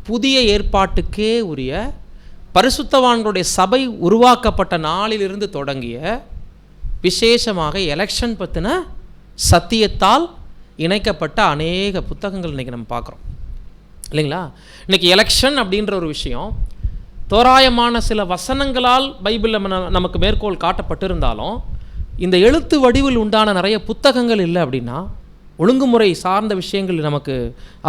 புதிய ஏற்பாட்டுக்கே உரிய பரிசுத்தவான்களுடைய சபை உருவாக்கப்பட்ட நாளிலிருந்து தொடங்கிய விசேஷமாக எலெக்ஷன் பற்றின சத்தியத்தால் இணைக்கப்பட்ட அநேக புத்தகங்கள் இன்றைக்கி நம்ம பார்க்குறோம் இல்லைங்களா. இன்றைக்கி எலெக்ஷன் அப்படின்ற ஒரு விஷயம் தோராயமான சில வசனங்களால் பைபிளில் நமக்கு மேற்கோள் காட்டப்பட்டிருந்தாலும் இந்த எழுத்து வடிவில் உண்டான நிறைய புத்தகங்கள் இல்லை அப்படின்னா, ஒழுங்குமுறை சார்ந்த விஷயங்கள் நமக்கு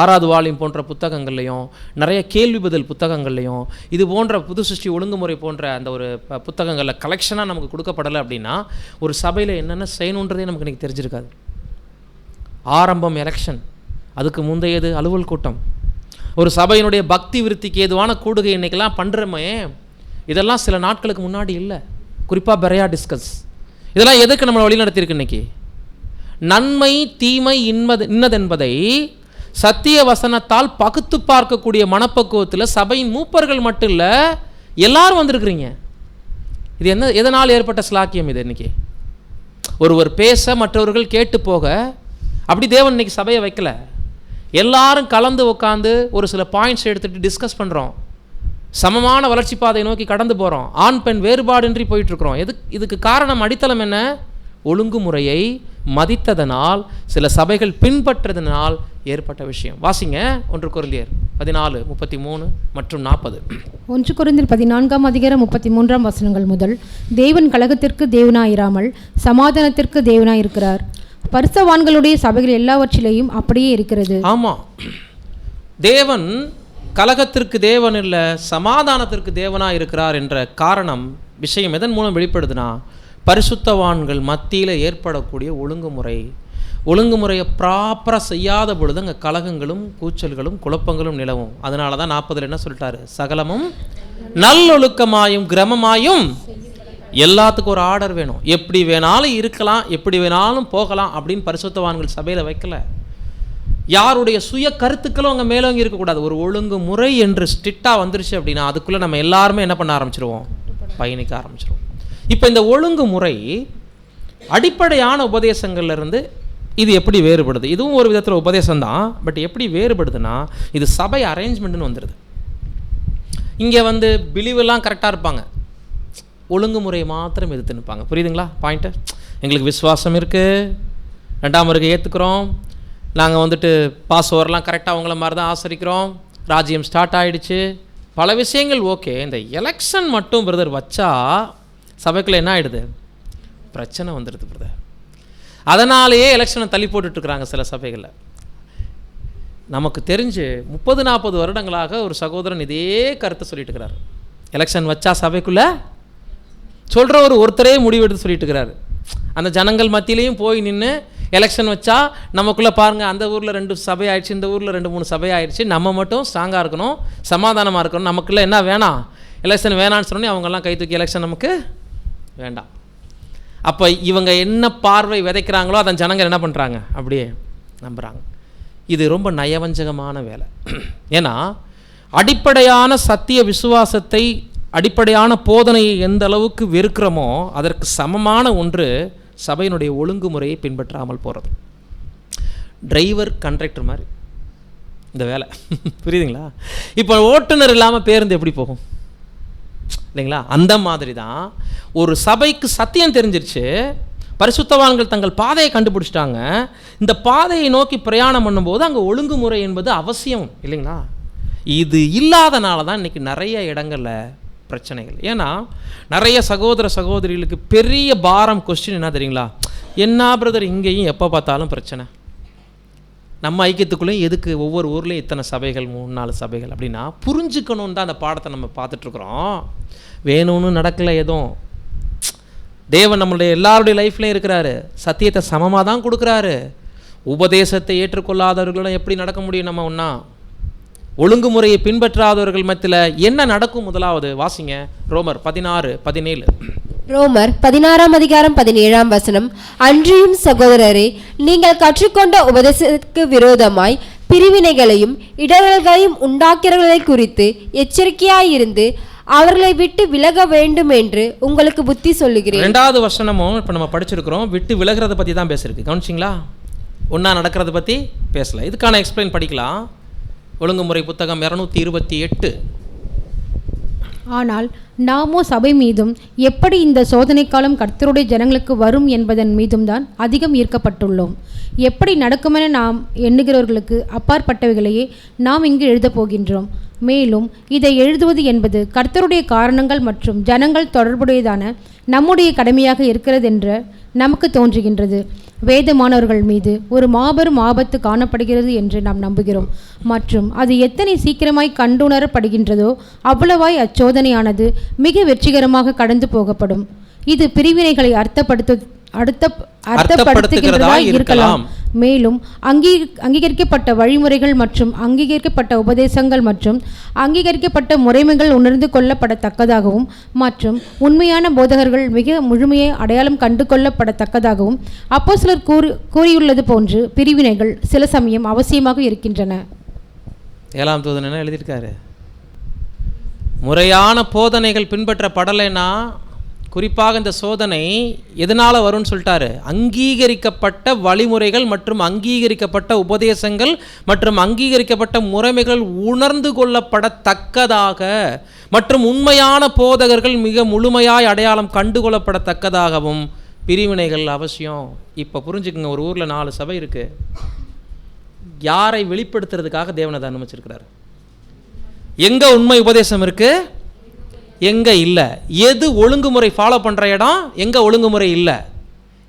6வது வால்யூம் போன்ற புத்தகங்கள்லையும் நிறைய கேள்வி பதில் புத்தகங்கள்லையும் இது போன்ற புது சிருஷ்டி ஒழுங்குமுறை போன்ற அந்த ஒரு புத்தகங்களில் கலெக்ஷனாக நமக்கு கொடுக்கப்படலை அப்படின்னா, ஒரு சபையில் என்னென்ன செய்யணுன்றதே நமக்கு இன்றைக்கி தெரிஞ்சிருக்காது. ஆரம்பம் எலெக்ஷன், அதுக்கு முந்தையது அலுவல் கூட்டம், ஒரு சபையினுடைய பக்தி விருத்திக்கு ஏதுவான கூடுகை இன்றைக்கெல்லாம் பண்ணுறோமே, இதெல்லாம் சில நாட்களுக்கு முன்னாடி இல்லை. குறிப்பாக பெரையா டிஸ்கஸ் இதெல்லாம் எதுக்கு நம்மளை வழி நடத்தியிருக்கு? இன்றைக்கி நன்மை தீமை இன்னதென்பதை சத்திய வசனத்தால் பகுத்து பார்க்கக்கூடிய மனப்பக்குவத்தில் சபையின் மூப்பர்கள் மட்டும் இல்லை, எல்லாரும் வந்திருக்கிறீங்க. இது என்ன, எதனால் ஏற்பட்ட ஸ்லாக்கியம் இது? இன்றைக்கி ஒருவர் பேச மற்றவர்கள் கேட்டு போக, அப்படி தேவன் இன்றைக்கி சபையை வைக்கல. எல்லாரும் கலந்து உட்காந்து ஒரு சில பாயிண்ட்ஸ் எடுத்துகிட்டு டிஸ்கஸ் பண்ணுறோம். சமமான வளர்ச்சி பாதை நோக்கி கடந்து போகிறோம். ஆண் பெண் வேறுபாடின்றி போயிட்டுருக்குறோம். இதுக்கு காரணம், அடித்தளம் என்ன? ஒழுங்குமுறையை மதித்ததனால், சில சபைகள் பின்பற்றதனால் ஏற்பட்ட விஷயம். வாசிங்க 1 கொரிந்தியர் 14:33 மற்றும் 40. 1 கொரிந்தியர் 14:33 முதல், தேவன் கலகத்திற்கு தேவனாயிராமல் சமாதானத்திற்கு தேவனாயிருக்கிறார். பரிசுத்தவான்களுடைய சபைகள் எல்லாவற்றிலேயும் அப்படியே இருக்கிறது. ஆமாம், தேவன் கலகத்திற்கு தேவன் இல்லை, சமாதானத்திற்கு தேவனாக இருக்கிறார் என்ற காரணம் விஷயம் எதன் மூலம் வெளிப்படுதுன்னா, பரிசுத்தவான்கள் மத்தியில் ஏற்படக்கூடிய ஒழுங்குமுறையை ப்ராப்பராக செய்யாத பொழுது அங்கே கலகங்களும் கூச்சல்களும் குழப்பங்களும் நிலவும். அதனால தான் 40 என்ன சொல்லிட்டாரு? சகலமும் நல்லொழுக்கமாயும் கிரமமாயும். எல்லாத்துக்கும் ஒரு ஆர்டர் வேணும். எப்படி வேணாலும் இருக்கலாம், எப்படி வேணாலும் போகலாம் அப்படின்னு பரிசுத்தவான்கள் சபையில் வைக்கல. யாருடைய சுய கருத்துக்களும் அங்கே மேலோங்கி இருக்கக்கூடாது. ஒரு ஒழுங்குமுறை என்று ஸ்ட்ரிக்டாக வந்துருச்சு அப்படின்னா அதுக்குள்ளே நம்ம எல்லாருமே என்ன பண்ண ஆரம்பிச்சிருவோம்? பயணிக்க ஆரம்பிச்சிருவோம். இப்போ இந்த ஒழுங்குமுறை அடிப்படையான உபதேசங்கள்லேருந்து இது எப்படி வேறுபடுது? இதுவும் ஒரு விதத்தில் உபதேசம் தான். பட் எப்படி வேறுபடுதுன்னா, இது சபை அரேஞ்ச்மெண்ட்டுன்னு வந்துடுது. இங்கே பிலிவெல்லாம் கரெக்டாக இருப்பாங்க, ஒழுங்குமுறையை மாத்திரம் எதிர்த்து நிற்பாங்க. புரியுதுங்களா பாயிண்ட்டு? எங்களுக்கு விசுவாசம் இருக்குது, 2ஆம் வருகை ஏற்றுக்கிறோம், நாங்கள் பாஸ் ஓவர்லாம் கரெக்டாக அவங்கள மாதிரி தான் ஆசரிக்கிறோம், ராஜ்யம் ஸ்டார்ட் ஆகிடுச்சு, பல விஷயங்கள் ஓகே. இந்த எலெக்ஷன் மட்டும் பிரதர் வச்சா சபைக்குள்ளே என்ன ஆகிடுது? பிரச்சனை வந்துடுது பிரதர். அதனாலேயே எலெக்ஷனை தள்ளி போட்டுட்ருக்குறாங்க சில சபைகளில். நமக்கு தெரிஞ்சு 30-40 வருடங்களாக ஒரு சகோதரன் இதே கருத்தை சொல்லிட்டு இருக்கிறார். எலெக்ஷன் வச்சா சபைக்குள்ளே சொல்கிற ஒருத்தரே முடிவெடுத்து சொல்லிட்டு இருக்கிறாரு. அந்த ஜனங்கள் மத்தியிலையும் போய் நின்று எலெக்ஷன் வச்சா நமக்குள்ளே பாருங்கள், அந்த ஊரில் 2 சபை ஆயிடுச்சு, இந்த ஊரில் 2-3 சபை ஆயிடுச்சு, நம்ம மட்டும் ஸ்ட்ராங்காக இருக்கணும், சமாதானமாக இருக்கணும், நமக்குள்ளே என்ன வேணாம், எலெக்ஷன் வேணான்னு சொன்னோன்னே அவங்கெல்லாம் கை தூக்கி எலெக்ஷன் நமக்கு வேண்டாம். அப்போ இவங்க என்ன பார்வை விதைக்கிறாங்களோ அதை ஜனங்கள் என்ன பண்ணுறாங்க? அப்படியே நம்புகிறாங்க. இது ரொம்ப நயவஞ்சகமான வேலை. ஏன்னா அடிப்படையான சத்திய விசுவாசத்தை, அடிப்படையான போதனையை எந்த அளவுக்கு வெறுக்கிறோமோ அதற்கு சமமான ஒன்று சபையினுடைய ஒழுங்குமுறையை பின்பற்றாமல் போகிறது. டிரைவர் கண்டக்டர் மாதிரி இந்த வேலை. புரியுதுங்களா? இப்போ ஓட்டுநர் இல்லாமல் பேருந்து எப்படி போகும் இல்லைங்களா? அந்த மாதிரி தான் ஒரு சபைக்கு சத்தியம் தெரிஞ்சிருச்சு, பரிசுத்தவான்கள் தங்கள் பாதையை கண்டுபிடிச்சிட்டாங்க, இந்த பாதையை நோக்கி பிரயாணம் பண்ணும்போது அங்கே ஒழுங்குமுறை என்பது அவசியம் இல்லைங்களா? இது இல்லாதனால தான் இன்றைக்கி நிறைய இடங்களில் பிரச்சனைகள். ஏன்னா நிறைய சகோதர சகோதரிகளுக்கு பெரிய பாரம் கொஸ்டின் என்ன தெரியுங்களா? என்ன பிரதர் இங்கேயும் எப்போ பார்த்தாலும் பிரச்சனை, நம்ம ஐக்கியத்துக்குள்ளேயும் எதுக்கு ஒவ்வொரு ஊர்லேயும் இத்தனை சபைகள், 3-4 சபைகள் அப்படின்னா புரிஞ்சுக்கணுன்னு தான் அந்த பாடத்தை நம்ம பார்த்துட்ருக்குறோம். வேணும்னு நடக்கலை, எதுவும் தேவன் நம்மளுடைய எல்லாருடைய லைஃப்லையும் இருக்கிறாரு. சத்தியத்தை சமமாக தான் கொடுக்குறாரு. உபதேசத்தை ஏற்றுக்கொள்ளாதவர்களும் எப்படி நடக்க முடியும்? நம்ம ஒன்றா ஒழுங்குமுறையை பின்பற்றாதவர்கள் மத்தியில் என்ன நடக்கும்? முதலாவது வாசிங்க, ரோமர் 16:17. ரோமர் 16:17. அன்றியும் சகோதரரே, நீங்கள் கற்றுக்கொண்ட உபதேசத்துக்கு விரோதமாய் பிரிவினைகளையும் இடர்களையும் உண்டாக்கிறவர்களை குறித்து எச்சரிக்கையாயிருந்து அவர்களை விட்டு விலக வேண்டும் என்று உங்களுக்கு புத்தி சொல்லுகிறேன். 2வது வசனமும் இப்போ நம்ம படிச்சிருக்கிறோம், விட்டு விலகிறத பற்றி தான் பேசியிருக்கு. கவனிச்சிங்களா? ஒன்றா நடக்கிறத பற்றி பேசல. இதுக்கான எக்ஸ்பிளைன் படிக்கலாம். ஒழுங்குமுறை புத்தகம் 228. ஆனால் நாமோ சபை மீதும் எப்படி இந்த சோதனை காலம் கர்த்தருடைய ஜனங்களுக்கு வரும் என்பதன் மீதும் தான் அதிகம் ஈர்க்கப்பட்டுள்ளோம். எப்படி நடக்குமென நாம் எண்ணுகிறவர்களுக்கு அப்பாற்பட்டவைகளையே நாம் இங்கு எழுதப் போகின்றோம். மேலும் இதை எழுதுவது என்பது கர்த்தருடைய காரணங்கள் மற்றும் ஜனங்கள் தொடர்புடையதான நம்முடைய கடமையாக இருக்கிறது என்று நமக்கு தோன்றுகின்றது. வேதமானவர்கள் மீது ஒரு மாபெரும் ஆபத்து காணப்படுகிறது என்று நாம் நம்புகிறோம். மற்றும் அது எத்தனை சீக்கிரமாய் கண்டுணரப்படுகின்றதோ அவ்வளவாய் அச்சோதனையானது மிக வெற்றிகரமாக கடந்து போகப்படும். இது பிரிவினைகளை அர்த்தப்படுத்துகிறதா இருக்கலாம். மேலும் அங்கீகரிக்கப்பட்ட வழிமுறைகள் மற்றும் அங்கீகரிக்கப்பட்ட உபதேசங்கள் மற்றும் அங்கீகரிக்கப்பட்ட முறைமைகள் உணர்ந்து கொள்ளப்படத்தக்கதாகவும் மற்றும் உண்மையான போதகர்கள் மிக முழுமையை அடையாளம் கண்டு கொள்ளப்படத்தக்கதாகவும் அப்போஸ்தலர் கூறியுள்ளது போன்று பிரிவினைகள் சில சமயம் அவசியமாக இருக்கின்றன. 7ஆம் தூதன் என்ன எழுதியிருக்காரு? முறையான போதனைகள் பின்பற்றப்படலைன்னா, குறிப்பாக இந்த சோதனை எதனால் வரும்னு சொல்லிட்டாரு. அங்கீகரிக்கப்பட்ட வழிமுறைகள் மற்றும் அங்கீகரிக்கப்பட்ட உபதேசங்கள் மற்றும் அங்கீகரிக்கப்பட்ட முறைமைகள் உணர்ந்து கொள்ளப்படத்தக்கதாக மற்றும் உண்மையான போதகர்கள் மிக முழுமையாய் அடையாளம் கண்டுகொள்ளப்படத்தக்கதாகவும் பிரிவினைகள் அவசியம். இப்போ புரிஞ்சுக்குங்க, ஒரு ஊரில் 4 சபை இருக்குது. யாரை வெளிப்படுத்துறதுக்காக தேவன் அதை அனுமதிச்சிருக்கிறார்? எங்கே உண்மை உபதேசம் இருக்குது, எங்கே இல்லை? எது ஒழுங்குமுறை ஃபாலோ பண்ணுற இடம், எங்கே ஒழுங்குமுறை இல்லை?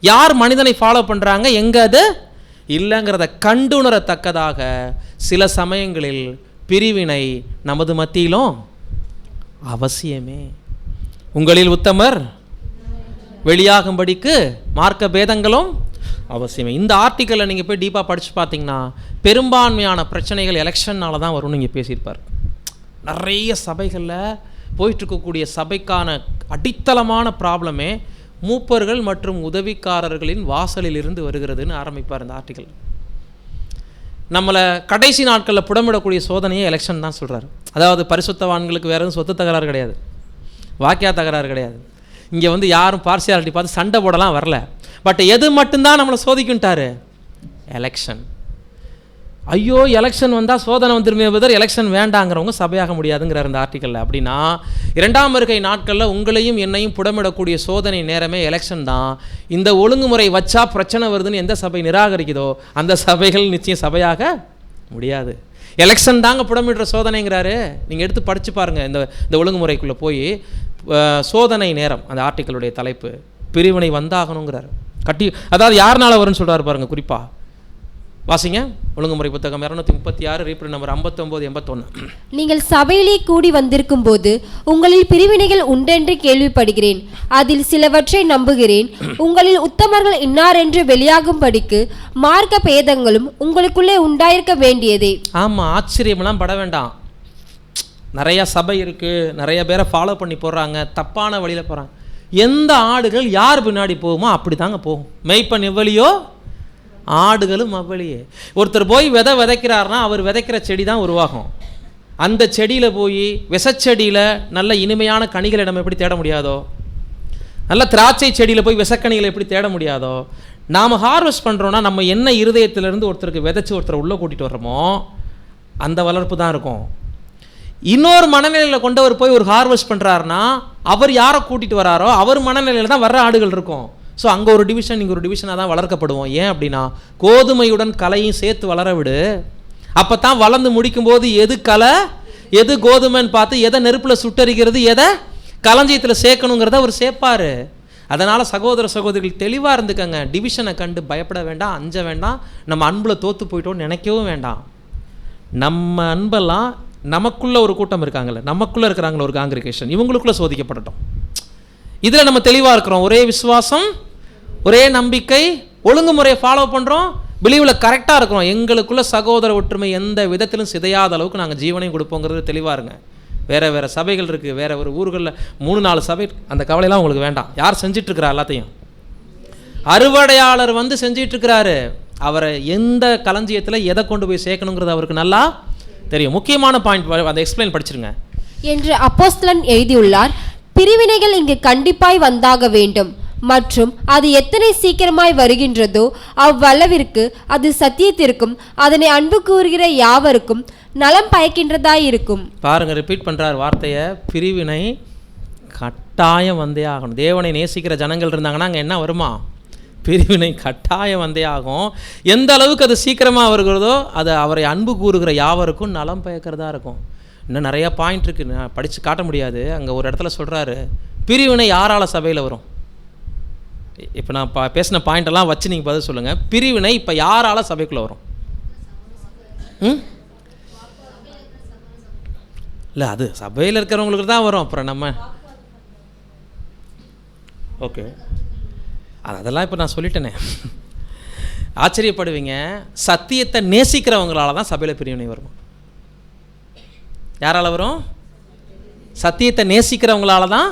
யார் மனிதனை ஃபாலோ பண்ணுறாங்க, எங்கே அது இல்லைங்கிறத கண்டுணரத்தக்கதாக சில சமயங்களில் பிரிவினை நமது மத்தியிலும் அவசியமே. உங்களில் உத்தமர் வெளியாகும்படிக்கு மார்க்க பேதங்களும் அவசியமே. இந்த ஆர்டிக்கலை நீங்கள் போய் டீப்பாக படித்து பார்த்தீங்கன்னா பெரும்பான்மையான பிரச்சனைகள் எலெக்ஷன்னால தான் வரும்னு நீங்கள் பேசியிருப்பார். நிறைய சபைகளில் போயிட்டுருக்கக்கூடிய சபைக்கான அடித்தளமான ப்ராப்ளமே மூப்பர்கள் மற்றும் உதவிக்காரர்களின் வாசலில் இருந்து வருகிறதுன்னு ஆரம்பிப்பார் இந்த ஆர்டிக்கல். நம்மளை கடைசி நாட்களில் புடமிடக்கூடிய சோதனையே எலெக்ஷன் தான் சொல்கிறார். அதாவது பரிசுத்தவான்களுக்கு வேறு எதுவும் சொத்து தகராறு கிடையாது, வாக்கியா தகராறு கிடையாது. இங்கே யாரும் பார்சியாலிட்டி பார்த்து சண்டை போடலாம் வரல. பட் எது மட்டும்தான் நம்மளை சோதிக்குன்ட்டாரு? எலெக்ஷன். ஐயோ எலெக்ஷன் வந்தால் சோதனை வந்துருமே பதர், எலெக்ஷன் வேண்டாங்கிறவங்க சபையாக முடியாதுங்கிறார் இந்த ஆர்டிக்கலில். அப்படின்னா 2ஆம் வருகை நாட்களில் உங்களையும் என்னையும் புடமிடக்கூடிய சோதனை நேரமே எலெக்ஷன் தான். இந்த ஒழுங்குமுறை வச்சா பிரச்சனை வருதுன்னு எந்த சபை நிராகரிக்குதோ அந்த சபைகள் நிச்சயம் சபையாக முடியாது. எலெக்ஷன் தாங்க புடமிடுற சோதனைங்கிறாரு. நீங்கள் எடுத்து படித்து பாருங்கள். இந்த ஒழுங்குமுறைக்குள்ளே போய் சோதனை நேரம், அந்த ஆர்டிக்கலுடைய தலைப்பு பிரிவினை வந்தாகணுங்கிறார். அதாவது யாருனால வரும்னு சொல்கிறாரு பாருங்கள். குறிப்பாக வாசிங்க, ஒழுங்குமுறை புத்தகம் 236, ரீப்ரிண்ட் நம்பர் 59-81. நீங்கள் சபையிலே கூடி வந்திருக்கும் போது உங்களில் பிரிவினைகள் உண்டென்று கேள்விப்படுகிறேன். அதில் சிலவற்றை நம்புகிறேன். உங்களில் உத்தமர்கள் இன்னாரென்று வெளியாகும்படிக்கு மார்க்க பேதங்களும் உங்களுக்குள்ளே உண்டாயிருக்க வேண்டியதே. ஆமாம், ஆச்சரியமெல்லாம் பட வேண்டாம். நிறையா சபை இருக்குது, நிறைய பேரை ஃபாலோ பண்ணி போடுறாங்க, தப்பான வழியில் போகிறாங்க. எந்த ஆடுகள் யார் பின்னாடி போகுமோ அப்படி தாங்க போகும். மெய்ப்பன் எவ்வளியோ ஆடுகளும் அவ்வளியே. ஒருத்தர் போய் விதைக்கிறாருன்னா அவர் விதைக்கிற செடி தான் உருவாகும். அந்த செடியில் போய் விசச்செடியில் நல்ல இனிமையான கனிகளை நம்ம எப்படி தேட முடியாதோ, நல்ல திராட்சை செடியில் போய் விசக்கனிகளை எப்படி தேட முடியாதோ, நாம் ஹார்வெஸ்ட் பண்ணுறோன்னா நம்ம என்ன இருதயத்திலேருந்து ஒருத்தருக்கு விதைச்சி ஒருத்தரை உள்ளே கூட்டிகிட்டு வர்றோமோ அந்த வளர்ப்பு தான் இருக்கும். இன்னொரு மனநிலையில் கொண்டவர் போய் ஒரு ஹார்வெஸ்ட் பண்ணுறாருன்னா அவர் யாரை கூட்டிகிட்டு வராரோ அவர் மனநிலையில் தான் வர்ற ஆடுகள் இருக்கும். ஸோ அங்கே ஒரு டிவிஷன் இங்கே ஒரு டிவிஷனாக தான் வளர்க்கப்படுவோம். ஏன் அப்படின்னா கோதுமையுடன் கலையும் சேர்த்து வளர விடு. அப்போ தான் வளர்ந்து முடிக்கும்போது எது கலை எது கோதுமைன்னு பார்த்து எதை நெருப்பில் சுட்டரிக்கிறது எதை களஞ்சியத்தில் சேர்க்கணுங்கிறத அவர் சேர்ப்பார். அதனால் சகோதர சகோதரிகள் தெளிவாக இருந்துக்கங்க. டிவிஷனை கண்டு பயப்பட வேண்டாம், அஞ்ச வேண்டாம், நம்ம அன்பில் தோற்று போயிட்டோன்னு நினைக்கவும் வேண்டாம். நம்ம அன்பெல்லாம் நமக்குள்ளே ஒரு கூட்டம் இருக்காங்கல்ல, நமக்குள்ளே இருக்கிறாங்களே ஒரு காங்கிரிகேஷன், இவங்களுக்குள்ளே சோதிக்கப்படட்டும். இதில் நம்ம தெளிவாக இருக்கிறோம். ஒரே விசுவாசம், ஒரே நம்பிக்கை, ஒழுங்குமுறையை ஃபாலோ பண்ணுறோம், பிலீவில் கரெக்டாக இருக்கிறோம். எங்களுக்குள்ள சகோதர ஒற்றுமை எந்த விதத்திலும் சிதையாத அளவுக்கு நாங்கள் ஜீவனையும் கொடுப்போங்கிறது தெளிவாக இருங்க. வேறு சபைகள் இருக்குது, வேறு ஒரு ஊர்களில் 3-4 சபை, அந்த கவலையெல்லாம் உங்களுக்கு வேண்டாம். யார் செஞ்சிட்ருக்கிறா எல்லாத்தையும்? அறுவடையாளர் வந்து செஞ்சிட்ருக்கிறாரு. அவரை எந்த களஞ்சியத்தில் எதை கொண்டு போய் சேர்க்கணுங்கிறது அவருக்கு நல்லா தெரியும். முக்கியமான பாயிண்ட், அதை எக்ஸ்பிளைன் படிச்சிருங்க என்று அப்போஸ்தலன் எழுதியுள்ளார். பிரிவினைகள் இங்கு கண்டிப்பாய் வந்தாக வேண்டும் மற்றும் அது எத்தனை சீக்கிரமாய் வருகின்றதோ அவ்வளவிற்கு அது சத்தியத்திற்கும் அதனை அன்பு கூறுகிற யாவருக்கும் நலம் பயக்கின்றதாயிருக்கும். பாருங்க, ரிப்பீட் பண்றார் வார்த்தையை. பிரிவினை கட்டாயம் வந்தே ஆகணும். தேவனை நேசிக்கிற ஜனங்கள் இருந்தாங்கன்னா அங்கே என்ன வருமா? பிரிவினை கட்டாயம் வந்தே ஆகும். எந்த அளவுக்கு அது சீக்கிரமாக வருகிறதோ அது அவரை அன்பு கூறுகிற யாவருக்கும் நலம் பயக்கிறதா இருக்கும். இன்னும் நிறையா பாயிண்ட் இருக்குது, நான் படித்து காட்ட முடியாது. அங்கே ஒரு இடத்துல சொல்கிறாரு, பிரிவினை யாரால் சபையில் வரும்? இப்போ நான் பேசின பாயிண்டெல்லாம் வச்சு நீங்கள் பதில் சொல்லுங்கள். பிரிவினை இப்போ யாரால் சபைக்குள்ளே வரும்? இல்லை, அது சபையில் இருக்கிறவங்களுக்கு தான் வரும். அப்புறம் நம்ம ஓகே, அதெல்லாம் இப்போ நான் சொல்லிட்டேனே. ஆச்சரியப்படுவீங்க, சத்தியத்தை நேசிக்கிறவங்களால தான் சபையில் பிரிவினை வரும். யாரால் வரும்? சத்தியத்தை நேசிக்கிறவங்களால தான்.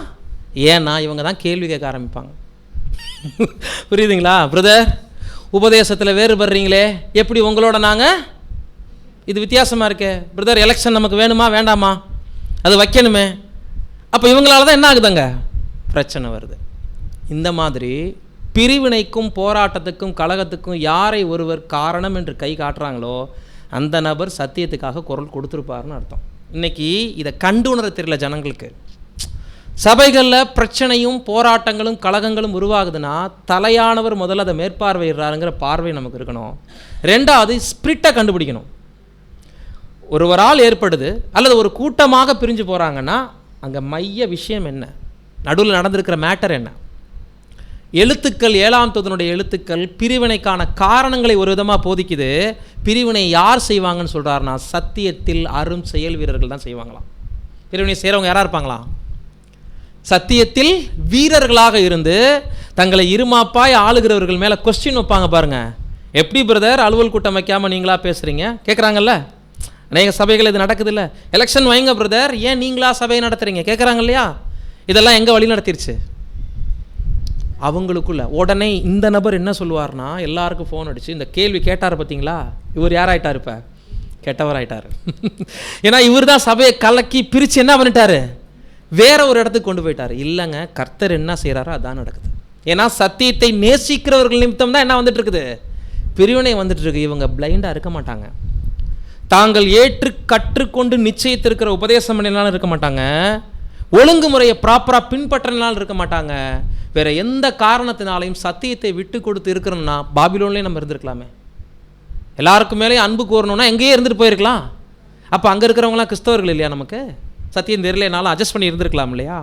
ஏன்னா இவங்க தான் கேள்வி கேட்க ஆரம்பிப்பாங்க. புரியுதுங்களா? பிரதர், உபதேசத்தில் வேறுபடுறீங்களே, எப்படி உங்களோட நாங்கள் இது வித்தியாசமாக இருக்கே? பிரதர், எலெக்ஷன் நமக்கு வேணுமா வேண்டாமா? அது வைக்கணுமே. அப்போ இவங்களால தான் என்ன ஆகுதுங்க? பிரச்சனை வருது. இந்த மாதிரி பிரிவினைக்கும் போராட்டத்துக்கும் கலகத்துக்கும் யாரை ஒருவர் காரணம் என்று கை காட்டுறாங்களோ அந்த நபர் சத்தியத்துக்காக குரல் கொடுத்துருப்பாருன்னு அர்த்தம். இன்றைக்கி இதை கண்டு உணர தெரியல ஜனங்களுக்கு. சபைகளில் பிரச்சனையும் போராட்டங்களும் கலகங்களும் உருவாகுதுன்னா தலையானவர் முதல்ல அதை மேற்பார்வையிடுறாருங்கிற பார்வை நமக்கு இருக்கணும். ரெண்டாவது, ஸ்பிரிட்டை கண்டுபிடிக்கணும். ஒருவரால் ஏற்படுது அல்லது ஒரு கூட்டமாக பிரிஞ்சு போகிறாங்கன்னா அங்கே மைய விஷயம் என்ன, நடுவில் நடந்திருக்கிற மேட்டர் என்ன? எழுத்துக்கள், 7ஆம் தூதனுடைய எழுத்துக்கள் பிரிவினைக்கான காரணங்களை ஒரு விதமாக போதிக்குது. பிரிவினை யார் செய்வாங்கன்னு சொல்கிறாருன்னா சத்தியத்தில் அரும் செயல் வீரர்கள் தான் செய்வாங்களாம். பிரிவினை செய்கிறவங்க யாராக இருப்பாங்களாம்? சத்தியத்தில் வீரர்களாக இருந்து தங்களை இருமாப்பாய் ஆளுகிறவர்கள் மேலே கொஸ்டின் வைப்பாங்க. பாருங்கள், எப்படி பிரதர் அலுவல் கூட்டம் வைக்காமல் நீங்களா பேசுகிறீங்க கேட்குறாங்கல்ல. அநேக சபைகள் இது நடக்குது இல்லை. எலெக்ஷன் வைங்க பிரதர், ஏன் நீங்களா சபையை நடத்துகிறீங்க கேட்குறாங்க இல்லையா? இதெல்லாம் எங்கே வழி நடத்திருச்சு? அவங்களுக்குள்ள. உடனே இந்த நபர் என்ன சொல்லுவார்னா, எல்லாருக்கும் ஃபோன் அடிச்சு இந்த கேள்வி கேட்டார் பார்த்தீங்களா, இவர் யாராயிட்டார்? இப்போ கெட்டவர் ஆயிட்டார். ஏன்னா இவர் தான் சபையை கலக்கி பிரித்து என்ன பண்ணிட்டாரு? வேற ஒரு இடத்துக்கு கொண்டு போயிட்டார். இல்லைங்க, கர்த்தர் என்ன செய்கிறாரோ அதான் நடக்குது. ஏன்னா சத்தியத்தை நேசிக்கிறவர்கள் நிமித்தம் தான் என்ன வந்துட்டு இருக்குது? பிரிவினை வந்துட்டு இருக்கு. இவங்க பிளைண்டாக இருக்க மாட்டாங்க. தாங்கள் ஏற்று கற்றுக்கொண்டு நிச்சயித்திருக்கிற உபதேசம் பண்ணினாலும் இருக்க மாட்டாங்க. ஒழுங்குமுறையை ப்ராப்பராக பின்பற்றினாலும் இருக்க மாட்டாங்க. வேற எந்த காரணத்தினாலையும் சத்தியத்தை விட்டு கொடுத்து இருக்கிறோம்னா பாபிலோன்லேயே நம்ம இருந்திருக்கலாமே. எல்லாருக்கும் மேலே அன்பு கூறணும்னா எங்கேயே இருந்துட்டு போயிருக்கலாம். அப்போ அங்கே இருக்கிறவங்களாம் கிறிஸ்தவர்கள் இல்லையா? நமக்கு சத்தியம் தெரியலனாலும் அட்ஜஸ்ட் பண்ணி இருந்திருக்கலாம் இல்லையா?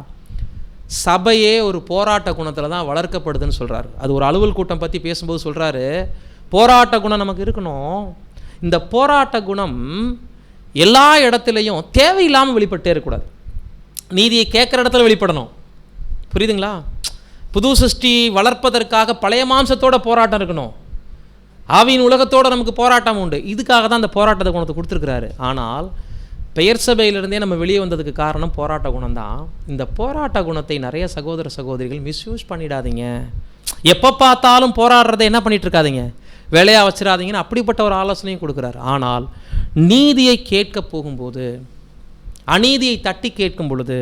சபையே ஒரு போராட்ட குணத்தில் தான் வளர்க்கப்படுதுன்னு சொல்கிறாரு. அது ஒரு அலுவல் கூட்டம் பற்றி பேசும்போது சொல்கிறாரு, போராட்ட குணம் நமக்கு இருக்கணும். இந்த போராட்ட குணம் எல்லா இடத்துலையும் தேவையில்லாமல் வெளிப்பட்டே இருக்கக்கூடாது. நீதியை கேட்குற இடத்துல வெளிப்படணும். புரியுதுங்களா? புது சிருஷ்டி வளர்ப்பதற்காக பழைய மாம்சத்தோட போராட்டம் இருக்கணும். ஆவியின் உலகத்தோடு நமக்கு போராட்டம் உண்டு. இதுக்காக தான் அந்த போராட்டத்தை குணத்தை கொடுத்துருக்கிறாரு. ஆனால் பெயர் சபையிலிருந்தே நம்ம வெளியே வந்ததுக்கு காரணம் போராட்ட குணம் தான். இந்த போராட்ட குணத்தை நிறைய சகோதர சகோதரிகள் மிஸ்யூஸ் பண்ணிடாதீங்க. எப்போ பார்த்தாலும் போராடுறதை என்ன பண்ணிட்டு இருக்காதீங்க, வேலையாக வச்சிடாதீங்கன்னு அப்படிப்பட்ட ஒரு ஆலோசனையும் கொடுக்குறாரு. ஆனால் நீதியை கேட்க போகும்போது, அநீதியை தட்டி கேட்கும் பொழுது,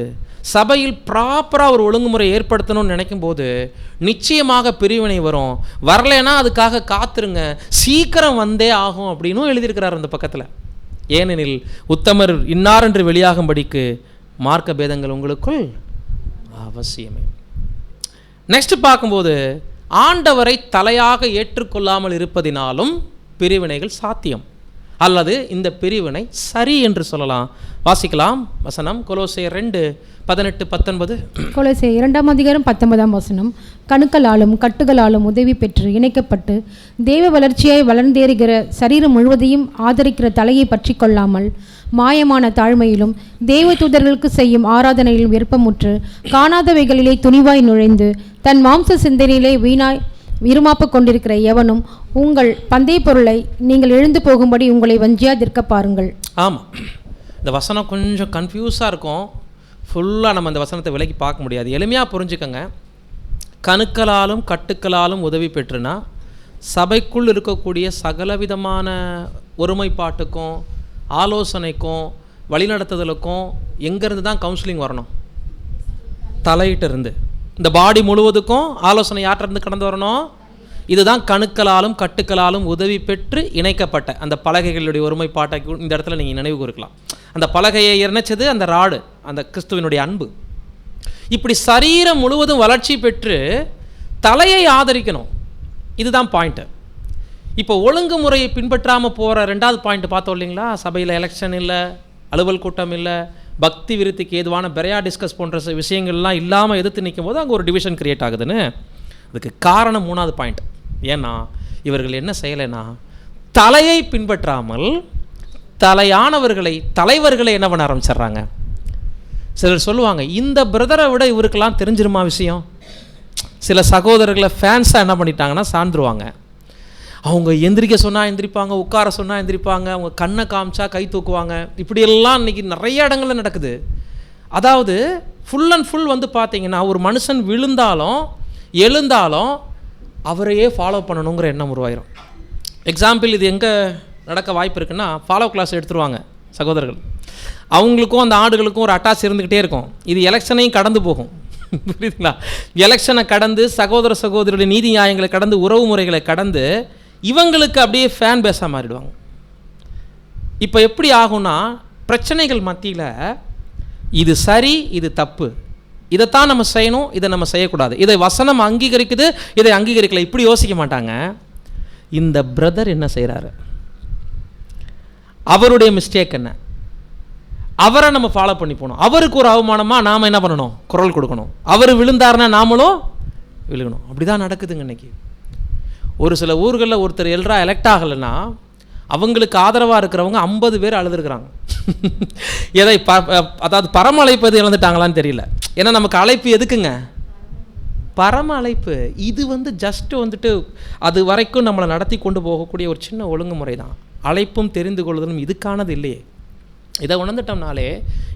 சபையில் ப்ராப்பராக ஒரு ஒழுங்குமுறை ஏற்படுத்தணும்னு நினைக்கும் போது நிச்சயமாக பிரிவினை வரும். வரலைன்னா அதுக்காக காத்துருங்க, சீக்கிரம் வந்தே ஆகும் அப்படின்னும் எழுதியிருக்கிறார் அந்த பக்கத்தில். ஏனெனில் உத்தமர் இன்னார் என்று வெளியாகும்படிக்கு மார்க்க பேதங்கள் உங்களுக்குள் அவசியமே. நெக்ஸ்ட் பார்க்கும்போது, ஆண்டவரை தலையாக ஏற்றுக்கொள்ளாமல் இருப்பதினாலும் பிரிவினைகள் சாத்தியம். அல்லது இந்த பிரிவினை சரி என்று சொல்லலாம். வாசிக்கலாம் வசனம், கொலோசையர் 2:18-19. கொலோசையர் 2:19. கணுக்களாலும் கட்டுகளாலும் உதவி பெற்று இணைக்கப்பட்டு தேவ வளர்ச்சியாய் வளர்ந்தேறுகிற சரீரம் முழுவதையும் ஆதரிக்கிற தலையை பற்றி கொள்ளாமல் மாயமான தாழ்மையிலும் தேவ தூதர்களுக்கு செய்யும் ஆராதனையிலும் விருப்பமுற்று காணாதவைகளிலே துணிவாய் நுழைந்து தன் மாம்ச சிந்தனையிலே வீணாய் விருமாப்பு கொண்டிருக்கிற எவனும் உங்கள் பந்தய பொருளை நீங்கள் எழுந்து போகும்படி உங்களை வஞ்சியாதிருக்க பாருங்கள். ஆமாம், இந்த வசனம் கொஞ்சம் கன்ஃபியூஸாக இருக்கும். ஃபுல்லாக நம்ம இந்த வசனத்தை விலைக்கு பார்க்க முடியாது. எளிமையாக புரிஞ்சுக்கங்க. கணுக்களாலும் கட்டுக்களாலும் உதவி பெற்றுனா சபைக்குள் இருக்கக்கூடிய சகலவிதமான ஒருமைப்பாட்டுக்கும் ஆலோசனைக்கும் வழிநடத்துதலுக்கும் எங்கேருந்து தான் கவுன்சிலிங் வரணும்? தலையிட்டு இருந்து. இந்த பாடி முழுவதுக்கும் ஆலோசனை யார்கிட்டருந்து கடந்து வரணும்? இதுதான் கணுக்களாலும் கட்டுக்களாலும் உதவி பெற்று இணைக்கப்பட்ட அந்த பலகைகளுடைய ஒருமைப்பாட்டை இந்த இடத்துல நீங்கள் நினைவு கூர்க்கலாம். அந்த பலகையை இணைச்சது அந்த ராடு, அந்த கிறிஸ்துவனுடைய அன்பு. இப்படி சரீரம் முழுவதும் வளர்ச்சி பெற்று தலையை ஆதரிக்கணும். இதுதான் பாயிண்ட்டு. இப்போ ஒழுங்குமுறையை பின்பற்றாமல் போகிற 2வது பாயிண்ட் பார்த்தோம் இல்லைங்களா? சபையில் எலெக்ஷன் இல்லை, அலுவல் கூட்டம் இல்லை, பக்தி விருத்திக்கு ஏதுவான பெரியா டிஸ்கஸ் போன்ற விஷயங்கள்லாம் இல்லாமல் எதிர்த்து நிற்கும் போது அங்கே ஒரு டிவிஷன் கிரியேட் ஆகுதுன்னு. அதுக்கு காரணம் 3வது பாயிண்ட். ஏன்னா இவர்கள் என்ன செய்யலைன்னா, தலையை பின்பற்றாமல் தலைவர்களை என்ன பண்ண ஆரம்பிச்சிட்றாங்க. சிலர் சொல்லுவாங்க, இந்த பிரதரை விட இவருக்கெல்லாம் தெரிஞ்சிருமா விஷயம். சில சகோதரர்களை ஃபேன்ஸாக என்ன பண்ணிட்டாங்கன்னா சார்ந்துருவாங்க. அவங்க எந்திரிக்க சொன்னால் எந்திரிப்பாங்க, உட்கார சொன்னால் எந்திரிப்பாங்க, அவங்க கண்ணை காமிச்சா கை தூக்குவாங்க. இப்படியெல்லாம் இன்றைக்கி நிறைய இடங்களில் நடக்குது. அதாவது ஃபுல் அண்ட் ஃபுல் வந்து பார்த்திங்கன்னா ஒரு மனுஷன் விழுந்தாலும் எழுந்தாலும் அவரையே ஃபாலோ பண்ணணுங்கிற எண்ணம் உருவாயிரும். எக்ஸாம்பிள், இது எங்கே நடக்க வாய்ப்பு இருக்குன்னா, ஃபாலோ கிளாஸ் எடுத்துருவாங்க சகோதரர்கள். அவங்களுக்கும் அந்த ஆடுகளுக்கும் ஒரு அட்டாச் இருந்துக்கிட்டே இருக்கும். இது எலெக்ஷனையும் கடந்து போகும், புரியுதுங்களா? எலெக்ஷனை கடந்து சகோதரருடைய நீதி நியாயங்களை கடந்து உறவு முறைகளை கடந்து இவங்களுக்கு அப்படியே ஃபேன் பேஸாக மாறிடுவாங்க. இப்போ எப்படி ஆகும்னா, பிரச்சனைகள் மத்தியில் இது சரி இது தப்பு, இதைத்தான் நம்ம செய்யணும், இதை நம்ம செய்யக்கூடாது, இதை வசனம் அங்கீகரிக்குது, இதை அங்கீகரிக்கல, இப்படி யோசிக்க மாட்டாங்க. இந்த பிரதர் என்ன செய்கிறாரு, அவருடைய மிஸ்டேக் என்ன, அவரை நம்ம ஃபாலோ பண்ணி போகணும். அவருக்கு ஒரு அவமானமாக நாம் என்ன பண்ணணும்? குரல் கொடுக்கணும். அவர் விழுந்தாருன்னா நாமளும் விழுகணும். அப்படி தான் நடக்குதுங்க இன்றைக்கி. ஒரு சில ஊர்களில் ஒருத்தர் எலெக்ட் ஆகலைன்னா அவங்களுக்கு ஆதரவாக இருக்கிறவங்க 50 பேர் அழுதுருக்குறாங்க. எதை அதாவது பரம அழைப்பு எது இழந்துட்டாங்களான்னு தெரியல. ஏன்னா நமக்கு அழைப்பு எதுக்குங்க? பரம அழைப்பு. இது வந்து ஜஸ்ட்டு வந்துட்டு அது வரைக்கும் நம்மளை நடத்தி கொண்டு போகக்கூடிய ஒரு சின்ன ஒழுங்குமுறை தான். அழைப்பும் தெரிந்து கொள்வதும் இதுக்கானது இல்லையே. இதை உணர்ந்துட்டோம்னாலே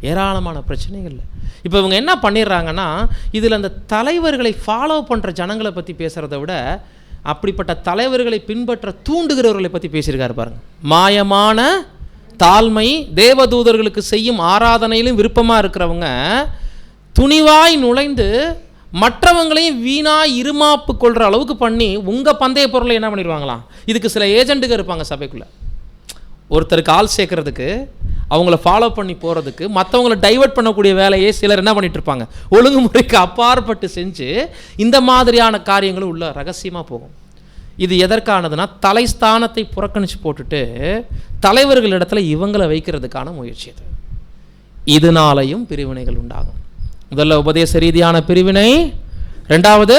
ஏராளமான பிரச்சனைகள். இப்போ இவங்க என்ன பண்ணிடுறாங்கன்னா, இதில் அந்த தலைவர்களை ஃபாலோ பண்ணுற ஜனங்களை பற்றி பேசுகிறத விட அப்படிப்பட்ட தலைவர்களை பின்பற்ற தூண்டுகிறவர்களை பற்றி பேசியிருக்காரு பாருங்க. மாயமான தாழ்மை, தேவதூதர்களுக்கு செய்யும் ஆராதனையிலும் விருப்பமாக இருக்கிறவங்க துணிவாய் நுழைந்து மற்றவங்களையும் வீணாய் இருமாப்பு கொள்கிற அளவுக்கு பண்ணி உங்கள் பந்தய பொருளை என்ன பண்ணிடுவாங்களாம். இதுக்கு சில ஏஜென்ட்டுகள் இருப்பாங்க சபைக்குள்ளே. ஒருத்தருக்கு ஆள் சேர்க்கறதுக்கு, அவங்கள ஃபாலோ பண்ணி போகிறதுக்கு, மற்றவங்கள டைவர்ட் பண்ணக்கூடிய வேலையை சிலர் என்ன பண்ணிட்டு இருப்பாங்க, ஒழுங்குமுறைக்கு அப்பாற்பட்டு செஞ்சு இந்த மாதிரியான காரியங்களும் உள்ள ரகசியமாக போகும். இது எதற்கானதுன்னா, தலைஸ்தானத்தை புறக்கணித்து போட்டுட்டு தலைவர்களிடத்துல இவங்களை வைக்கிறதுக்கான முயற்சி. அது இதனாலையும் பிரிவினைகள் உண்டாகும். முதல்ல உபதேச ரீதியான பிரிவினை, 2வது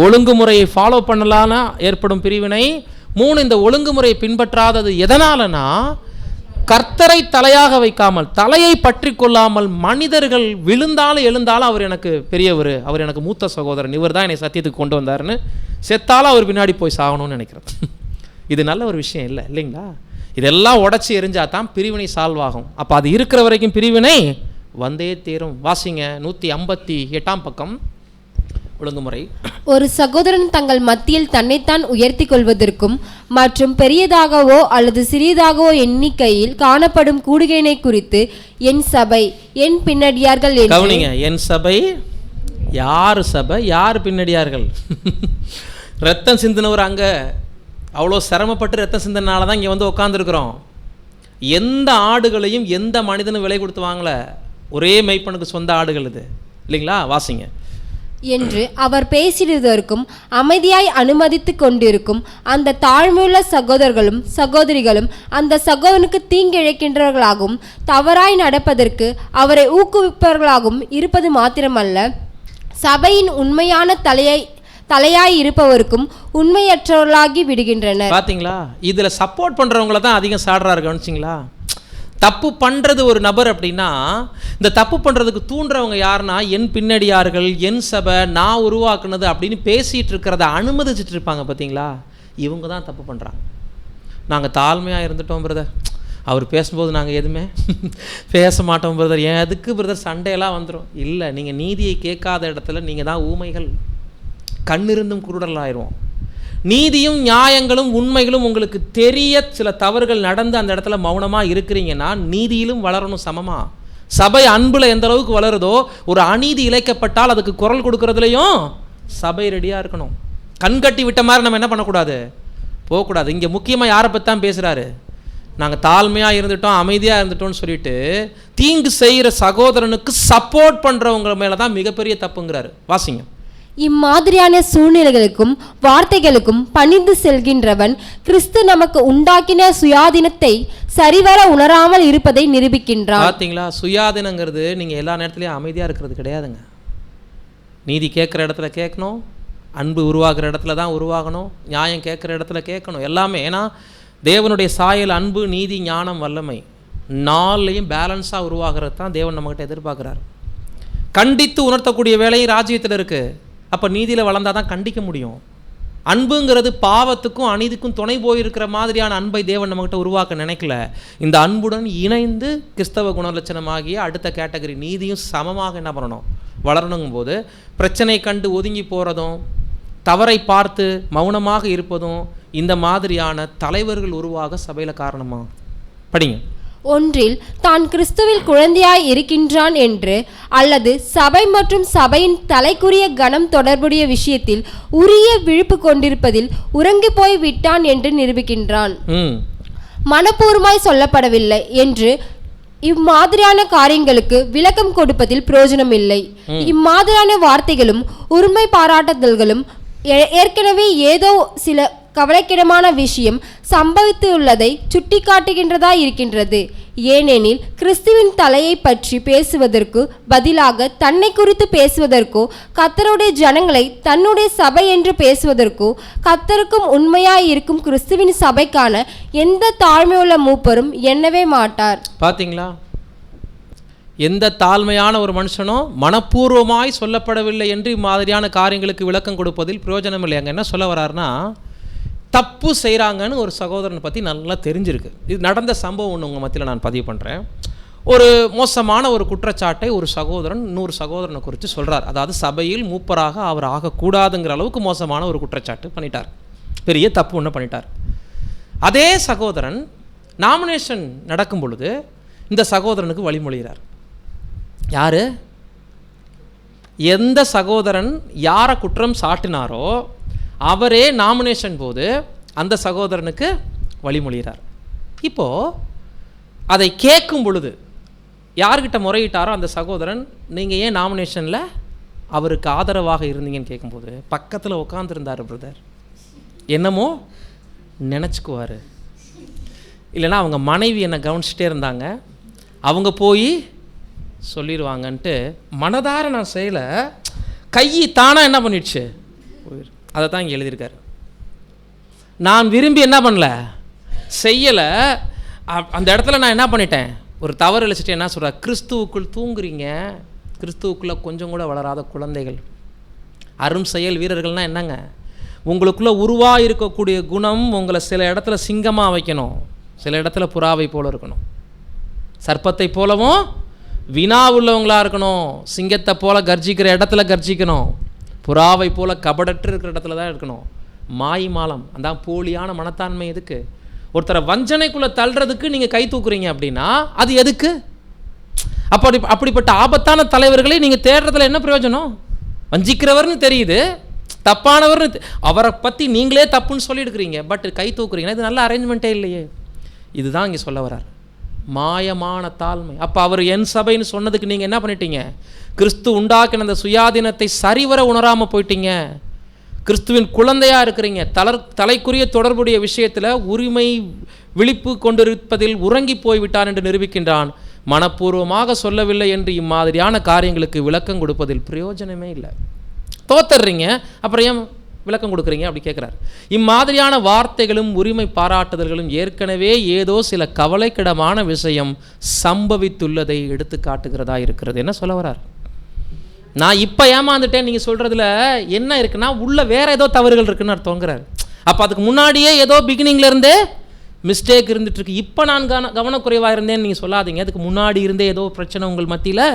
ஒழுங்குமுறையை ஃபாலோ பண்ணலான்னா ஏற்படும் பிரிவினை, 3 இந்த ஒழுங்குமுறையை பின்பற்றாதது எதனாலனா, கர்த்தரை தலையாக வைக்காமல், தலையை பற்றி கொள்ளாமல், மனிதர்கள் விழுந்தாலும் எழுந்தாலும் அவர் எனக்கு பெரியவர், அவர் எனக்கு மூத்த சகோதரன், இவர் தான் என்னை சத்தியத்துக்கு கொண்டு வந்தாருன்னு செத்தாலும் அவர் பின்னாடி போய் சாகணும்னு நினைக்கிறது. இது நல்ல ஒரு விஷயம் இல்லை இல்லைங்களா? இதெல்லாம் உடச்சி எரிஞ்சா தான் பிரிவினை சால்வ் ஆகும். அப்போ அது இருக்கிற வரைக்கும் பிரிவினை வந்தே தீரும். வாசிங்க 158 பக்கம். ஒழுங்குமுறை. ஒரு சகோதரன் தங்கள் மத்தியில் தன்னைத்தான் உயர்த்தி கொள்வதற்கும் மற்றும் பெரியதாகவோ அல்லது சிறியதாகவோ எண்ணிக்கையில் காணப்படும் கூடுகையினை குறித்து என் சபை என் பின்னடியார்கள் என்று. கவனிங்க, என் சபை யார் சபை, யார் பின்னடியார்கள்? ரத்தம் சிந்தினவர் அங்கே அவ்வளோ சிரமப்பட்டு ரத்தம் சிந்தினால தான் இங்கே வந்து உட்காந்துருக்குறோம். எந்த ஆடுகளையும் எந்த மனிதனும் விலை கொடுத்து வாங்கலை, ஒரே மெய்ப்பனுக்கு சொந்த ஆடுகள் இது இல்லைங்களா? வாசிங்க என்று அவர் பேசியதற்கும் அமைதியாய் அனுமதித்து கொண்டிருக்கும் அந்த தாழ்மையுள்ள சகோதரர்களும் சகோதரிகளும் அந்த சகோதரனுக்கு தீங்கிழைக்கின்றவர்களாகவும் தவறாய் நடப்பதற்கு அவரை ஊக்குவிப்பவர்களாகவும் இருப்பது மாத்திரமல்ல, சபையின் உண்மையான தலையாய் இருப்பவருக்கும் உண்மையற்றவர்களாகி விடுகின்றனர். பார்த்தீங்களா? இதில் சப்போர்ட் பண்ணுறவங்கள தான் அதிகம் சாடுறாரு. கவனிச்சிங்களா? தப்பு பண்ணுறது ஒரு நபர் அப்படின்னா, இந்த தப்பு பண்ணுறதுக்கு தூண்டுறவங்க யாருன்னா என் பின்னடியார்கள், என் சபை, நான் உருவாக்குனது அப்படின்னு பேசிகிட்டு இருக்கிறத அனுமதிச்சுட்டு இருப்பாங்க. பார்த்தீங்களா? இவங்க தான் தப்பு பண்ணுறாங்க. நாங்கள் தாழ்மையாக இருந்துட்டோம் பிரதர், அவர் பேசும்போது நாங்கள் எதுவுமே பேச மாட்டோம் பிரதர், ஏன் எதுக்கு பிரதர் சண்டையெல்லாம் வந்துடும். இல்லை, நீங்கள் நீதியை கேட்காத இடத்துல நீங்கள் தான் ஊமைகள், கண்ணிருந்தும் குருடலாயிடுவோம். நீதியும் நியாயங்களும் உண்மைகளும் உங்களுக்கு தெரிய சில தவறுகள் நடந்து அந்த இடத்துல மௌனமாக இருக்கிறீங்கன்னா நீதியிலும் வளரணும் சமமாக. சபை அன்பில் எந்த அளவுக்கு வளருதோ, ஒரு அநீதி இழைக்கப்பட்டால் அதுக்கு குரல் கொடுக்கறதுலையும் சபை ரெடியாக இருக்கணும். கண்கட்டி விட்ட மாதிரி நம்ம என்ன பண்ணக்கூடாது, போகக்கூடாது. இங்கே முக்கியமாக யாரை பற்றி தான் பேசுகிறாரு, நாங்கள் தாழ்மையாக இருந்துட்டோம், அமைதியாக இருந்துட்டோம்னு சொல்லிட்டு தீங்கு செய்கிற சகோதரனுக்கு சப்போர்ட் பண்ணுறவங்க மேலே தான் மிகப்பெரிய தப்புங்கிறாரு. வாசிங்க. இம்மாதிரியான சூழ்நிலைகளுக்கும் வார்த்தைகளுக்கும் பணிந்து செல்கின்றவன் கிறிஸ்து நமக்கு உண்டாக்கின சுயாதீனத்தை சரிவர உணராமல் இருப்பதை நிரூபிக்கின்றான். பார்த்தீங்களா? சுயாதீனங்கிறது நீங்கள் எல்லா நேரத்துலையும் அமைதியாக இருக்கிறது கிடையாதுங்க. நீதி கேட்குற இடத்துல கேட்கணும், அன்பு உருவாகிற இடத்துல தான் உருவாகணும், நியாயம் கேட்குற இடத்துல கேட்கணும், எல்லாமே. ஏன்னா தேவனுடைய சாயல் அன்பு, நீதி, ஞானம், வல்லமை நாளையும் பேலன்ஸாக உருவாகிறது தான் தேவன் நம்மகிட்ட எதிர்பார்க்குறாரு. கண்டித்து உணர்த்தக்கூடிய வேலையும் ராஜ்யத்தில் இருக்குது. அப்போ நீதியில் வளர்ந்தால் தான் கண்டிக்க முடியும். அன்புங்கிறது பாவத்துக்கும் அநீதிக்கும் துணை போயிருக்கிற மாதிரியான அன்பை தேவன் நம்மகிட்ட உருவாக்க நினைக்கல. இந்த அன்புடன் இணைந்து கிறிஸ்தவ குணலட்சணமாகிய அடுத்த கேட்டகரி நீதியும் சமமாக என்ன பண்ணணும், வளரணுங்கும் போது பிரச்சனை கண்டு ஒதுங்கி போகிறதும், தவறை பார்த்து மௌனமாக இருப்பதும் இந்த மாதிரியான தலைவர்கள் உருவாக சபையில் காரணமாக. படிங்க. ஒன்றில் தான் கிறிஸ்துவில் குழந்தையாய் இருக்கின்றான் என்று, அல்லது சபை மற்றும் சபையின் தலைக்குரிய கணம் தொடர்புடைய விஷயத்தில் உரிய விழிப்பு கொண்டிருப்பதில் உறங்கி போய் விட்டான் என்று நிரூபிக்கின்றான். மனப்பூர்வமாய் சொல்லப்படவில்லை என்று இம்மாதிரியான காரியங்களுக்கு விளக்கம் கொடுப்பதில் பிரயோஜனம் இல்லை. இம்மாதிரியான வார்த்தைகளும் உரிமை பாராட்டுதல்களும் ஏற்கனவே ஏதோ சில கவலைக்கிடமான விஷயம் சம்பவித்துள்ளதை சுட்டி காட்டுகின்றதா இருக்கின்றது. ஏனெனில் கிறிஸ்துவின் தலையை பற்றி பேசுவதற்கு பதிலாக தன்னை குறித்து பேசுவதற்கோ, கர்த்தருடைய ஜனங்களை தன்னுடைய சபை என்று பேசுவதற்கோ, கர்த்தருக்கும் உண்மையாய் இருக்கும் கிறிஸ்துவின் சபைக்கான எந்த தாழ்மையுள்ள மூப்பரும் எண்ணவே மாட்டார். பார்த்தீங்களா? எந்த தாழ்மையான ஒரு மனுஷனும் மனப்பூர்வமாய் சொல்லப்படவில்லை என்று இம்மாதிரியான காரியங்களுக்கு விளக்கம் கொடுப்பதில் பிரயோஜனம் இல்லை. அங்கே என்ன சொல்ல வர்றாருன்னா, தப்பு செய்கிறாங்கன்னு ஒரு சகோதரனை பற்றி நல்லா தெரிஞ்சிருக்கு. இது நடந்த சம்பவம் ஒன்று உங்கள் மத்தியில் நான் பதிவு பண்ணுறேன். ஒரு மோசமான ஒரு குற்றச்சாட்டை ஒரு சகோதரன் இன்னொரு சகோதரனை குறித்து சொல்கிறார். அதாவது சபையில் மூப்பராக அவர் ஆகக்கூடாதுங்கிற அளவுக்கு மோசமான ஒரு குற்றச்சாட்டு பண்ணிட்டார், பெரிய தப்பு ஒன்று பண்ணிட்டார். அதே சகோதரன் நாமினேஷன் நடக்கும் பொழுது இந்த சகோதரனுக்கு வழிமொழிகிறார். யார்? எந்த சகோதரன் யாரை குற்றம் சாட்டினாரோ அவரே நாமினேஷன் போது அந்த சகோதரனுக்கு வழிமொழிகிறார். இப்போது அதை கேட்கும் பொழுது யார்கிட்ட முறையிட்டாரோ அந்த சகோதரன், நீங்கள் ஏன் நாமினேஷனில் அவருக்கு ஆதரவாக இருந்தீங்கன்னு கேட்கும்போது பக்கத்தில் உட்காந்துருந்தார் பிரதர். என்னமோ நினச்சிக்குவார், இல்லைன்னா அவங்க மனைவி என்னை கவனிச்சிட்டே இருந்தாங்க, அவங்க போய் சொல்லிடுவாங்கன்ட்டு மனதார நான் செய்யலை, கை தானாக என்ன பண்ணிடுச்சு, அதை தான் இங்கே எழுதியிருக்காரு. நான் விரும்பி என்ன பண்ணல, செய்யலை. அந்த இடத்துல நான் என்ன பண்ணிட்டேன், ஒரு தவறு இழைச்சிட்டு என்ன சொல்கிறேன், கிறிஸ்துவுக்குள் தூங்குறீங்க, கிறிஸ்துவுக்குள்ளே கொஞ்சம் கூட வளராத குழந்தைகள். அரும் செயல் வீரர்கள்னால் என்னங்க, உங்களுக்குள்ளே உருவாக இருக்கக்கூடிய குணம் உங்களை சில இடத்துல சிங்கமாக வைக்கணும், சில இடத்துல புறாவை போல இருக்கணும், சர்ப்பத்தை போலவும் வினா உள்ளவங்களாக இருக்கணும், சிங்கத்தை போல கர்ஜிக்கிற இடத்துல கர்ஜிக்கணும், புறாவை போல கபடற்று இருக்கிற இடத்துல தான் இருக்கணும். மாய் மாலம், அந்த போலியான மனத்தாண்மை எதுக்கு? ஒருத்தரை வஞ்சனைக்குள்ளே தள்ளுறதுக்கு நீங்கள் கை தூக்குறீங்க அப்படின்னா அது எதுக்கு? அப்படிப்பட்ட ஆபத்தான தலைவர்களை நீங்கள் தேடுறதுல என்ன பிரயோஜனம்? வஞ்சிக்கிறவர்னு தெரியுது, தப்பானவர்னு அவரை பற்றி நீங்களே தப்புன்னு சொல்லியிருக்கிறீங்க, பட் கை தூக்குறீங்கன்னா இது நல்ல அரேஞ்ச்மெண்ட்டே இல்லையே. இதுதான் இங்கே சொல்ல வர்றார். மாயமான தாழ்மை. அப்போ அவர் என் சபைன்னு சொன்னதுக்கு நீங்கள் என்ன பண்ணிட்டீங்க? கிறிஸ்து உண்டாக்கின அந்த சுயாதீனத்தை சரிவர உணராமல் போயிட்டீங்க. கிறிஸ்துவின் குழந்தையாக இருக்கிறீங்க. தலைக்குரிய தொடர்புடைய விஷயத்தில் உரிமை விழிப்பு கொண்டிருப்பதில் உறங்கி போய்விட்டான் என்று நிரூபிக்கின்றான். மனப்பூர்வமாக சொல்லவில்லை என்று இம்மாதிரியான காரியங்களுக்கு விளக்கம் கொடுப்பதில் பிரயோஜனமே இல்லை. தோத்தர்றீங்க, அப்புறம் ஏன் விளக்கம் கொடுக்குறீங்க அப்படி கேட்குறாரு. இம்மாதிரியான வார்த்தைகளும் உரிமை பாராட்டுதல்களும் ஏற்கனவே ஏதோ சில கவலைக்கிடமான விஷயம் சம்பவித்துள்ளதை எடுத்து காட்டுகிறதா இருக்கிறது. என்ன சொல்ல வரார்? நான் இப்போ ஏமாந்துட்டேன் நீங்கள் சொல்கிறதுல என்ன இருக்குன்னா உள்ள வேற ஏதோ தவறுகள் இருக்குன்னு அர்த்தங்கிறார். அப்போ அதுக்கு முன்னாடியே ஏதோ பிகினிங்லேருந்தே மிஸ்டேக் இருந்துகிட்ருக்கு. இப்போ நான் கவனக்குறைவாக இருந்தேன்னு நீங்கள் சொல்லாதீங்க. அதுக்கு முன்னாடி இருந்தே ஏதோ பிரச்சனை உங்கள் மத்தியில்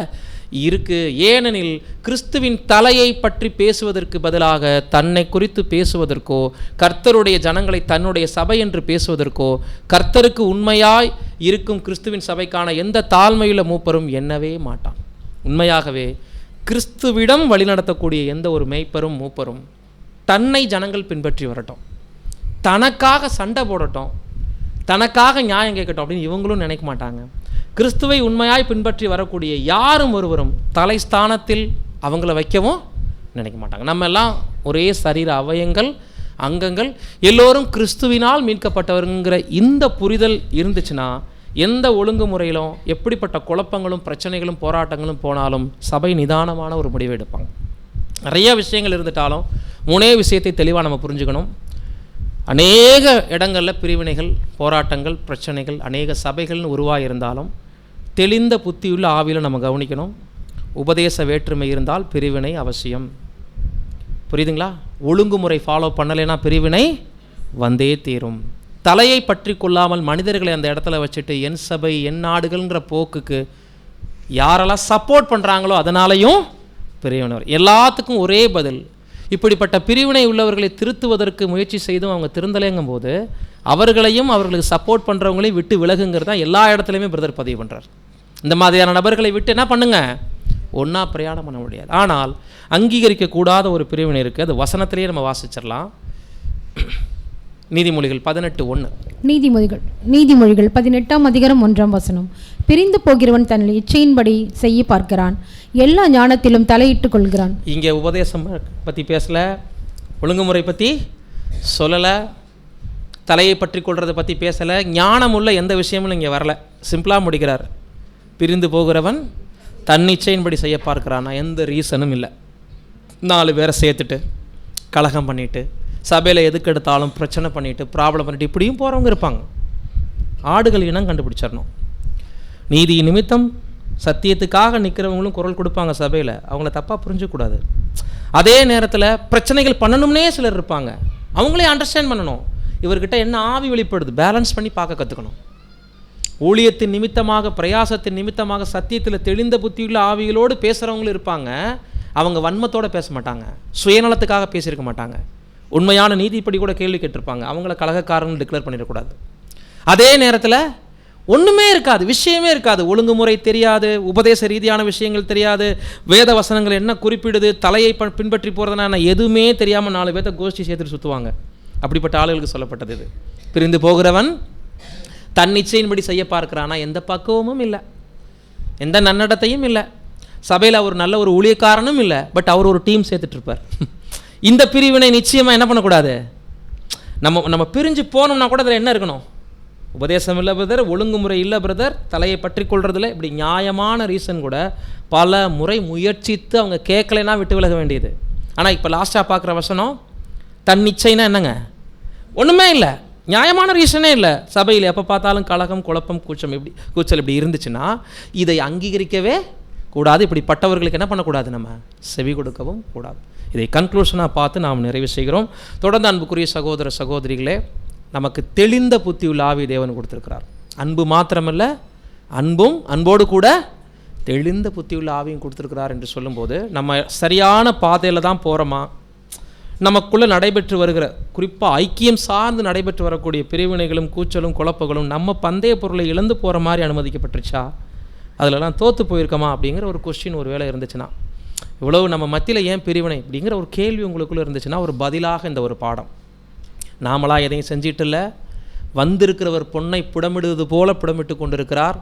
இருக்குது. ஏனெனில் கிறிஸ்துவின் தலையை பற்றி பேசுவதற்கு பதிலாக தன்னை குறித்து பேசுவதற்கோ, கர்த்தருடைய ஜனங்களை தன்னுடைய சபை என்று பேசுவதற்கோ, கர்த்தருக்கு உண்மையாய் இருக்கும் கிறிஸ்துவின் சபைக்கான எந்த தாழ்மையுள்ள மூப்பரும் எண்ணவே மாட்டான். உண்மையாகவே கிறிஸ்துவிடம் வழிநடத்தக்கூடிய எந்த ஒரு மேய்ப்பரும் மூப்பரும் தன்னை ஜனங்கள் பின்பற்றி வரட்டும், தனக்காக சண்டை போடட்டும், தனக்காக நியாயம் கேட்கட்டும் அப்படின்னு இவங்களும் நினைக்க மாட்டாங்க. கிறிஸ்துவை உண்மையாய் பின்பற்றி வரக்கூடிய யாரும் ஒருவரும் தலைஸ்தானத்தில் அவங்கள வைக்கவும் நினைக்க மாட்டாங்க. நம்ம எல்லாம் ஒரே சரீர அவயங்கள், அங்கங்கள், எல்லோரும் கிறிஸ்துவினால் மீட்கப்பட்டவருங்கிற இந்த புரிதல் இருந்துச்சுன்னா எந்த ஒழுங்குமுறையிலும் எப்படிப்பட்ட குழப்பங்களும் பிரச்சனைகளும் போராட்டங்களும் போனாலும் சபை நிதானமான ஒரு முடிவு எடுப்பாங்க. நிறைய விஷயங்கள் இருந்துட்டாலும் மூணே விஷயத்தை தெளிவாக நம்ம புரிஞ்சுக்கணும். அநேக இடங்களில் பிரிவினைகள், போராட்டங்கள், பிரச்சனைகள், அநேக சபைகள்னு உருவாகியிருந்தாலும் தெளிந்த புத்தியுள்ள ஆவியில் நம்ம கவனிக்கணும். உபதேச வேற்றுமை இருந்தால் பிரிவினை அவசியம். புரியுதுங்களா? ஒழுங்குமுறை ஃபாலோ பண்ணலைன்னா பிரிவினை வந்தே தீரும். தலையை பற்றி கொள்ளாமல் மனிதர்களை அந்த இடத்துல வச்சுட்டு என் சபை என் நாடுகள்ங்கிற போக்குக்கு யாரெல்லாம் சப்போர்ட் பண்ணுறாங்களோ அதனாலையும் பிரிவினை. எல்லாத்துக்கும் ஒரே பதில். இப்படிப்பட்ட பிரிவினை உள்ளவர்களை திருத்துவதற்கு முயற்சி செய்தும் அவங்க திருந்தலைங்கும் போது அவர்களையும் அவர்களுக்கு சப்போர்ட் பண்ணுறவங்களையும் விட்டு விலகுங்கிறது தான் எல்லா இடத்துலையுமே பிரதர் பதிவு பண்ணுறார். இந்த மாதிரியான நபர்களை விட்டு என்ன பண்ணுங்க, ஒன்றா பிரயாணம் பண்ண முடியாது. ஆனால் அங்கீகரிக்கக்கூடாத ஒரு பிரிவினை இருக்குது. அது வசனத்திலேயே நம்ம வாசிச்சிடலாம். நீதிமொழிகள் 18:1. நீதிமொழிகள் 18ஆம் அதிகாரம் 1ஆம் வசனம். பிரிந்து போகிறவன் தன் இச்சையின்படி செய்ய பார்க்கிறான், எல்லா ஞானத்திலும் தலையிட்டு கொள்கிறான். இங்கே உபதேசம் பற்றி பேசலை, ஒழுங்குமுறை பற்றி சொல்லலை, தலையை பற்றி கொள்றதை பற்றி பேசலை, ஞானம் உள்ள எந்த விஷயமும் இங்கே வரல. சிம்பிளாக முடிக்கிறார். பிரிந்து போகிறவன் தன் இச்சையின்படி செய்ய பார்க்கிறான்னா எந்த ரீசனும் இல்லை. 4 பேரை சேர்த்துட்டு கலகம் பண்ணிவிட்டு சபையில் எதுக்கு எடுத்தாலும் பிரச்சனை பண்ணிவிட்டு ப்ராப்ளம் பண்ணிவிட்டு இப்படியும் போகிறவங்க இருப்பாங்க. ஆடுகள் இனம் கண்டுபிடிச்சிடணும். நீதி நிமித்தம் சத்தியத்துக்காக நிற்கிறவங்களும் குரல் கொடுப்பாங்க சபையில், அவங்கள தப்பாக புரிஞ்சக்கூடாது. அதே நேரத்தில் பிரச்சனைகள் பண்ணணும்னே சிலர் இருப்பாங்க, அவங்களே அண்டர்ஸ்டாண்ட் பண்ணணும். இவர்கிட்ட என்ன ஆவி வெளிப்படுது, பேலன்ஸ் பண்ணி பார்க்க கற்றுக்கணும். ஊழியத்தின் நிமித்தமாக, பிரயாசத்தின் நிமித்தமாக சத்தியத்தில் தெளிந்த புத்தியுள்ள ஆவிகளோடு பேசுகிறவங்களும் இருப்பாங்க. அவங்க வன்மத்தோடு பேச மாட்டாங்க, சுயநலத்துக்காக பேசியிருக்க மாட்டாங்க, உண்மையான நீதிப்படி கூட கேள்வி கேட்டிருப்பாங்க. அவங்கள கலகக்காரன்னு டிக்ளேர் பண்ணிடக்கூடாது. அதே நேரத்தில் ஒன்றுமே இருக்காது, விஷயமே இருக்காது, ஒழுங்குமுறை தெரியாது, உபதேச ரீதியான விஷயங்கள் தெரியாது, வேத வசனங்கள் என்ன குறிப்பிடுது, தலையை பின்பற்றி போகிறதுனா எதுவுமே தெரியாமல் 4 பேர்த்த கோஷ்டி சேர்த்துட்டு சுற்றுவாங்க. அப்படிப்பட்ட ஆளுகளுக்கு சொல்லப்பட்டது இது. பிரிந்து போகிறவன் தன் நிச்சயின்படி செய்ய பார்க்கிறானா எந்த பக்குவமும் இல்லை, எந்த நன்னடத்தையும் இல்லை, சபையில் அவர் நல்ல ஒரு ஊழியக்காரனும் இல்லை, பட் அவர் ஒரு டீம் சேர்த்துட்ருப்பார். இந்த பிரிவினை நிச்சயமாக என்ன பண்ணக்கூடாது. நம்ம பிரிஞ்சு போனோம்னா கூட அதில் என்ன இருக்கணும், உபதேசம் இல்லை பிரதர், ஒழுங்குமுறை இல்லை பிரதர், தலையை பற்றி கொள்றதில்ல, இப்படி நியாயமான ரீசன் கூட பல முறை முயற்சித்து அவங்க கேட்கலைன்னா விட்டு விலக வேண்டியது. ஆனால் இப்போ லாஸ்ட்டாக பார்க்குற வசனம் தன் நிச்சயம்னா என்னங்க, ஒன்றுமே இல்லை, நியாயமான ரீசனே இல்லை. சபையில் எப்போ பார்த்தாலும் கலகம், குழப்பம், கூச்சல் இப்படி இருந்துச்சுன்னா இதை அங்கீகரிக்கவே கூடாது. இப்படிப்பட்டவர்களுக்கு என்ன பண்ணக்கூடாது, நம்ம செவி கொடுக்கவும் கூடாது. இதை கன்க்ளூஷனாக பார்த்து நாம் நிறைவு செய்கிறோம். தொடர்ந்து அன்புக்குரிய சகோதர சகோதரிகளே, நமக்கு தெளிந்த புத்தியுள்ள ஆவி தேவன் கொடுத்துருக்கிறார். அன்பு மாத்திரமல்ல, அன்போடு கூட தெளிந்த புத்தியுள்ள ஆவியும் கொடுத்துருக்கிறார் என்று சொல்லும்போது நம்ம சரியான பாதையில் தான் போகிறோமா, நமக்குள்ளே நடைபெற்று வருகிற குறிப்பாக ஐக்கியம் சார்ந்து நடைபெற்று வரக்கூடிய பிரிவினைகளும் கூச்சலும் குழப்பங்களும் நம்ம பந்தய பொருளை இழந்து போகிற மாதிரி அனுமதிக்கப்பட்டுருச்சா, அதிலெல்லாம் தோற்று போயிருக்கோமா அப்படிங்கிற ஒரு கொஸ்டின் ஒரு வேளை இருந்துச்சுன்னா, இவ்வளவு நம்ம மத்தியில் ஏன் பிரிவினை அப்படிங்கிற ஒரு கேள்வி உங்களுக்குள்ளே இருந்துச்சுன்னா ஒரு பதிலாக இந்த ஒரு பாடம். நாமளாக எதையும் செஞ்சிட்டு இல்லை, வந்திருக்கிறவர் பொன்னை புடமிடுவது போல புடமிட்டு கொண்டிருக்கிறார்.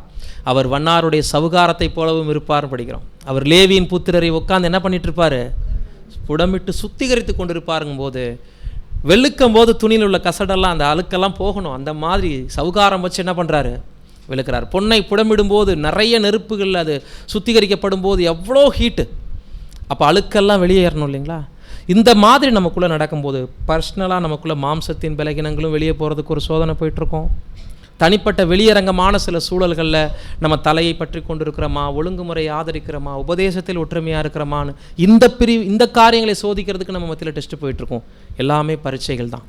அவர் வண்ணாருடைய சவுகாரத்தை போலவும் இருப்பார் படிக்கிறோம். அவர் லேவியின் புத்திரரை உட்கார்ந்து என்ன பண்ணிட்டு இருப்பார்? புடமிட்டு சுத்திகரித்து கொண்டிருப்பாருங்கும் போது, வெளுக்கும் போது துணியில் உள்ள கசடெல்லாம் அந்த அழுக்கெல்லாம் போகணும். அந்த மாதிரி சவுகாரம் வச்சு என்ன பண்ணுறாரு? வெளுக்கிறார். பொன்னை புடமிடும்போது நிறைய நெருப்புகள் அது சுத்திகரிக்கப்படும் போது எவ்வளோ ஹீட்டு, அப்போ அழுக்கெல்லாம் வெளியேறணும் இல்லைங்களா? இந்த மாதிரி நமக்குள்ளே நடக்கும்போது பர்சனலாக நமக்குள்ளே மாம்சத்தின் பலகீனங்களும் வெளியே போகிறதுக்கு ஒரு சோதனை போயிட்டுருக்கோம். தனிப்பட்ட வெளியரங்கமான சில சூழல்களில் நம்ம தலையை பற்றி கொண்டிருக்கிறோமா, ஒழுங்குமுறையை ஆதரிக்கிறோமா, உபதேசத்தில் ஒற்றுமையாக இருக்கிறோமான்னு இந்த காரியங்களை சோதிக்கிறதுக்கு நம்ம மத்தியில் டெஸ்ட்டு போயிட்டுருக்கோம். எல்லாமே பரீட்சைகள் தான்.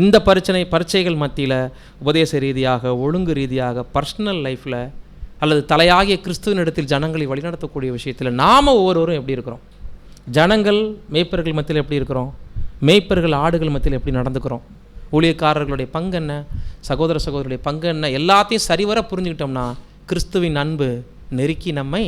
இந்த பரீட்சைகள் மத்தியில் உபதேச ரீதியாக, ஒழுங்கு ரீதியாக, பர்சனல் லைஃப்பில் அல்லது தலையாகிய கிறிஸ்துவின் இடத்தில் ஜனங்களை வழிநடத்தக்கூடிய விஷயத்தில் நாம் ஒவ்வொருவரும் எப்படி இருக்கிறோம்? ஜனங்கள் மேய்ப்பர்கள் மத்தியில் எப்படி இருக்கிறோம்? மேய்ப்பர்கள் ஆடுகள் மத்தியில் எப்படி நடந்துக்கிறோம்? ஊழியக்காரர்களுடைய பங்கு என்ன? சகோதர சகோதரருடைய பங்கு என்ன? எல்லாத்தையும் சரிவர புரிஞ்சுக்கிட்டோம்னா கிறிஸ்துவின் அன்பு நெருக்கி நம்மை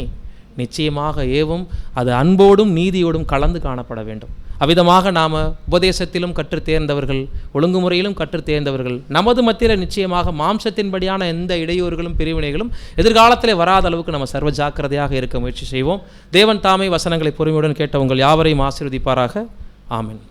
நிச்சயமாக ஏவும். அது அன்போடும் நீதியோடும் கலந்து காணப்பட வேண்டும். அவ்விதமாக நாம் உபதேசத்திலும் கற்று தேர்ந்தவர்கள், ஒழுங்குமுறையிலும் கற்று தேர்ந்தவர்கள். நமது மத்தியில் நிச்சயமாக மாம்சத்தின்படியான எந்த இடையூறுகளும் பிரிவினைகளும் எதிர்காலத்தில் வராத அளவுக்கு நம்ம சர்வ ஜாக்கிரதையாக இருக்க முயற்சி செய்வோம். தேவன் தாமே வசனங்களை பொறுமையுடன் கேட்ட உங்கள் யாவரையும் ஆசீர்வதிப்பாராக. ஆமென்.